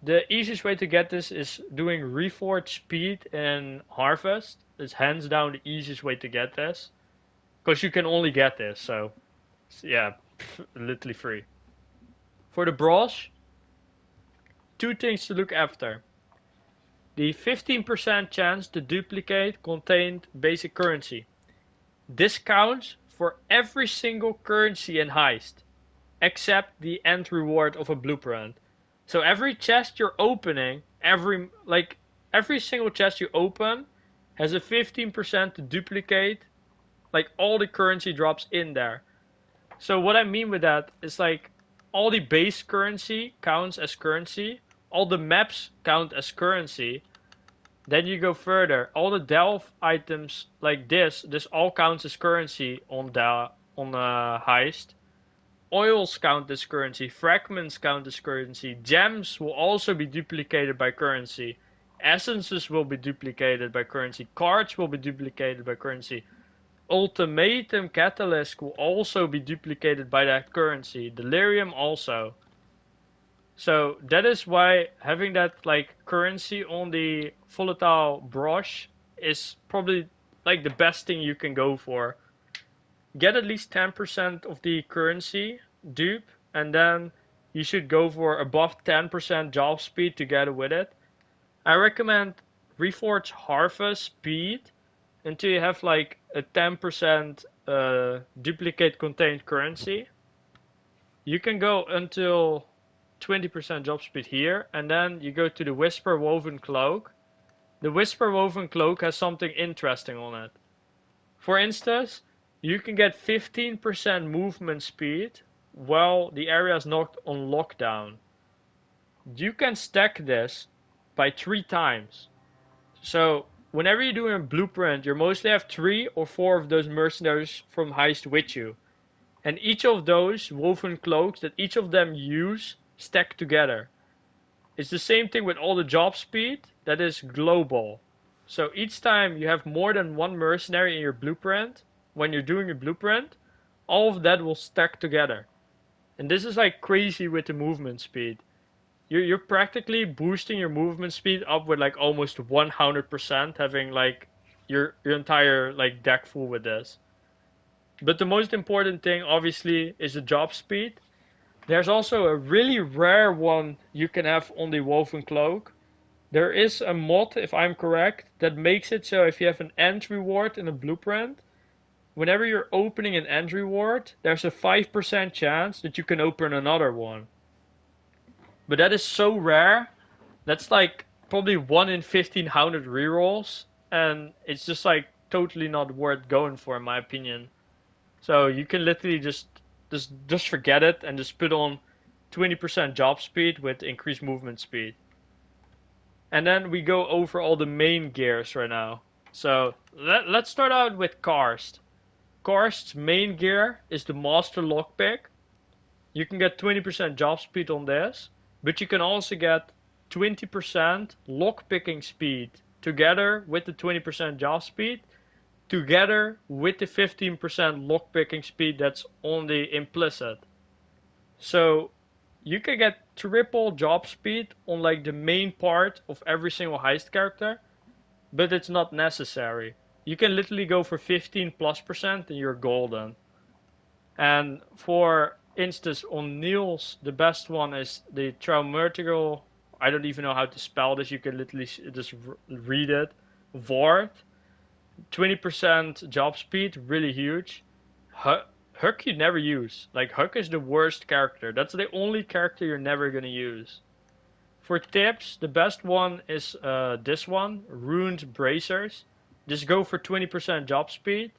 The easiest way to get this is doing reforged speed and harvest. It's hands down the easiest way to get this. Because you can only get this, so yeah, literally free. For the brush, 2 things to look after. The 15% chance to duplicate contained basic currency. This counts for every single currency in heist, except the end reward of a blueprint. So every chest you're opening, every single chest you open has a 15% to duplicate like all the currency drops in there. So what I mean with that is like all the base currency counts as currency. All the maps count as currency. Then you go further. All the delve items like this all counts as currency on the heist. Oils count as currency. Fragments count as currency. Gems will also be duplicated by currency. Essences will be duplicated by currency. Cards will be duplicated by currency. Ultimatum catalyst will also be duplicated by that currency. Delirium also. So that is why having that like currency on the volatile brush is probably like the best thing you can go for. Get at least 10% of the currency dupe, and then you should go for above 10% job speed together with it. I recommend reforge harvest speed until you have like a 10% duplicate contained currency. You can go until 20% job speed here, and then you go to the whisper woven cloak. The whisper woven cloak has something interesting on it. For instance, you can get 15% movement speed while the area is not on lockdown. You can stack this by 3 times. So whenever you're doing a blueprint, you mostly have 3 or 4 of those mercenaries from heist with you. And each of those woven cloaks that each of them use stack together. It's the same thing with all the job speed, that is global. So each time you have more than 1 mercenary in your blueprint, when you're doing a blueprint, all of that will stack together. And this is like crazy with the movement speed. You're practically boosting your movement speed up with like almost 100%, having like your entire like deck full with this. But the most important thing obviously is the job speed. There's also a really rare one you can have on the woven cloak. There is a mod, if I'm correct, that makes it so if you have an end reward in a blueprint, whenever you're opening an end reward, there's a 5% chance that you can open another one. But that is so rare. That's like probably 1 in 1500 rerolls, and it's just like totally not worth going for in my opinion. So you can literally just forget it and just put on 20% job speed with increased movement speed. And then we go over all the main gears right now. So let's start out with Karst. Karst's main gear is the Master Lockpick. You can get 20% job speed on this, but you can also get 20% lockpicking speed together with the 20% job speed, together with the 15% lockpicking speed that's only implicit. So you can get triple job speed on like the main part of every single heist character, but it's not necessary. You can literally go for 15+% and you're golden. And for instance, on Niels, the best one is the Traumertical. I don't even know how to spell this. You can literally just read it. Vord. 20% job speed, really huge. Huck you never use. Like, Huck is the worst character. That's the only character you're never gonna use. For tips, the best one is this one, Ruined Bracers. Just go for 20% job speed.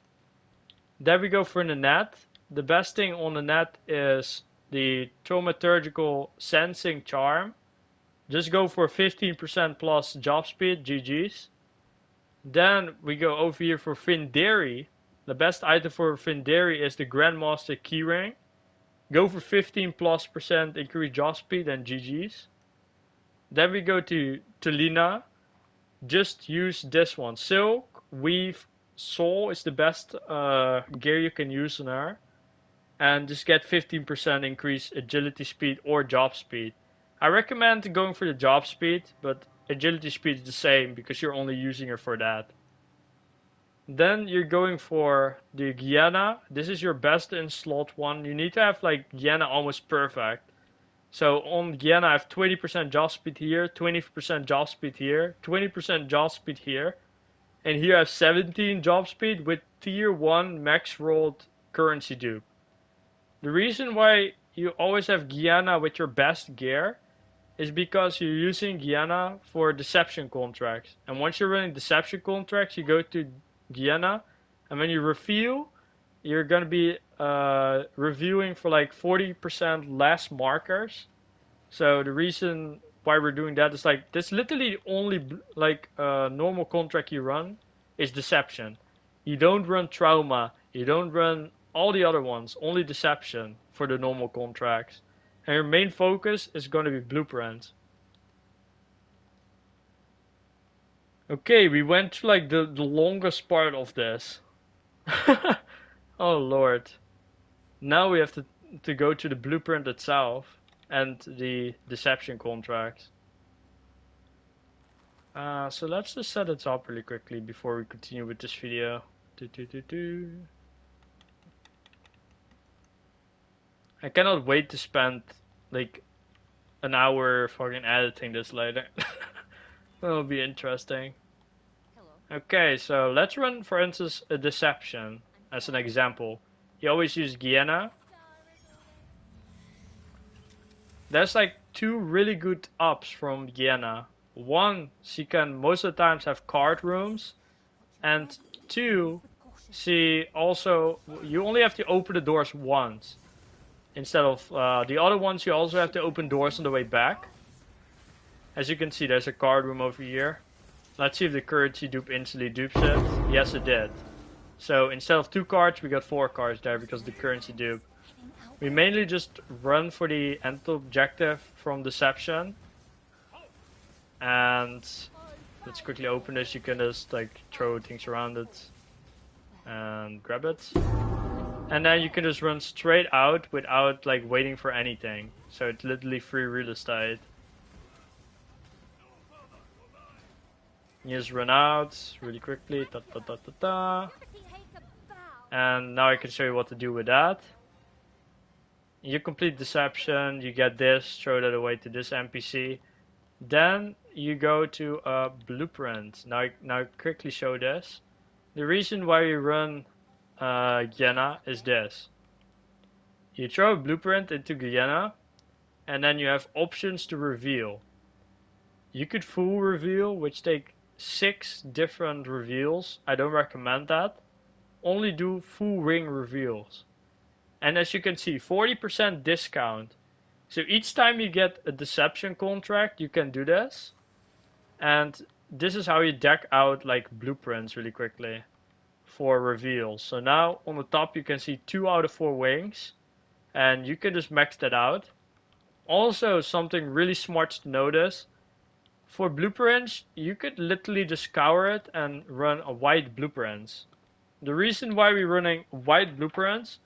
Then we go for the net. The best thing on the net is the Thaumaturgical Sensing Charm. Just go for 15% plus job speed, GG's. Then we go over here for Finderi. The best item for Finderi is the Grandmaster Keyring. Go for 15+% increased job speed and GG's. Then we go to Lina. Just use this one. Silk, Weave, Soul is the best gear you can use on her. And just get 15% increased agility speed or job speed. I recommend going for the job speed, but agility speed is the same because you're only using her for that. Then you're going for the Guyana. This is your best in slot 1. You need to have like Guyana almost perfect. So on Guyana I have 20% job speed here, 20% job speed here, 20% job speed here. And here I have 17 job speed with tier 1 max rolled currency dupe. The reason why you always have Guyana with your best gear is because you're using Guyana for deception contracts. And once you're running deception contracts, you go to Guyana, and when you reveal, you're going to be reviewing for like 40% less markers. So the reason why we're doing that is like, that's literally the only like normal contract you run is deception. You don't run trauma, you don't run all the other ones, only deception for the normal contracts. And your main focus is going to be blueprint. Okay, we went to like the longest part of this. Oh lord. Now we have to go to the blueprint itself and the deception contracts. So let's just set it up really quickly before we continue with this video. I cannot wait to spend like an hour fucking editing this later. That'll be interesting. Okay, so let's run, for instance, a deception as an example. You always use Guyana. There's like two really good ups from Guyana. One, she can most of the times have card rooms, and two, she also, you only have to open the doors once. Instead of the other ones, you also have to open doors on the way back. As you can see, there's a card room over here. Let's see if the currency dupe instantly dupes it. Yes, it did. So instead of 2 cards, we got 4 cards there because of the currency dupe. We mainly just run for the end objective from Deception. And let's quickly open this. You can just like throw things around it and grab it. And then you can just run straight out without like waiting for anything. So it's literally free real estate. You just run out really quickly. Ta -ta -ta -ta -ta. And now I can show you what to do with that. You complete deception, you get this, throw that away to this NPC. Then you go to a blueprint. Now quickly show this. The reason why you run Guyana is this. You throw a blueprint into Guyana, and then you have options to reveal. You could full reveal, which take 6 different reveals. I don't recommend that. Only do full ring reveals. And as you can see, 40% discount. So each time you get a deception contract, you can do this. And this is how you deck out like blueprints really quickly for reveals. So now on the top you can see 2 out of 4 wings. And you can just max that out. Also, something really smart to notice for blueprints, you could literally just scour it and run a white blueprints. The reason why we're running white blueprints,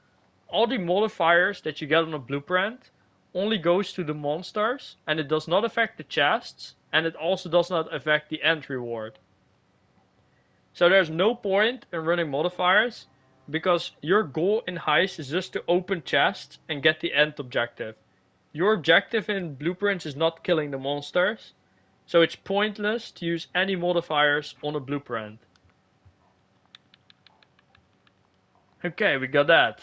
all the modifiers that you get on a blueprint only goes to the monsters, and it does not affect the chests, and it also does not affect the end reward. So there's no point in running modifiers, because your goal in Heist is just to open chests and get the end objective. Your objective in blueprints is not killing the monsters, so it's pointless to use any modifiers on a blueprint. Okay, we got that.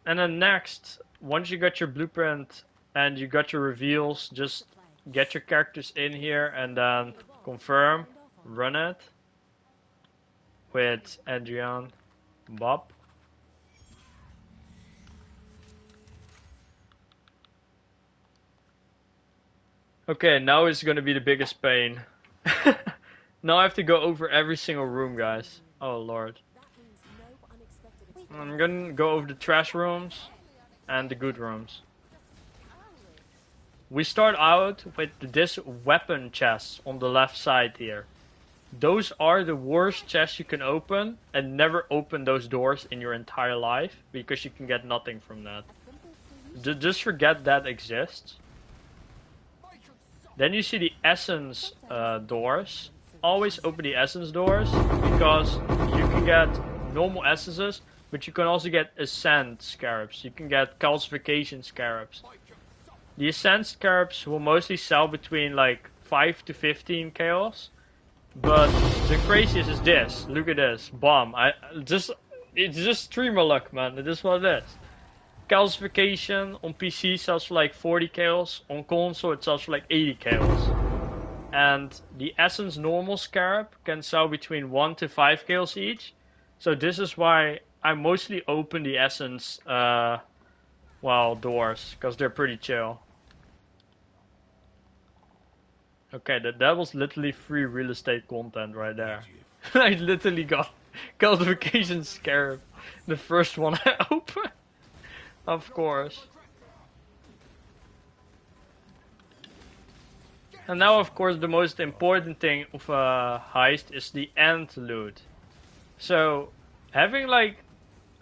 And then next, once you got your blueprint and you got your reveals, just get your characters in here and then confirm, run it with Adrian, Bob. Okay, now is gonna be the biggest pain. Now I have to go over every single room, guys. Oh lord. I'm gonna go over the trash rooms and the good rooms. We start out with this weapon chest on the left side here. Those are the worst chests you can open, and never open those doors in your entire life because you can get nothing from that. Just forget that exists. Then you see the essence doors. Always open the essence doors because you can get normal essences, but you can also get ascent scarabs. You can get calcification scarabs. The ascent scarabs will mostly sell between like 5 to 15 chaos. But the craziest is this. Look at this. Bomb. It's just streamer luck, man. It is what it is. Calcification on PC sells for like 40 chaos. On console it sells for like 80 chaos. And the Essence normal scarab can sell between 1 to 5 chaos each. So this is why I mostly open the Essence doors. Because they're pretty chill. Okay, that was literally free real estate content right there. I literally got Calcification Scarab. The first one I opened. Of course. And now, of course, the most important thing of a heist is the end loot. So, having like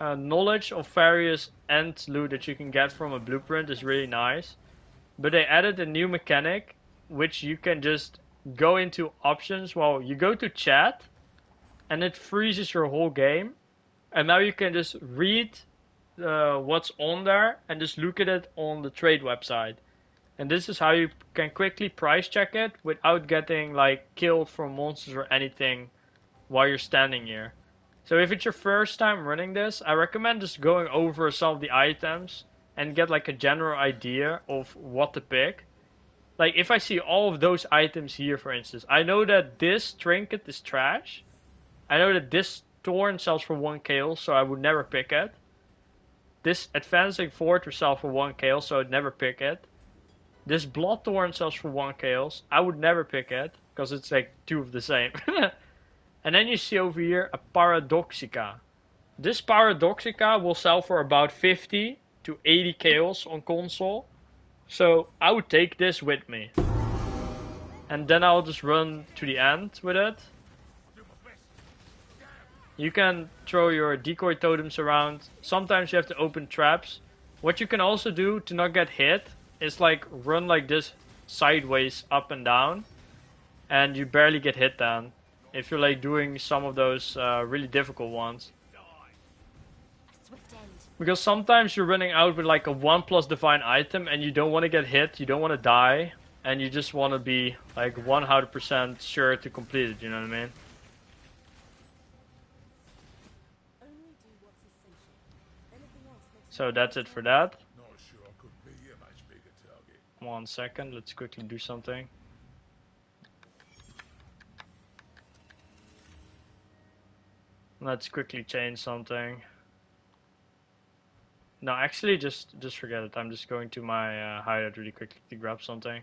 knowledge of various end loot that you can get from a blueprint is really nice. But they added a new mechanic, which you can just go into options. Well, you go to chat, and it freezes your whole game. And now you can just read what's on there and just look at it on the trade website. And this is how you can quickly price check it without getting like killed from monsters or anything while you're standing here. So if it's your first time running this, I recommend just going over some of the items and get like a general idea of what to pick. Like, if I see all of those items here, for instance, I know that this trinket is trash. I know that this thorn sells for 1 KL, so I would never pick it. This advancing fort will sell for 1 KL, so I'd never pick it. This blood thorn sells for 1 KL. I would never pick it, because it's like 2 of the same. And then you see over here a Paradoxica. This Paradoxica will sell for about 50 to 80 KLs on console. So I would take this with me. And then I'll just run to the end with it. You can throw your decoy totems around. Sometimes you have to open traps. What you can also do to not get hit is like run like this sideways up and down. And you barely get hit then. If you're like doing some of those really difficult ones. Because sometimes you're running out with like a 1+ divine item and you don't want to get hit, you don't want to die, and you just want to be like 100% sure to complete it, you know what I mean? So that's it for that. 1 second, let's quickly do something. Let's quickly change something. No, actually, just forget it. I'm just going to my hideout really quickly to grab something.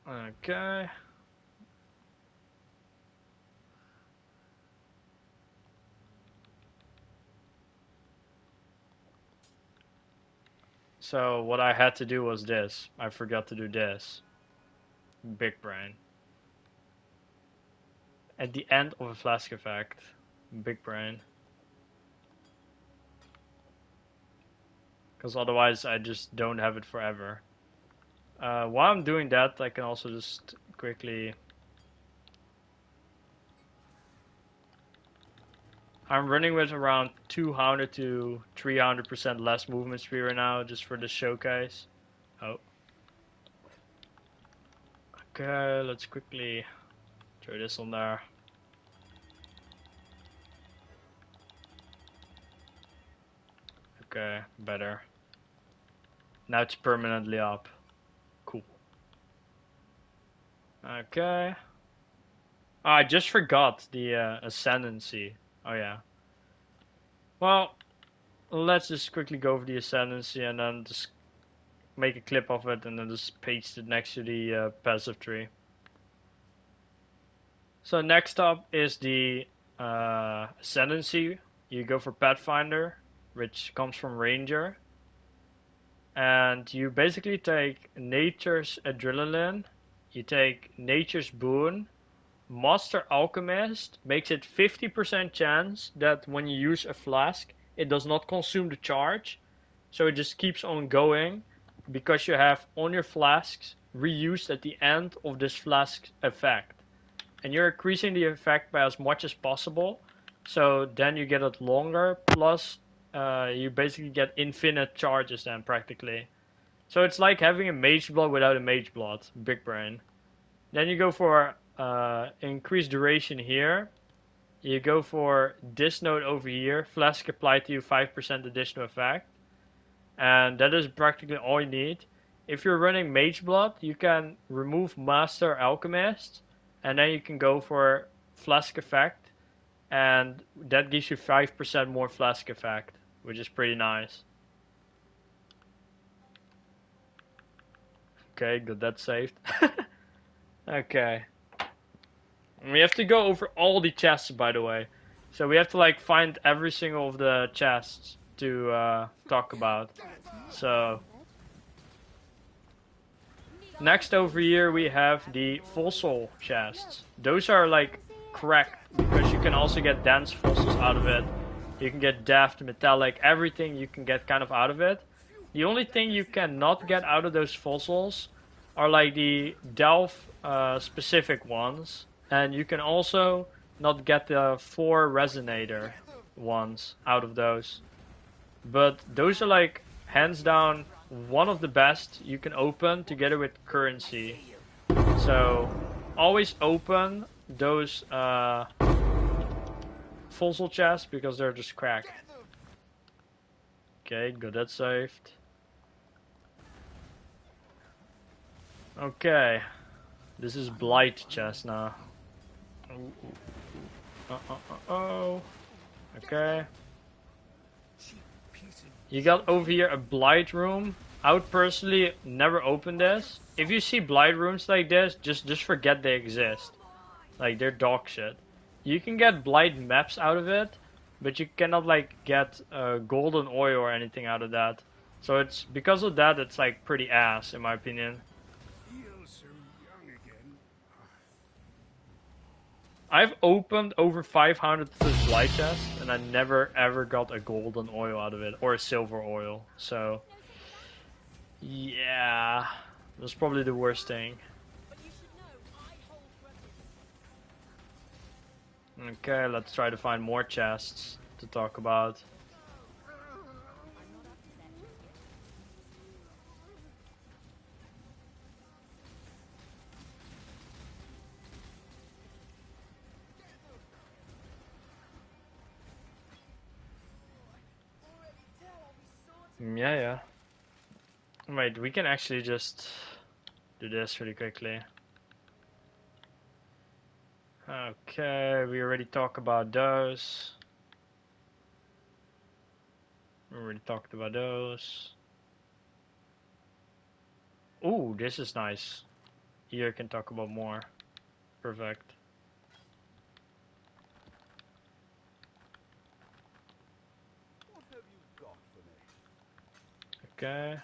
Okay. So what I had to do was this. I forgot to do this. Big brain. At the end of a flask effect. Big brain. Because otherwise I just don't have it forever. While I'm doing that, I can also just quickly... I'm running with around 200 to 300% less movement speed right now, just for the showcase. Oh. Okay, let's quickly throw this on there. Okay, better. Now it's permanently up. Cool. Okay. Oh, I just forgot the ascendancy. Oh yeah. Well, let's just quickly go over the ascendancy and then just make a clip of it and then just paste it next to the passive tree. So next up is the ascendancy. You go for Pathfinder, which comes from Ranger. And you basically take Nature's Adrenaline, you take Nature's Boon, Master Alchemist makes it 50% chance that when you use a flask, it does not consume the charge. So it just keeps on going because you have on your flasks reused at the end of this flask effect. And you're increasing the effect by as much as possible. So then you get it longer, plus you basically get infinite charges then practically. So it's like having a mage blood without a mage blood. Big brain. Then you go for increased duration here. You go for this node over here. Flask applied to you 5% additional effect. And that is practically all you need. If you're running mage blood, you can remove Master Alchemist. And then you can go for flask effect. And that gives you 5% more flask effect, which is pretty nice. Okay, good, that's saved. Okay. And we have to go over all the chests, by the way. So we have to like find every single of the chests to talk about. So next over here we have the fossil chests. Those are like cracked because you can also get dense fossils out of it. You can get deft, metallic, everything you can get kind of out of it. The only thing you cannot get out of those fossils are like the delve specific ones. And you can also not get the 4 resonator ones out of those. But those are like hands down one of the best you can open together with currency. So always open those fossil chests because they're just crack. Okay, good, that's saved. Okay, this is Blight chest now. Okay. You got over here a Blight room. I would personally never open this. If you see Blight rooms like this, just forget they exist. Like, they're dog shit. You can get Blight maps out of it, but you cannot like get golden oil or anything out of that. So it's because of that, it's like pretty ass in my opinion. I've opened over 500 of this Blight chest, and I never ever got a golden oil out of it, or a silver oil, so... yeah, that's probably the worst thing. Okay, let's try to find more chests to talk about. Yeah. Wait, we can actually just do this really quickly. Okay, we already talked about those. We already talked about those. Ooh, this is nice. Here I can talk about more. Perfect. Okay.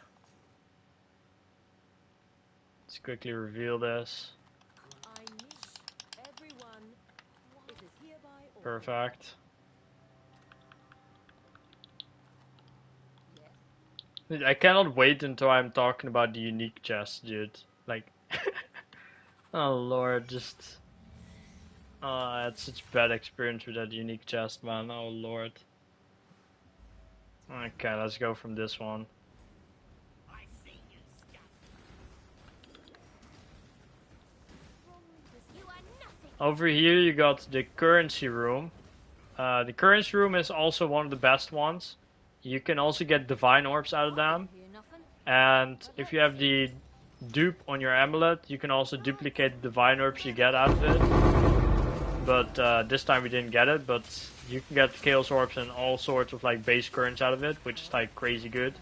Let's quickly reveal this. I knew everyone. It is hereby ordered. Perfect. Yes. I cannot wait until I'm talking about the unique chest, dude. Like, oh lord, just... I had such bad experience with that unique chest, man. Oh lord. Okay, let's go from this one. Over here you got the currency room. The currency room is also one of the best ones. You can also get divine orbs out of them. And if you have the dupe on your amulet, you can also duplicate the divine orbs you get out of it. But this time we didn't get it, but you can get chaos orbs and all sorts of like base currents out of it, which is like crazy good.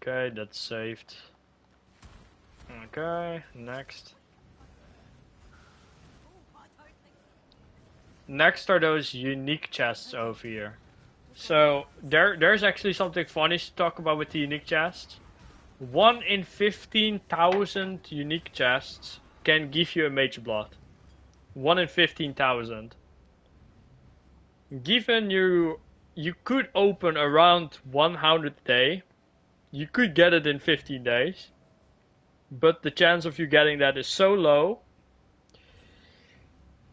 Okay, that's saved. Okay, next. Next are those unique chests over here. So there's actually something funny to talk about with the unique chests. 1 in 15,000 unique chests can give you a Mage Blood. 1 in 15,000. Given you could open around 100 a day, you could get it in 15 days. But the chance of you getting that is so low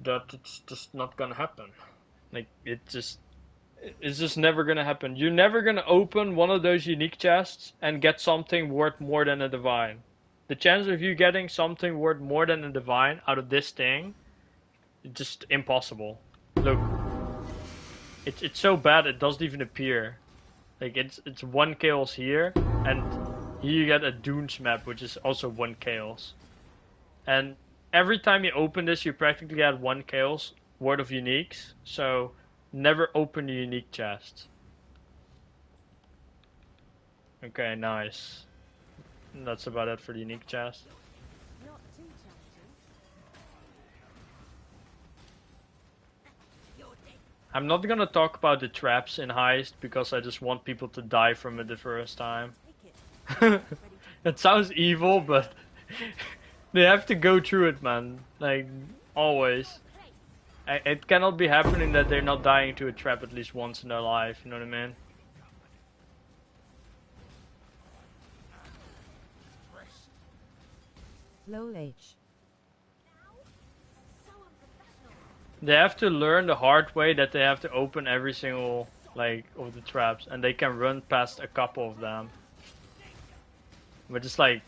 that it's just not gonna happen. Like, it's just never gonna happen. You're never gonna open one of those unique chests and get something worth more than a divine. The chance of you getting something worth more than a divine out of this thing, it's just impossible. Look, it's so bad it doesn't even appear. Like, it's 1 chaos here, and here you get a Dunes map, which is also 1 chaos. And every time you open this, you practically get 1 chaos worth of uniques. So never open a unique chest. Okay, nice. And that's about it for the unique chest. Not too challenging. I'm not gonna talk about the traps in Heist because I just want people to die from it the first time. It sounds evil, but they have to go through it, man. Like, always. It cannot be happening that they're not dying to a trap at least once in their life, you know what I mean? Lol H. They have to learn the hard way that they have to open every single, like, of the traps, and they can run past a couple of them. But it's like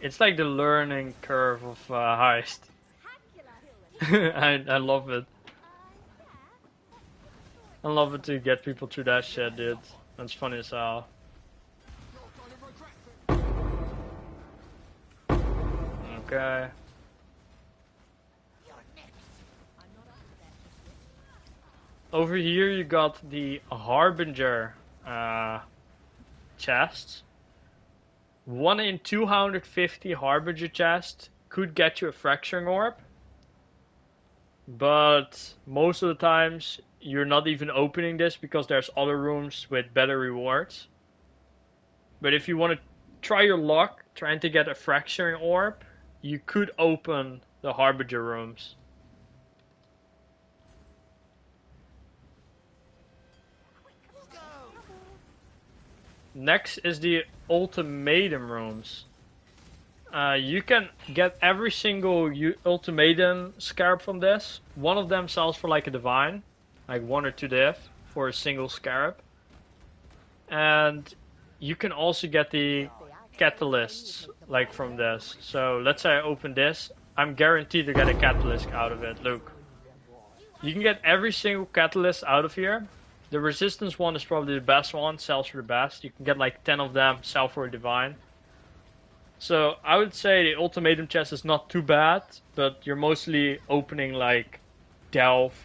the learning curve of Heist. I love it. I love it to get people through that shit, dude. That's funny as hell. Okay. Over here you got the Harbinger chests. 1 in 250 Harbinger chest could get you a Fracturing Orb. But most of the times you're not even opening this because there's other rooms with better rewards. But if you want to try your luck trying to get a Fracturing Orb, you could open the Harbinger rooms. Next is the Ultimatum rooms. You can get every single Ultimatum scarab from this. One of them sells for like a divine, like 1 or 2 div for a single scarab. And you can also get the catalysts like from this. So let's say I open this, I'm guaranteed to get a catalyst out of it. Look, you can get every single catalyst out of here. The resistance one is probably the best one, sells for the best. You can get like 10 of them, sell for a divine. So I would say the Ultimatum chest is not too bad, but you're mostly opening like delve,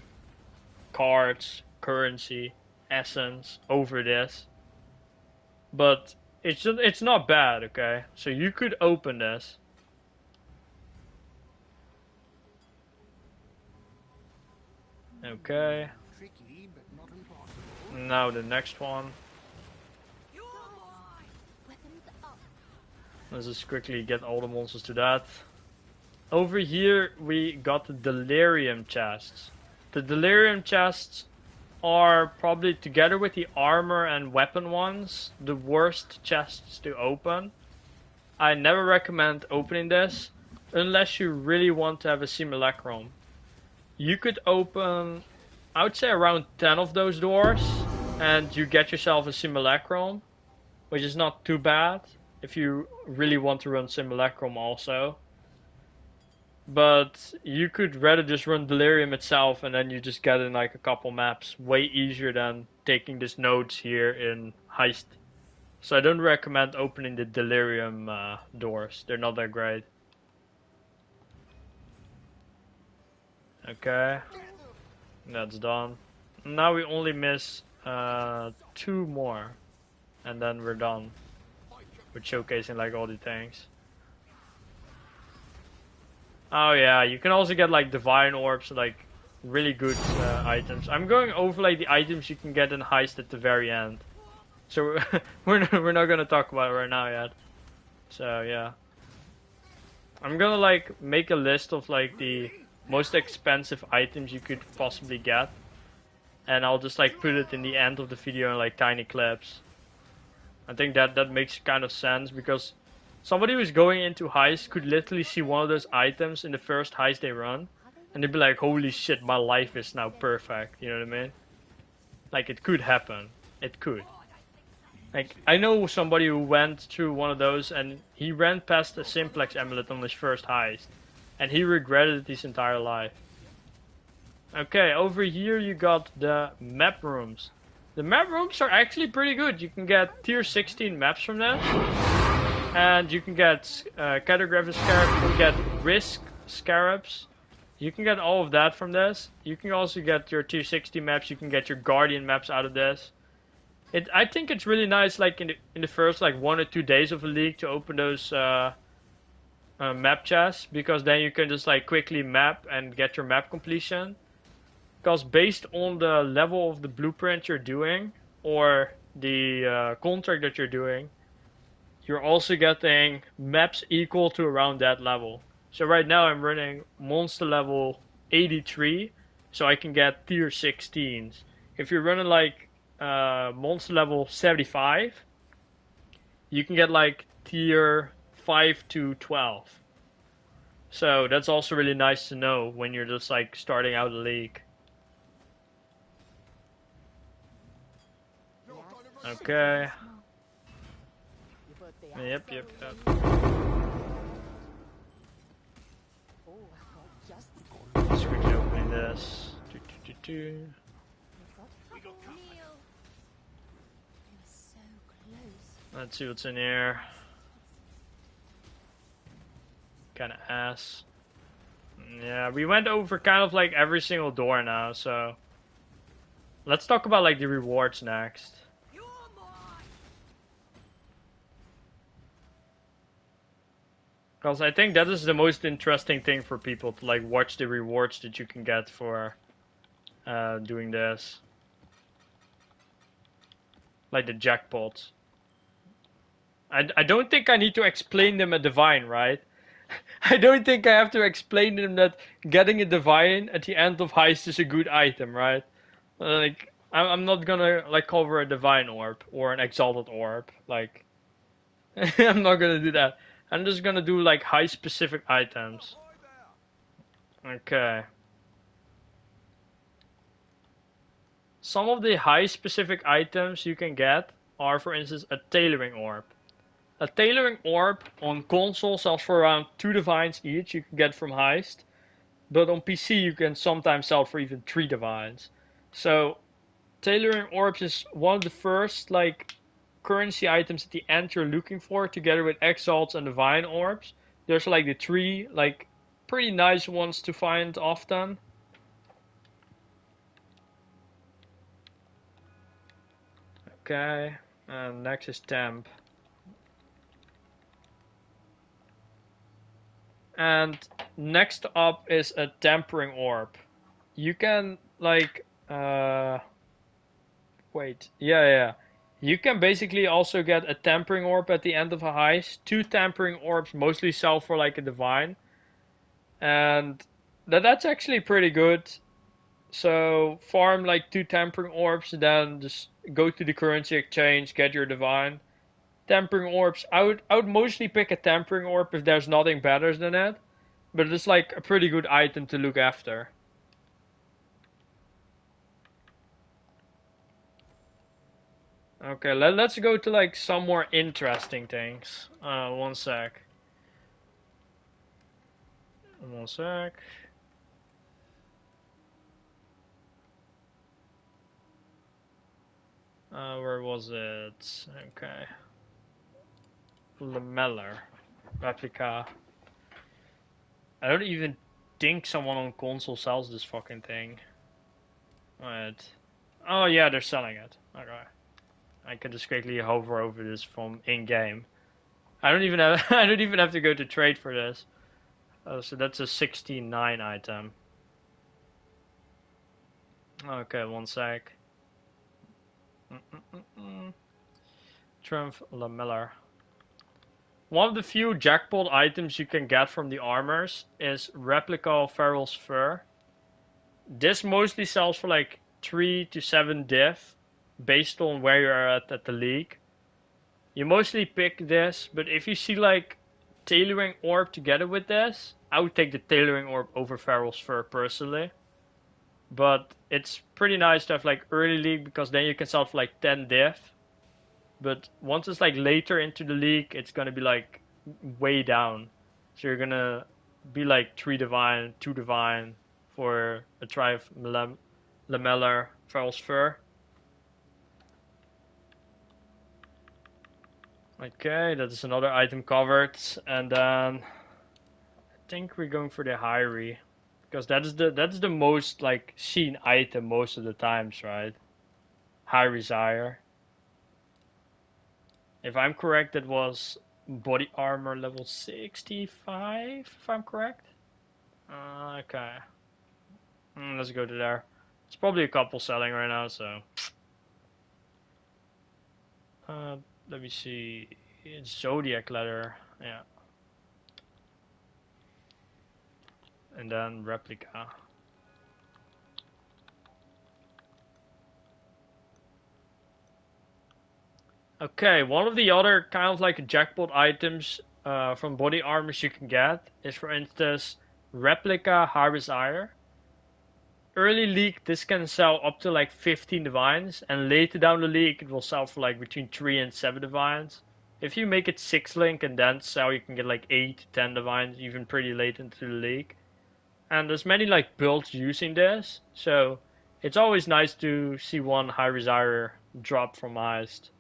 cards, currency, essence over this. But it's not bad, okay? So you could open this. Okay. Now the next one. Let's just quickly get all the monsters to that. Over here we got the delirium chests. The delirium chests are probably, together with the armor and weapon ones, the worst chests to open. I never recommend opening this unless you really want to have a simulacrum. You could open, I would say, around 10 of those doors and you get yourself a simulacrum, which is not too bad if you really want to run simulacrum also. But you could rather just run delirium itself and then you just get in like a couple maps. Way easier than taking these nodes here in Heist. So I don't recommend opening the delirium doors. They're not that great. Okay. That's done. Now we only miss 2 more. And then we're done with showcasing like all the things. Oh yeah, you can also get like divine orbs, like really good items. I'm going over like the items you can get in Heist at the very end. So we're not gonna talk about it right now yet. So yeah. I'm gonna like make a list of like the most expensive items you could possibly get. And I'll just like put it in the end of the video in like tiny clips. I think that makes kind of sense because somebody who's going into Heist could literally see one of those items in the first Heist they run. And they'd be like, holy shit, my life is now perfect. You know what I mean? Like, it could happen. It could. Like, I know somebody who went through one of those and he ran past a simplex amulet on his first Heist. And he regretted it his entire life. Okay, over here you got the map rooms. The map rooms are actually pretty good. You can get tier 16 maps from this. And you can get cartographic scarab, you can get risk scarabs. You can get all of that from this. You can also get your tier 60 maps, you can get your guardian maps out of this. I think it's really nice like in the first like 1 or 2 days of a league to open those map chests, because then you can just like quickly map and get your map completion. Because based on the level of the blueprint you're doing or the contract that you're doing, you're also getting maps equal to around that level. So right now I'm running monster level 83, so I can get tier 16s. If you're running like monster level 75, you can get like tier 5 to 12. So that's also really nice to know when you're just like starting out the league. Okay. Yep. Just quickly opening this. Let's see what's in here. Kinda ass. Yeah, we went over kind of like every single door now, so let's talk about like the rewards next. Because I think that is the most interesting thing for people to like watch the rewards that you can get for doing this. Like the jackpots. I don't think I need to explain them a divine, right? I don't think I have to explain them that getting a divine at the end of Heist is a good item, right? Like, I'm not gonna like cover a divine orb or an exalted orb. Like, I'm not gonna do that. I'm just gonna do like high specific items. Okay. Some of the high specific items you can get are, for instance, a tailoring orb. A tailoring orb on console sells for around 2 divines each you can get from Heist. But on PC you can sometimes sell for even 3 divines. So tailoring orbs is one of the first like currency items at the end you're looking for, together with exalts and divine orbs. There's like the 3 like pretty nice ones to find often. Okay, and next is temp. And next up is a tempering orb. You can like wait, yeah. You can basically also get a Tampering Orb at the end of a heist. 2 Tampering Orbs mostly sell for like a Divine. And that's actually pretty good. So farm like 2 Tampering Orbs, then just go to the currency exchange, get your Divine. Tampering Orbs, I would mostly pick a Tampering Orb if there's nothing better than it. But it's like a pretty good item to look after. Okay, let's go to like some more interesting things. One sec. One sec. Where was it? Okay. Lameller. Replica. I don't even think someone on console sells this fucking thing. Right. Oh yeah, they're selling it. Okay. I can just quickly hover over this from in-game. I don't even have to go to trade for this. So that's a 16.9 item. Okay, one sec. Triumph Lameller. One of the few jackpot items you can get from the armors is Replica of Feral's Fur. This mostly sells for like 3 to 7 div, based on where you're at the league. You mostly pick this, but if you see like Tailoring Orb together with this, I would take the Tailoring Orb over Feral's Fur personally. But it's pretty nice to have like early league, because then you can sell for like 10 div. But once it's like later into the league, it's gonna be like way down. So you're gonna be like 3 divine, 2 divine for a Triumph Lameller Feral's Fur. Okay, that is another item covered, and then I think we're going for the Hyrie, because that's the most like seen item most of the times, right? Hyrie's Ire. If I'm correct, that was body armor level 65, if I'm correct. Okay. Let's go to there. It's probably a couple selling right now, so. Let me see. It's Zodiac leather, yeah. And then Replica. Okay, one of the other kind of like jackpot items from body armors you can get is, for instance, Replica Harvest Ire. Early league, this can sell up to like 15 divines, and later down the league, it will sell for like between 3 and 7 divines. If you make it 6 link and then sell, you can get like 8 to 10 divines, even pretty late into the league. And there's many like builds using this, so it's always nice to see one High Desire drop from Heist.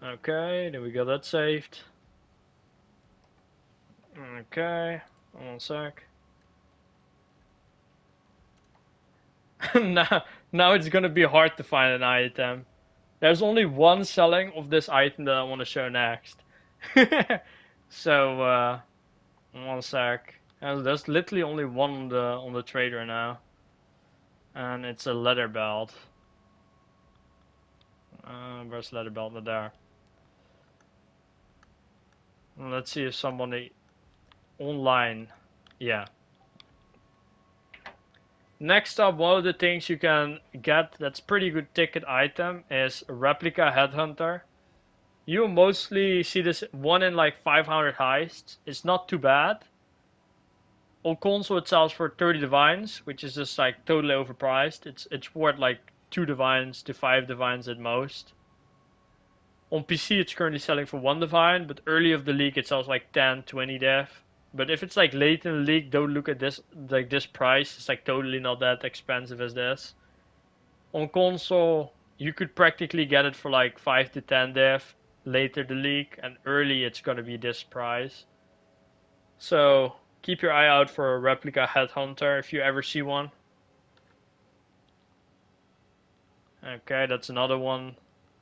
Okay, then we got that saved. Okay, one sec. now it's gonna be hard to find an item. There's only one selling of this item that I want to show next. So, one sec. There's literally only one on the trader now, and it's a leather belt. Where's leather belt? Not there. Let's see if somebody online. Yeah. Next up, one of the things you can get that's pretty good ticket item is Replica Headhunter. You mostly see this 1 in like 500 heists. It's not too bad. On console it sells for 30 divines, which is just like totally overpriced. It's worth like 2 divines to 5 divines at most. On PC it's currently selling for 1 divine, but early of the league it sells like 10, 20 div. But if it's like late in the league, don't look at this like this price. It's like totally not that expensive as this. On console, you could practically get it for like 5 to 10 div later the league, and early it's gonna be this price. So keep your eye out for a Replica Headhunter if you ever see one. Okay, that's another one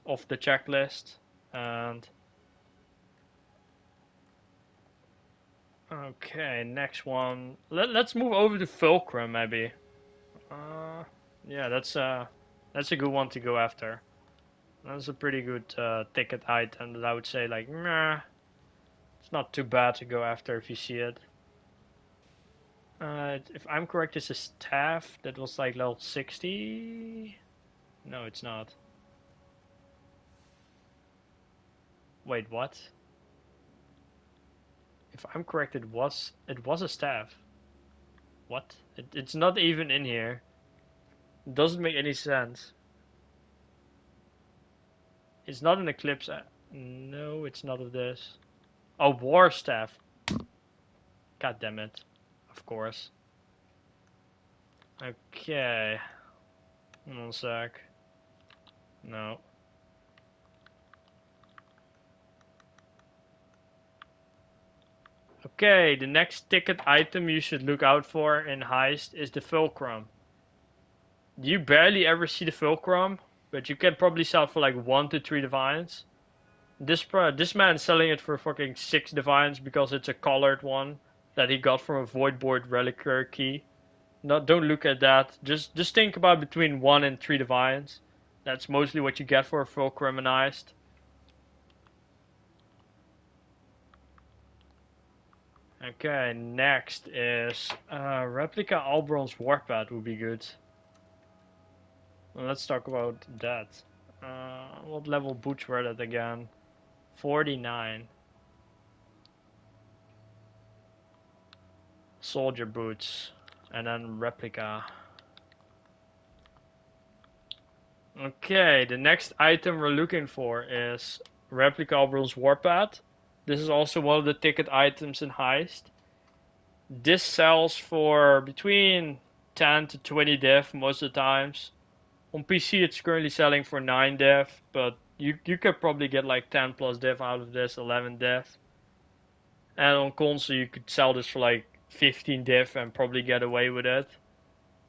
off the checklist. And okay, next one. Let's move over to Fulcrum, maybe. Yeah, that's a good one to go after. That's a pretty good ticket item that I would say like, meh. It's not too bad to go after if you see it. If I'm correct, it's a staff that was like level 60. No, it's not. Wait, what? If I'm correct, it was a staff. What? It's not even in here. It doesn't make any sense. It's not an eclipse. No, it's not of this. Oh, war staff. God damn it. Of course. Okay. 1 sec. No. Okay, the next ticket item you should look out for in Heist is the Fulcrum. You barely ever see the Fulcrum, but you can probably sell for like 1 to 3 divines. This man's selling it for fucking 6 divines because it's a colored one that he got from a Voidboard reliquary key. No, don't look at that. Just think about between 1 and 3 divines. That's mostly what you get for a Fulcrum and Heist. Okay, next is Replica Albron's Warpath would be good. Well, let's talk about that. What level boots were that again? 49. Soldier boots. And then Replica. Okay, the next item we're looking for is Replica Albron's Warpath. This is also one of the ticket items in Heist. This sells for between 10 to 20 div most of the times. On PC it's currently selling for 9 div, but you could probably get like 10 plus div out of this, 11 div. And on console you could sell this for like 15 div and probably get away with it.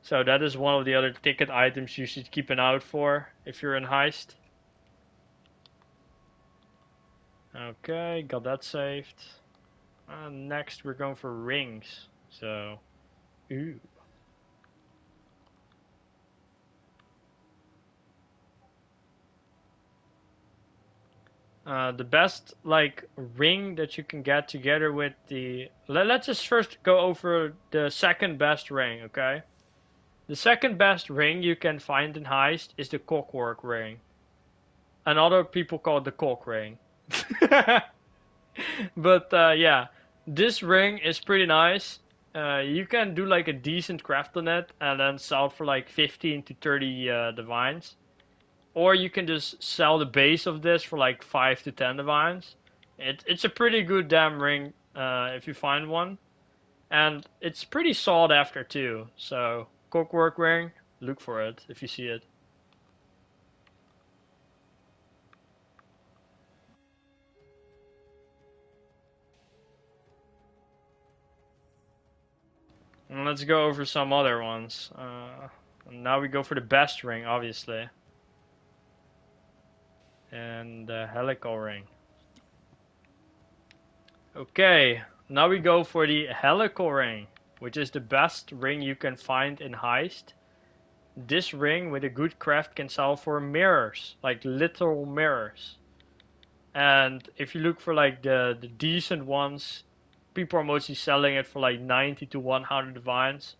So that is one of the other ticket items you should keep an eye out for if you're in Heist. Okay, got that saved. Next we're going for rings. So, ooh. The best like ring that you can get together with the... Let's just first go over the second best ring, okay? The second best ring you can find in Heist is the Cockwork ring. And other people call it the cock ring. But yeah, this ring is pretty nice. You can do like a decent craft on it and then sell it for like 15 to 30 divines. Or you can just sell the base of this for like 5 to 10 divines. It's a pretty good damn ring if you find one. And it's pretty sought after too. So, Cockwork ring, look for it if you see it. And let's go over some other ones. Now we go for the best ring, obviously. And the helical ring. Okay, now we go for the helical ring, which is the best ring you can find in Heist. This ring with a good craft can sell for mirrors, like literal mirrors. And if you look for like the decent ones, people are mostly selling it for like 90 to 100 divines.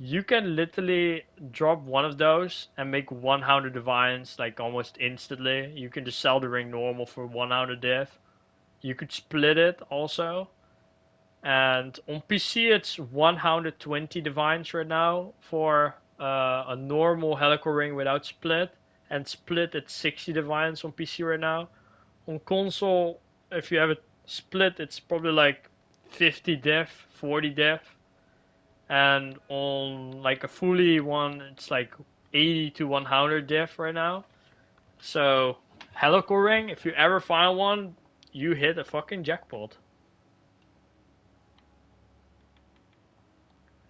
You can literally drop one of those and make 100 divines like almost instantly. You can just sell the ring normal for 100 div. You could split it also. And on PC it's 120 divines right now for a normal helical ring without split. And split at 60 divines on PC right now. On console, if you have it split, it's probably like 50 div, 40 div. And on like a fully one, it's like 80 to 100 div right now. So, helical ring, if you ever find one, you hit a fucking jackpot.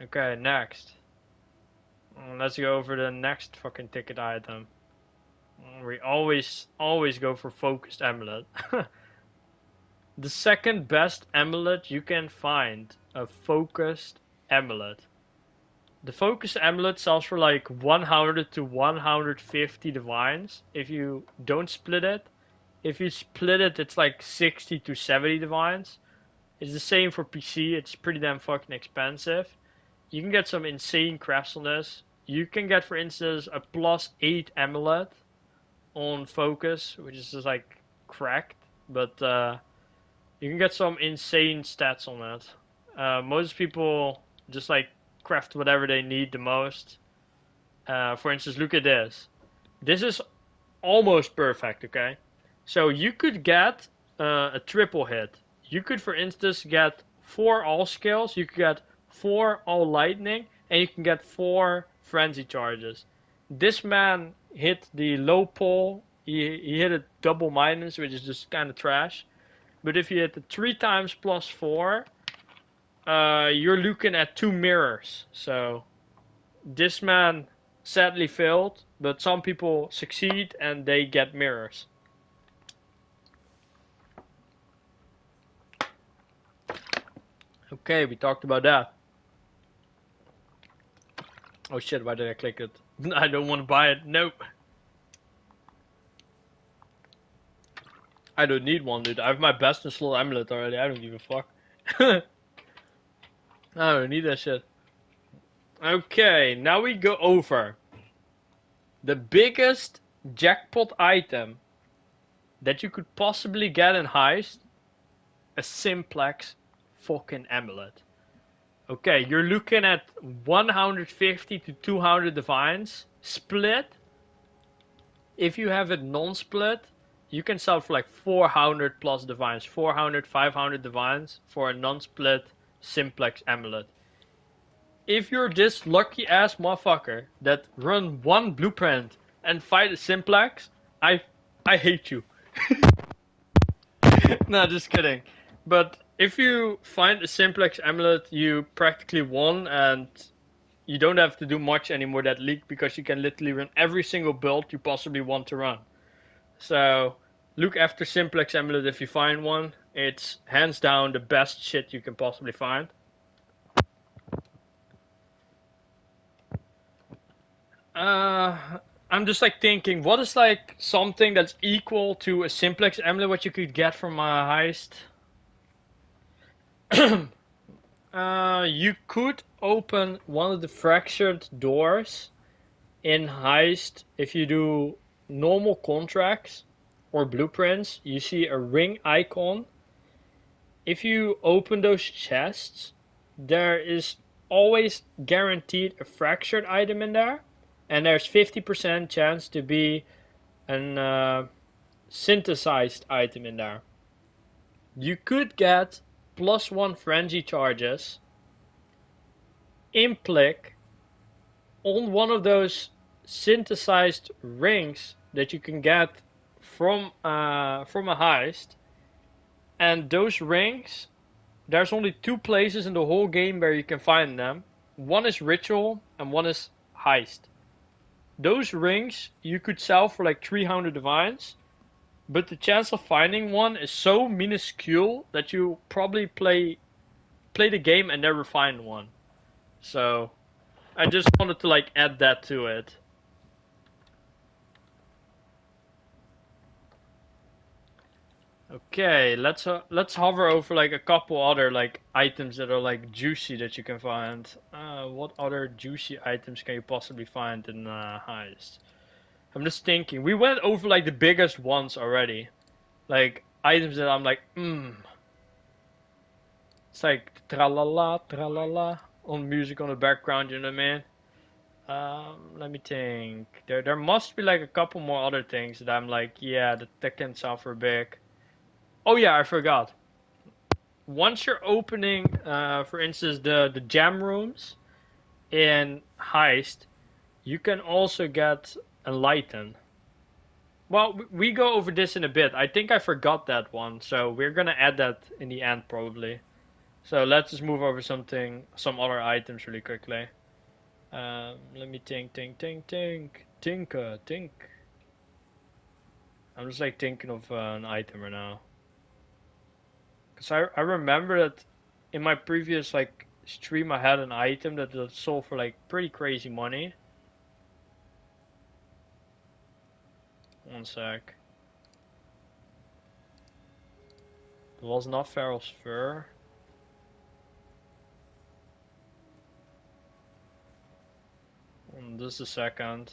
Okay, next. Let's go over the next fucking ticket item. We always go for focused amulet. The second best amulet you can find, a focused amulet. The focus amulet sells for like 100 to 150 divines if you don't split it. If you split it, it's like 60 to 70 divines. It's the same for PC. It's pretty damn fucking expensive. You can get some insane crafts on this. You can get, for instance, a +8 amulet on focus, which is just like cracked, but you can get some insane stats on it. Most people just like craft whatever they need the most. For instance, look at this. This is almost perfect, okay? So you could get a triple hit. You could, for instance, get 4 all skills, you could get 4 all lightning, and you can get 4 frenzy charges. This man hit the low pole, he hit a double minus, which is just kind of trash. But if you hit the 3 times +4, you're looking at 2 mirrors. So this man sadly failed, but some people succeed and they get mirrors. Okay, we talked about that. Oh shit, why did I click it? I don't want to buy it. Nope. I don't need one, dude. I have my best in slot amulet already. I don't give a fuck. I don't need that shit. Okay, now we go over the biggest jackpot item that you could possibly get in Heist. A simplex fucking amulet. Okay, you're looking at 150 to 200 divines split. If you have it non-split, you can sell for like 400 plus divines, 400, 500 divines for a non-split simplex amulet. If you're this lucky ass motherfucker that run one blueprint and fight a simplex, I hate you. No, just kidding. But if you find a simplex amulet, you practically won, and you don't have to do much anymore that league because you can literally run every single build you possibly want to run. So look after simplex amulet if you find one. It's hands down the best shit you can possibly find. I'm just like thinking, what is like something that's equal to a simplex amulet what you could get from a heist? You could open one of the fractured doors in heist if you do normal contracts or blueprints. You see a ring icon. If you open those chests, there is always guaranteed a fractured item in there, and there's 50% chance to be an synthesized item in there. You could get +1 frenzy charges implic on one of those synthesized rings that you can get from a heist. And those rings, there's only 2 places in the whole game where you can find them. One is ritual and one is heist. Those rings you could sell for like 300 divines, but the chance of finding one is so minuscule that you probably play the game and never find one. So I just wanted to like add that to it. Okay, let's hover over like a couple other like items that are like juicy that you can find. What other juicy items can you possibly find in heist? I'm just thinking. We went over like the biggest ones already, like items that I'm like, It's like tra-la-la, tra-la-la on music on the background. You know what I mean? Let me think. There must be like a couple more other things that I'm like, yeah, that can sell for big. Oh yeah, I forgot. Once you're opening, for instance, the jam rooms in heist, you can also get enlighten. Well, we go over this in a bit. I think I forgot that one, so we're gonna add that in the end probably. So let's just move over some other items really quickly. Let me think. I'm just like thinking of an item right now. Because I remember that in my previous like stream I had an item that sold for like pretty crazy money. One sec. It was not Farrell's fur. Just a second.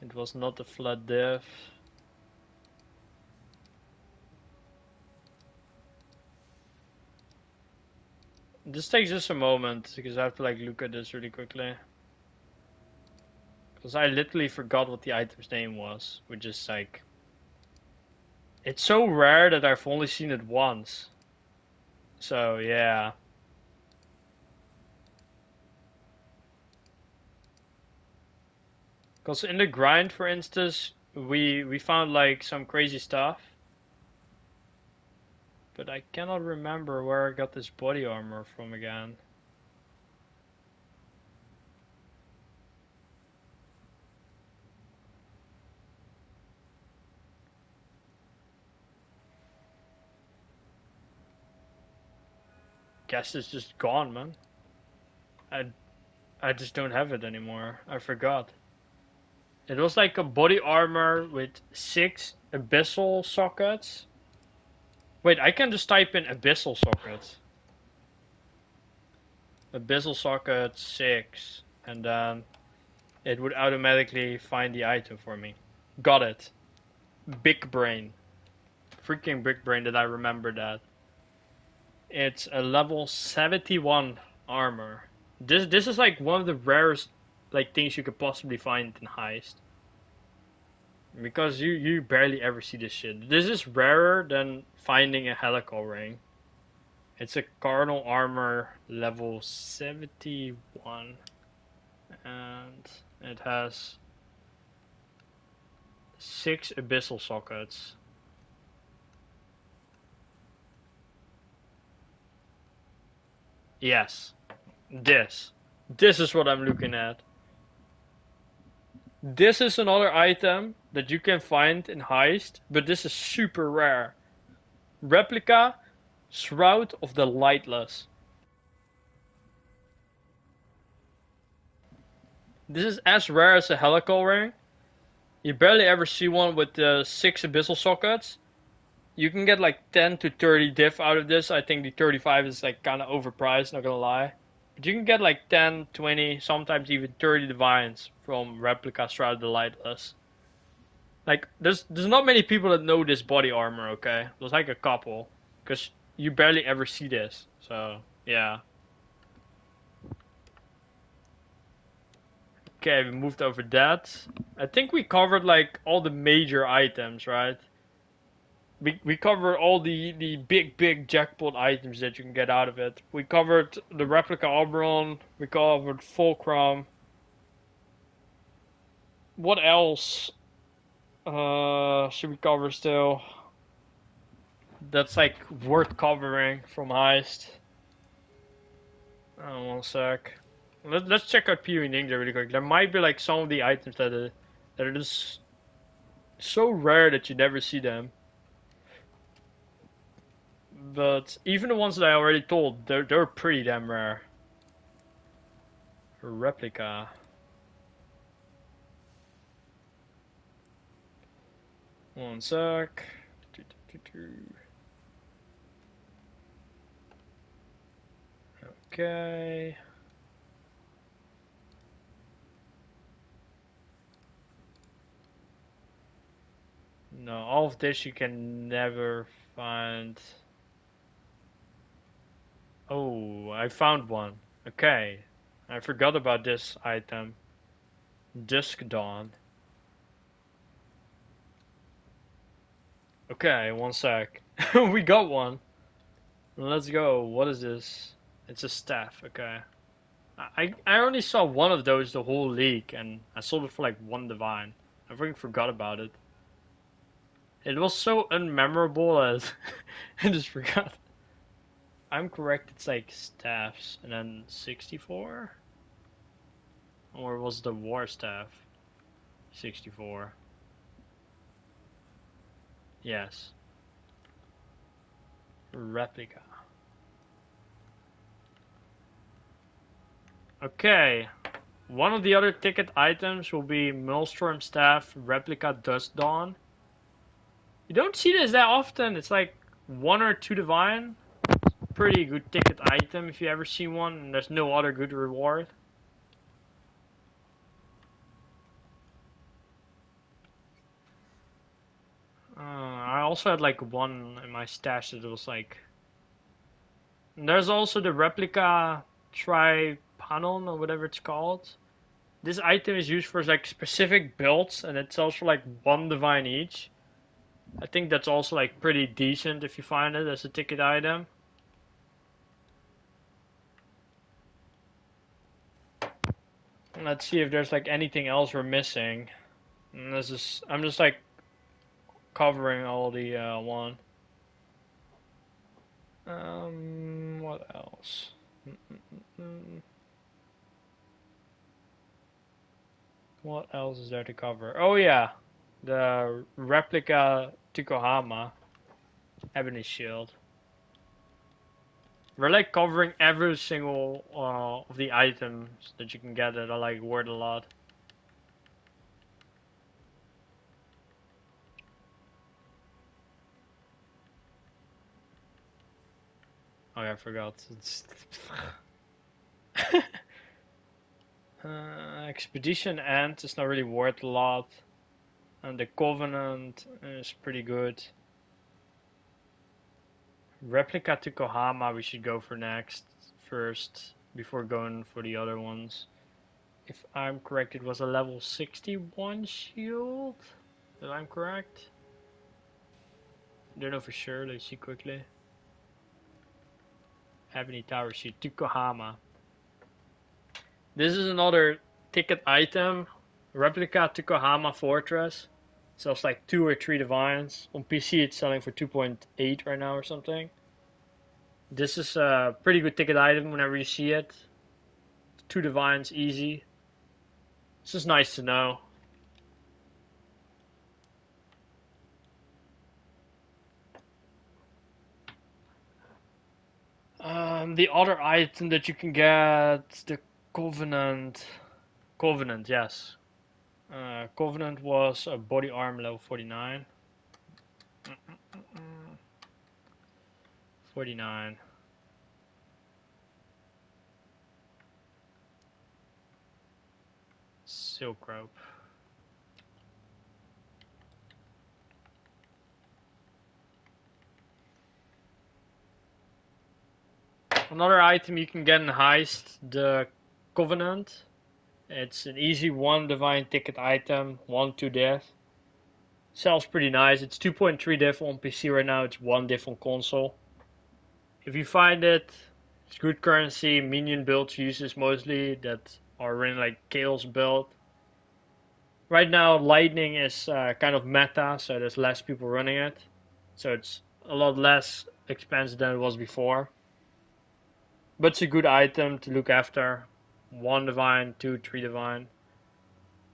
It was not the flat diff. This takes just a moment because I have to like look at this really quickly. Because I literally forgot what the item's name was, which is like... It's so rare that I've only seen it once. So, yeah. Because in the grind, for instance, we found like some crazy stuff. But I cannot remember where I got this body armor from again. Guess it's just gone, man. I just don't have it anymore. I forgot. It was like a body armor with 6 abyssal sockets. Wait, I can just type in abyssal sockets. Abyssal socket 6, and then it would automatically find the item for me. Got it. Big brain. Freaking big brain that I remember that. It's a level 71 armor. This is like one of the rarest like things you could possibly find in Heist. Because you barely ever see this shit. This is rarer than finding a helical ring. It's a cardinal armor level 71. And it has 6 abyssal sockets. Yes. This is what I'm looking at. This is another item that you can find in Heist, but this is super rare. Replica Shroud of the Lightless. This is as rare as a helical ring. You barely ever see one with the 6 abyssal sockets. You can get like 10 to 30 diff out of this. I think the 35 is like kind of overpriced, not gonna lie. But you can get like 10, 20, sometimes even 30 divines from Replica Shroud of the Lightless. Like, there's not many people that know this body armor, okay? There's like a couple. Because you barely ever see this. So, yeah. Okay, we moved over that. I think we covered like all the major items, right? We covered all the big jackpot items that you can get out of it. We covered the Replica Oberon. We covered Fulcrum. What else should we cover still? That's like worth covering from Heist. Oh, one sec. Let's check out PoE Ninja really quick. There might be like some of the items that are just so rare that you never see them. But even the ones that I already told, they're pretty damn rare. Replica. One sec. Okay. No, all of this you can never find. Oh, I found one. Okay. I forgot about this item. Dusk Dawn. Okay, one sec. We got one. Let's go. What is this? It's a staff. Okay. I only saw one of those the whole league, and I sold it for like 1 divine. I freaking forgot about it. It was so unmemorable as I just forgot. I'm correct, it's like staffs and then 64? Or was the war staff 64? Yes. Replica. Okay. One of the other ticket items will be Maelstrom Staff Replica Dust Dawn. You don't see this that often. It's like 1 or 2 divine. Pretty good ticket item if you ever see one, and there's no other good reward. I also had like one in my stash that was like. And there's also the replica Tripanon or whatever it's called. This item is used for like specific builds, and it's also like 1 divine each. I think that's also like pretty decent if you find it as a ticket item. Let's see if there's like anything else we're missing. And this is I'm just like covering all the one. What else? What else is there to cover? Oh yeah, the replica Tukohama Ebony Shield. We're like covering every single of the items that you can get that are like worth a lot. Oh yeah, I forgot. It's Expedition Ant is not really worth a lot, and the Covenant is pretty good. Replica Tukohama we should go for first before going for the other ones. If I'm correct, it was a level 61 shield. If I'm correct. Don't know for sure. Let's see quickly. Ebony Tower Shield Tukohama. This is another ticket item. Replica Tukohama Fortress. Sells like 2 or 3 divines. On PC it's selling for 2.8 right now or something. This is a pretty good ticket item whenever you see it. 2 divines, easy. This is nice to know. The other item that you can get, the Covenant. Covenant, yes. Covenant was a body arm level 49. 49. Silk rope. Another item you can get in Heist, the Covenant. It's an easy 1 divine ticket item, 1-2 diff. Sells pretty nice. It's 2.3 diff on PC right now, it's 1 diff on console. If you find it, it's good currency. Minion builds uses mostly that are running like Chaos build. Right now, Lightning is kind of meta, so there's less people running it. So it's a lot less expensive than it was before. But it's a good item to look after. 1 divine, 2, 3 divine.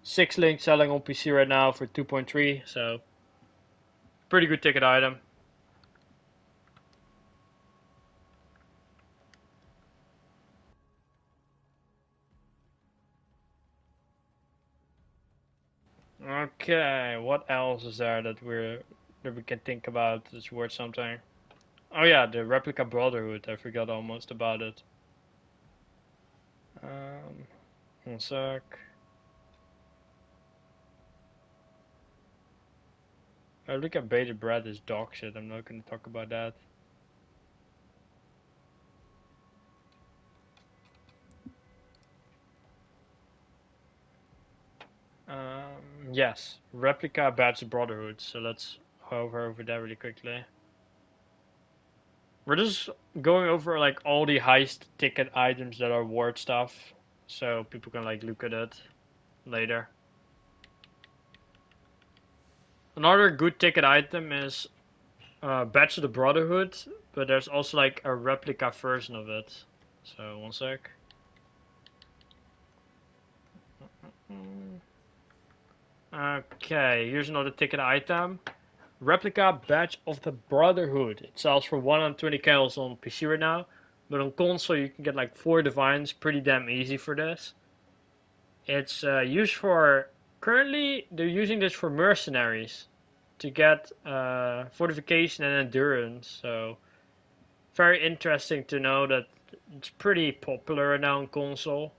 6 link selling on PC right now for 2.3, so pretty good ticket item. Okay, what else is there that we can think about that's worth something? Oh yeah, the Replica Brotherhood. I forgot almost about it. One sec. I look at Baited Bread as dog shit. I'm not gonna talk about that. Yes, Replica Badge Brotherhood. So let's hover over that really quickly. We're just going over like all the heist ticket items that are worth stuff, so people can like look at it later. Another good ticket item is Badge of the Brotherhood, but there's also like a replica version of it. So one sec. Okay, here's another ticket item. Replica Badge of the Brotherhood. It sells for 120 kills on PC right now, but on console you can get like 4 divines, pretty damn easy for this. It's used for, currently they're using this for mercenaries to get fortification and endurance, so very interesting to know that it's pretty popular right now on console.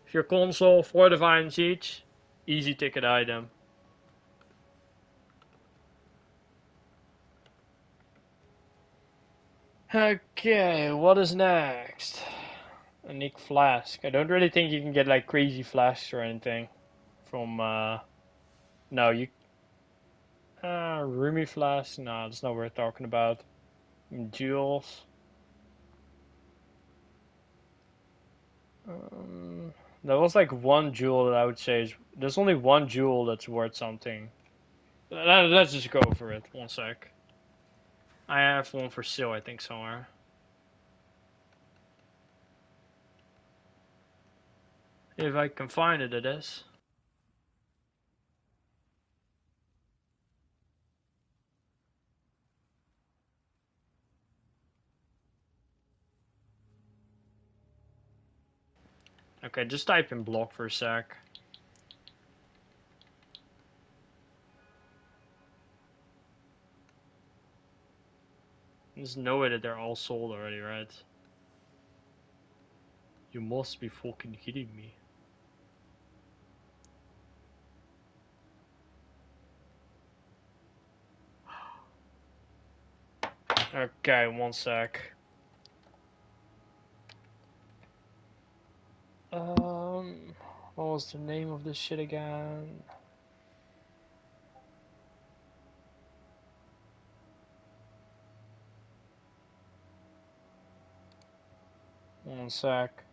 If your console, 4 divines each, easy ticket item. Okay, what is next? A Nick Flask. I don't really think you can get like crazy flasks or anything from no, you Roomy Flask, no, that's not what we're talking about. Jewels. There was like one jewel that I would say is, there's only one jewel that's worth something. Let's just go for it. One sec. I have one for sale, I think, somewhere. If I can find it, it is. Okay, just type in block for a sec. There's no way that they're all sold already, right? You must be fucking kidding me. Okay, one sec. What was the name of this shit again? One sec.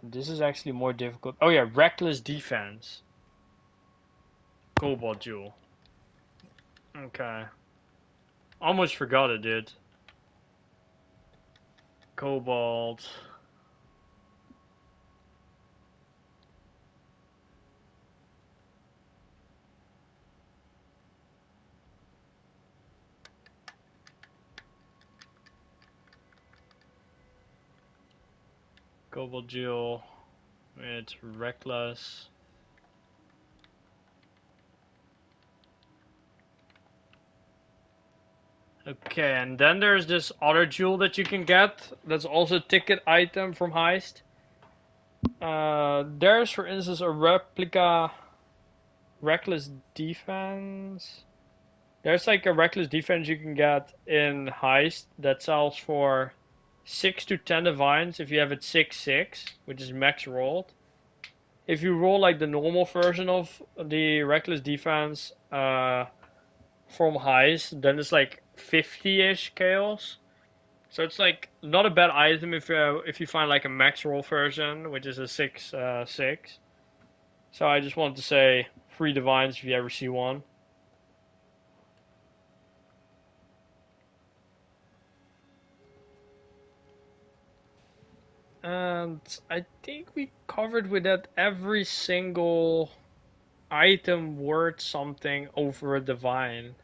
This is actually more difficult. Oh yeah, Reckless Defense. Cobalt Jewel. Okay. Almost forgot it, dude. Cobalt. Cobalt Jewel. It's Reckless. Okay, and then there's this other jewel that you can get. That's also a ticket item from Heist. There's, for instance, a replica Reckless Defense. There's like a Reckless Defense you can get in Heist that sells for 6 to 10 divines if you have it 6-6, which is max rolled. If you roll like the normal version of the Reckless Defense from Heist, then it's like 50-ish chaos. So it's like not a bad item if you find like a max roll version, which is a 6-6. So I just wanted to say free divines if you ever see one. And I think we covered with that every single item worth something over a divine.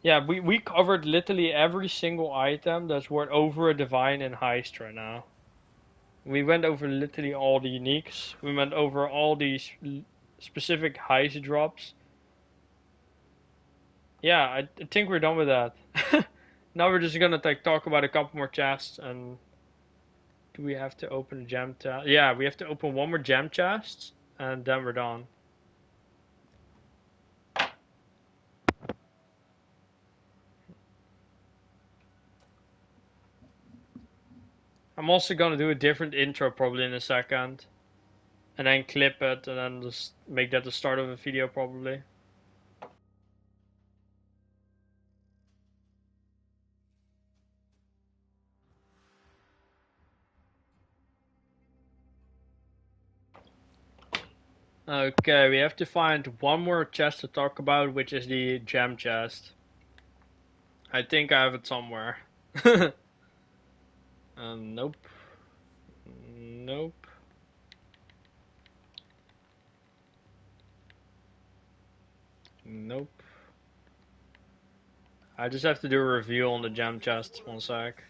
Yeah, we covered literally every single item that's worth over a divine in Heist right now. We went over literally all the uniques. We went over all these specific Heist drops. Yeah, I think we're done with that. Now we're just gonna like talk about a couple more chests. And do we have to open a gem chest? Yeah, we have to open one more gem chest, and then we're done. I'm also gonna do a different intro probably in a second, and then clip it, and then just make that the start of a video probably. Okay, we have to find one more chest to talk about, which is the gem chest. I think I have it somewhere. Nope. Nope. Nope. I just have to do a review on the gem chest. 1 sec.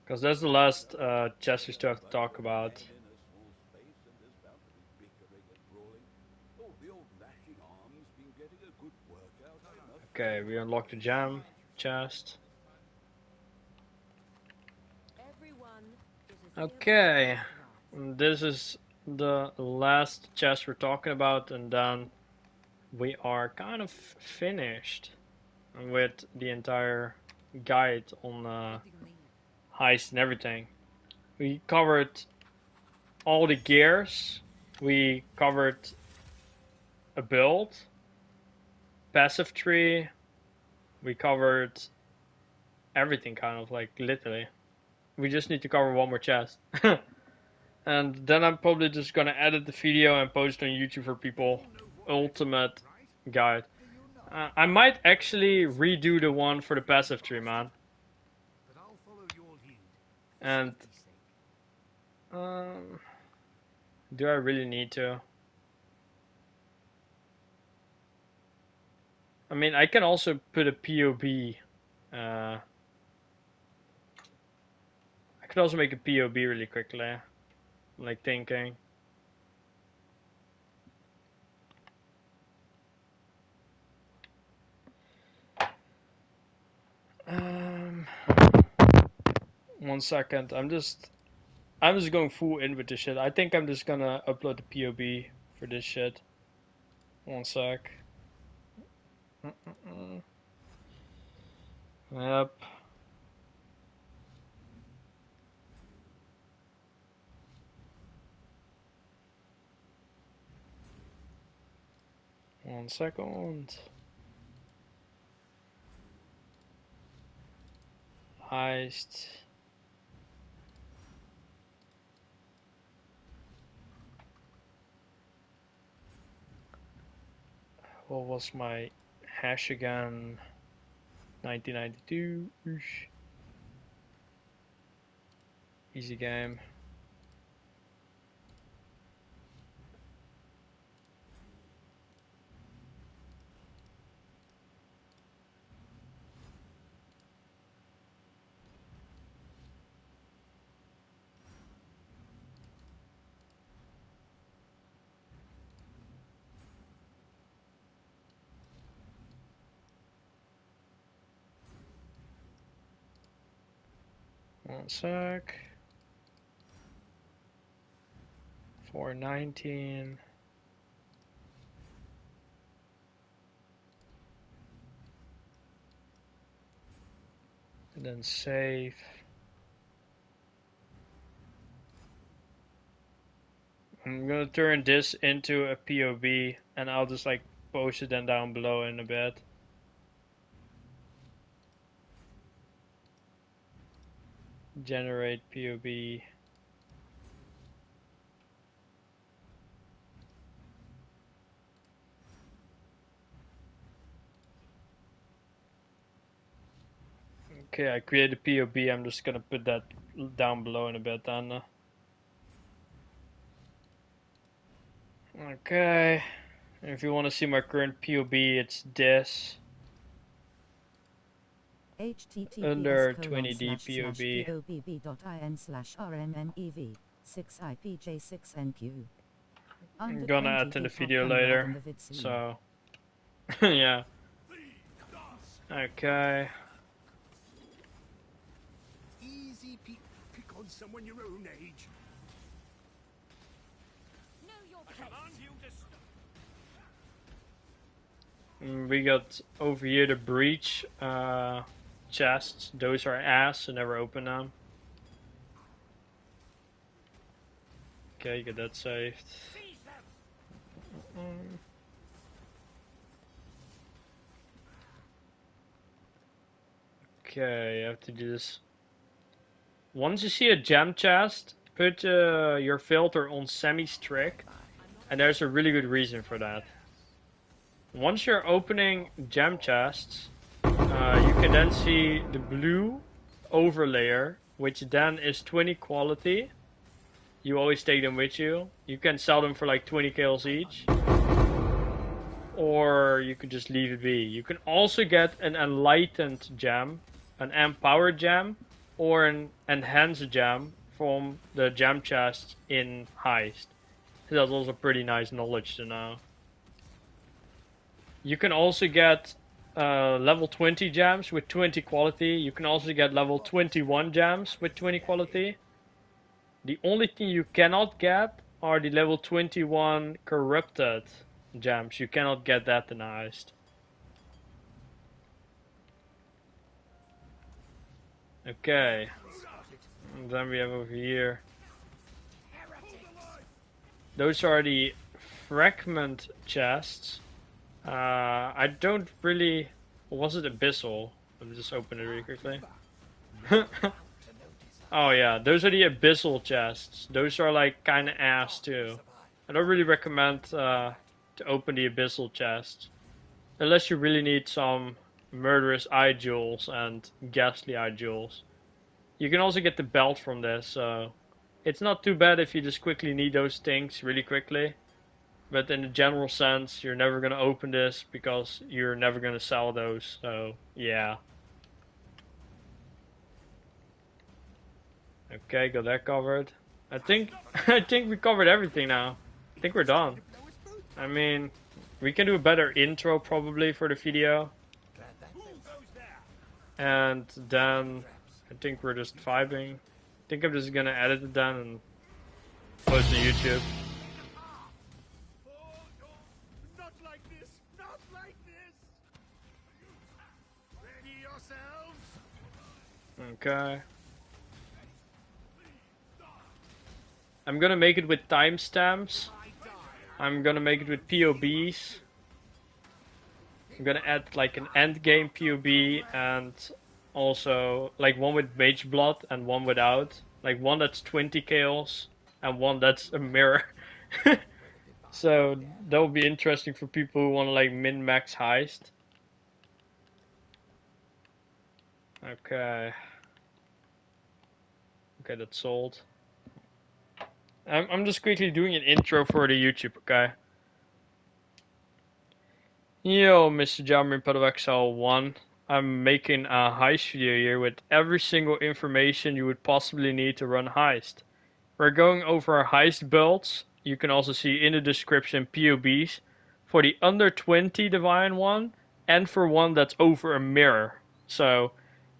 Because that's the last chest we still have to talk about. Okay, we unlocked the gem chest. Okay, this is the last chest we're talking about, and then we are kind of finished with the entire guide on heist and everything. We covered all the gears, we covered a build, passive tree, we covered everything, kind of, like, literally. We just need to cover one more chest. And then I'm probably just gonna edit the video and post on YouTube for people. Ultimate guide. I might actually redo the one for the passive tree, man. And do I really need to? I mean, I can also put a POB. I could also make a POB really quickly. Like thinking. One second. I'm just going full in with this shit. I think I'm just gonna upload the POB for this shit. 1 sec. Yep. One second. Heist. What was my hash again? 1992. Oosh. Easy game. One sec. 419. And then save. I'm gonna turn this into a POB and I'll just like post it then down below in a bit. Generate POB. Okay, I created a POB. I'm just gonna put that down below in a bit then. Okay. And if you want to see my current POB, it's this. Under 20D POB. POB.in/rmmev6ipj6nq. I'm gonna add in the video later. So, yeah. Okay. Easy, pick on someone your own age. Know your place. We got over here the breach chests. Those are ass, so never open them. Okay, get that saved. Okay, I have to do this. Once you see a gem chest, put your filter on semi-strict, and there's a really good reason for that. Once you're opening gem chests, you can then see the blue overlayer, which then is 20 quality. You always take them with you. You can sell them for like 20 kills each. Or you could just leave it be. You can also get an enlightened gem, an empowered gem, or an enhanced gem from the gem chest in Heist. So that's also pretty nice knowledge to know. You can also get level 20 gems with 20 quality. You can also get level 21 gems with 20 quality. The only thing you cannot get are the level 21 corrupted gems. You cannot get that in Heist. Okay. And then we have over here. Those are the fragment chests. I don't really... Was it Abyssal? Let me just open it really quickly. Oh yeah, those are the Abyssal chests. Those are like kinda ass too. I don't really recommend to open the Abyssal chest. Unless you really need some murderous eye jewels and ghastly eye jewels. You can also get the belt from this, so... It's not too bad if you just quickly need those things really quickly. But in a general sense, you're never gonna open this because you're never gonna sell those, so yeah. Okay, got that covered. I think we covered everything now. I think we're done. I mean, we can do a better intro probably for the video. And then I think we're just vibing. I think I'm just gonna edit it then and post to YouTube. Not like this! Not like this! Ready yourselves! Okay. I'm gonna make it with timestamps. I'm gonna make it with POBs. I'm gonna add like an end game POB and also like one with mage blood and one without. Like one that's 20 kills and one that's a mirror. So that will be interesting for people who want to like min-max Heist. Okay. Okay, that's sold. I'm just quickly doing an intro for the YouTube, okay? Yo, Mr. Jammer Padovexel 1. I'm making a heist video here with every single information you would possibly need to run heist. We're going over our heist builds. You can also see in the description POBs for the under 20 divine one and for one that's over a mirror. So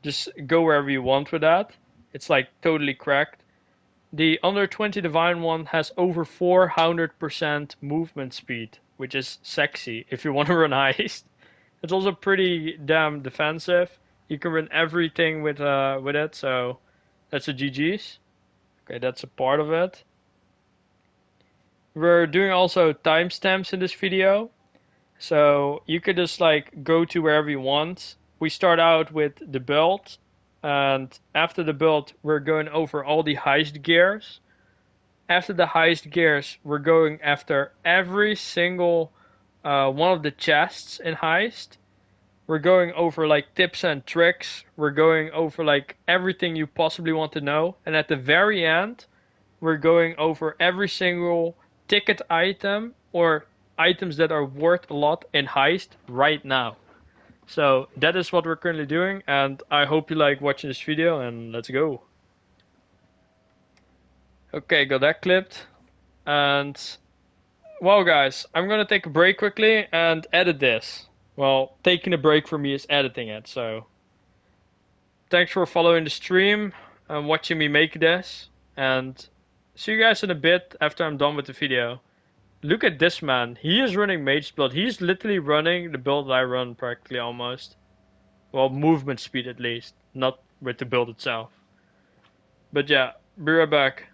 just go wherever you want with that. It's like totally cracked. The under 20 divine one has over 400% movement speed, which is sexy if you want to run heist. It's also pretty damn defensive. You can run everything with it, so that's a GG's. Okay, that's a part of it. We're doing also timestamps in this video, so you could just like go to wherever you want. We start out with the build. And after the build, we're going over all the heist gears. After the heist gears, we're going after every single one of the chests in heist. We're going over like tips and tricks. We're going over like everything you possibly want to know. And at the very end, we're going over every single ticket item or items that are worth a lot in heist right now. So that is what we're currently doing, and I hope you like watching this video, and let's go. Okay, got that clipped. And, well guys, I'm gonna take a break quickly and edit this. Well, taking a break for me is editing it, so... Thanks for following the stream and watching me make this, and see you guys in a bit after I'm done with the video. Look at this man. He is running Mage Blood. He's literally running the build that I run practically almost. Well, movement speed at least. Not with the build itself. But yeah, be right back.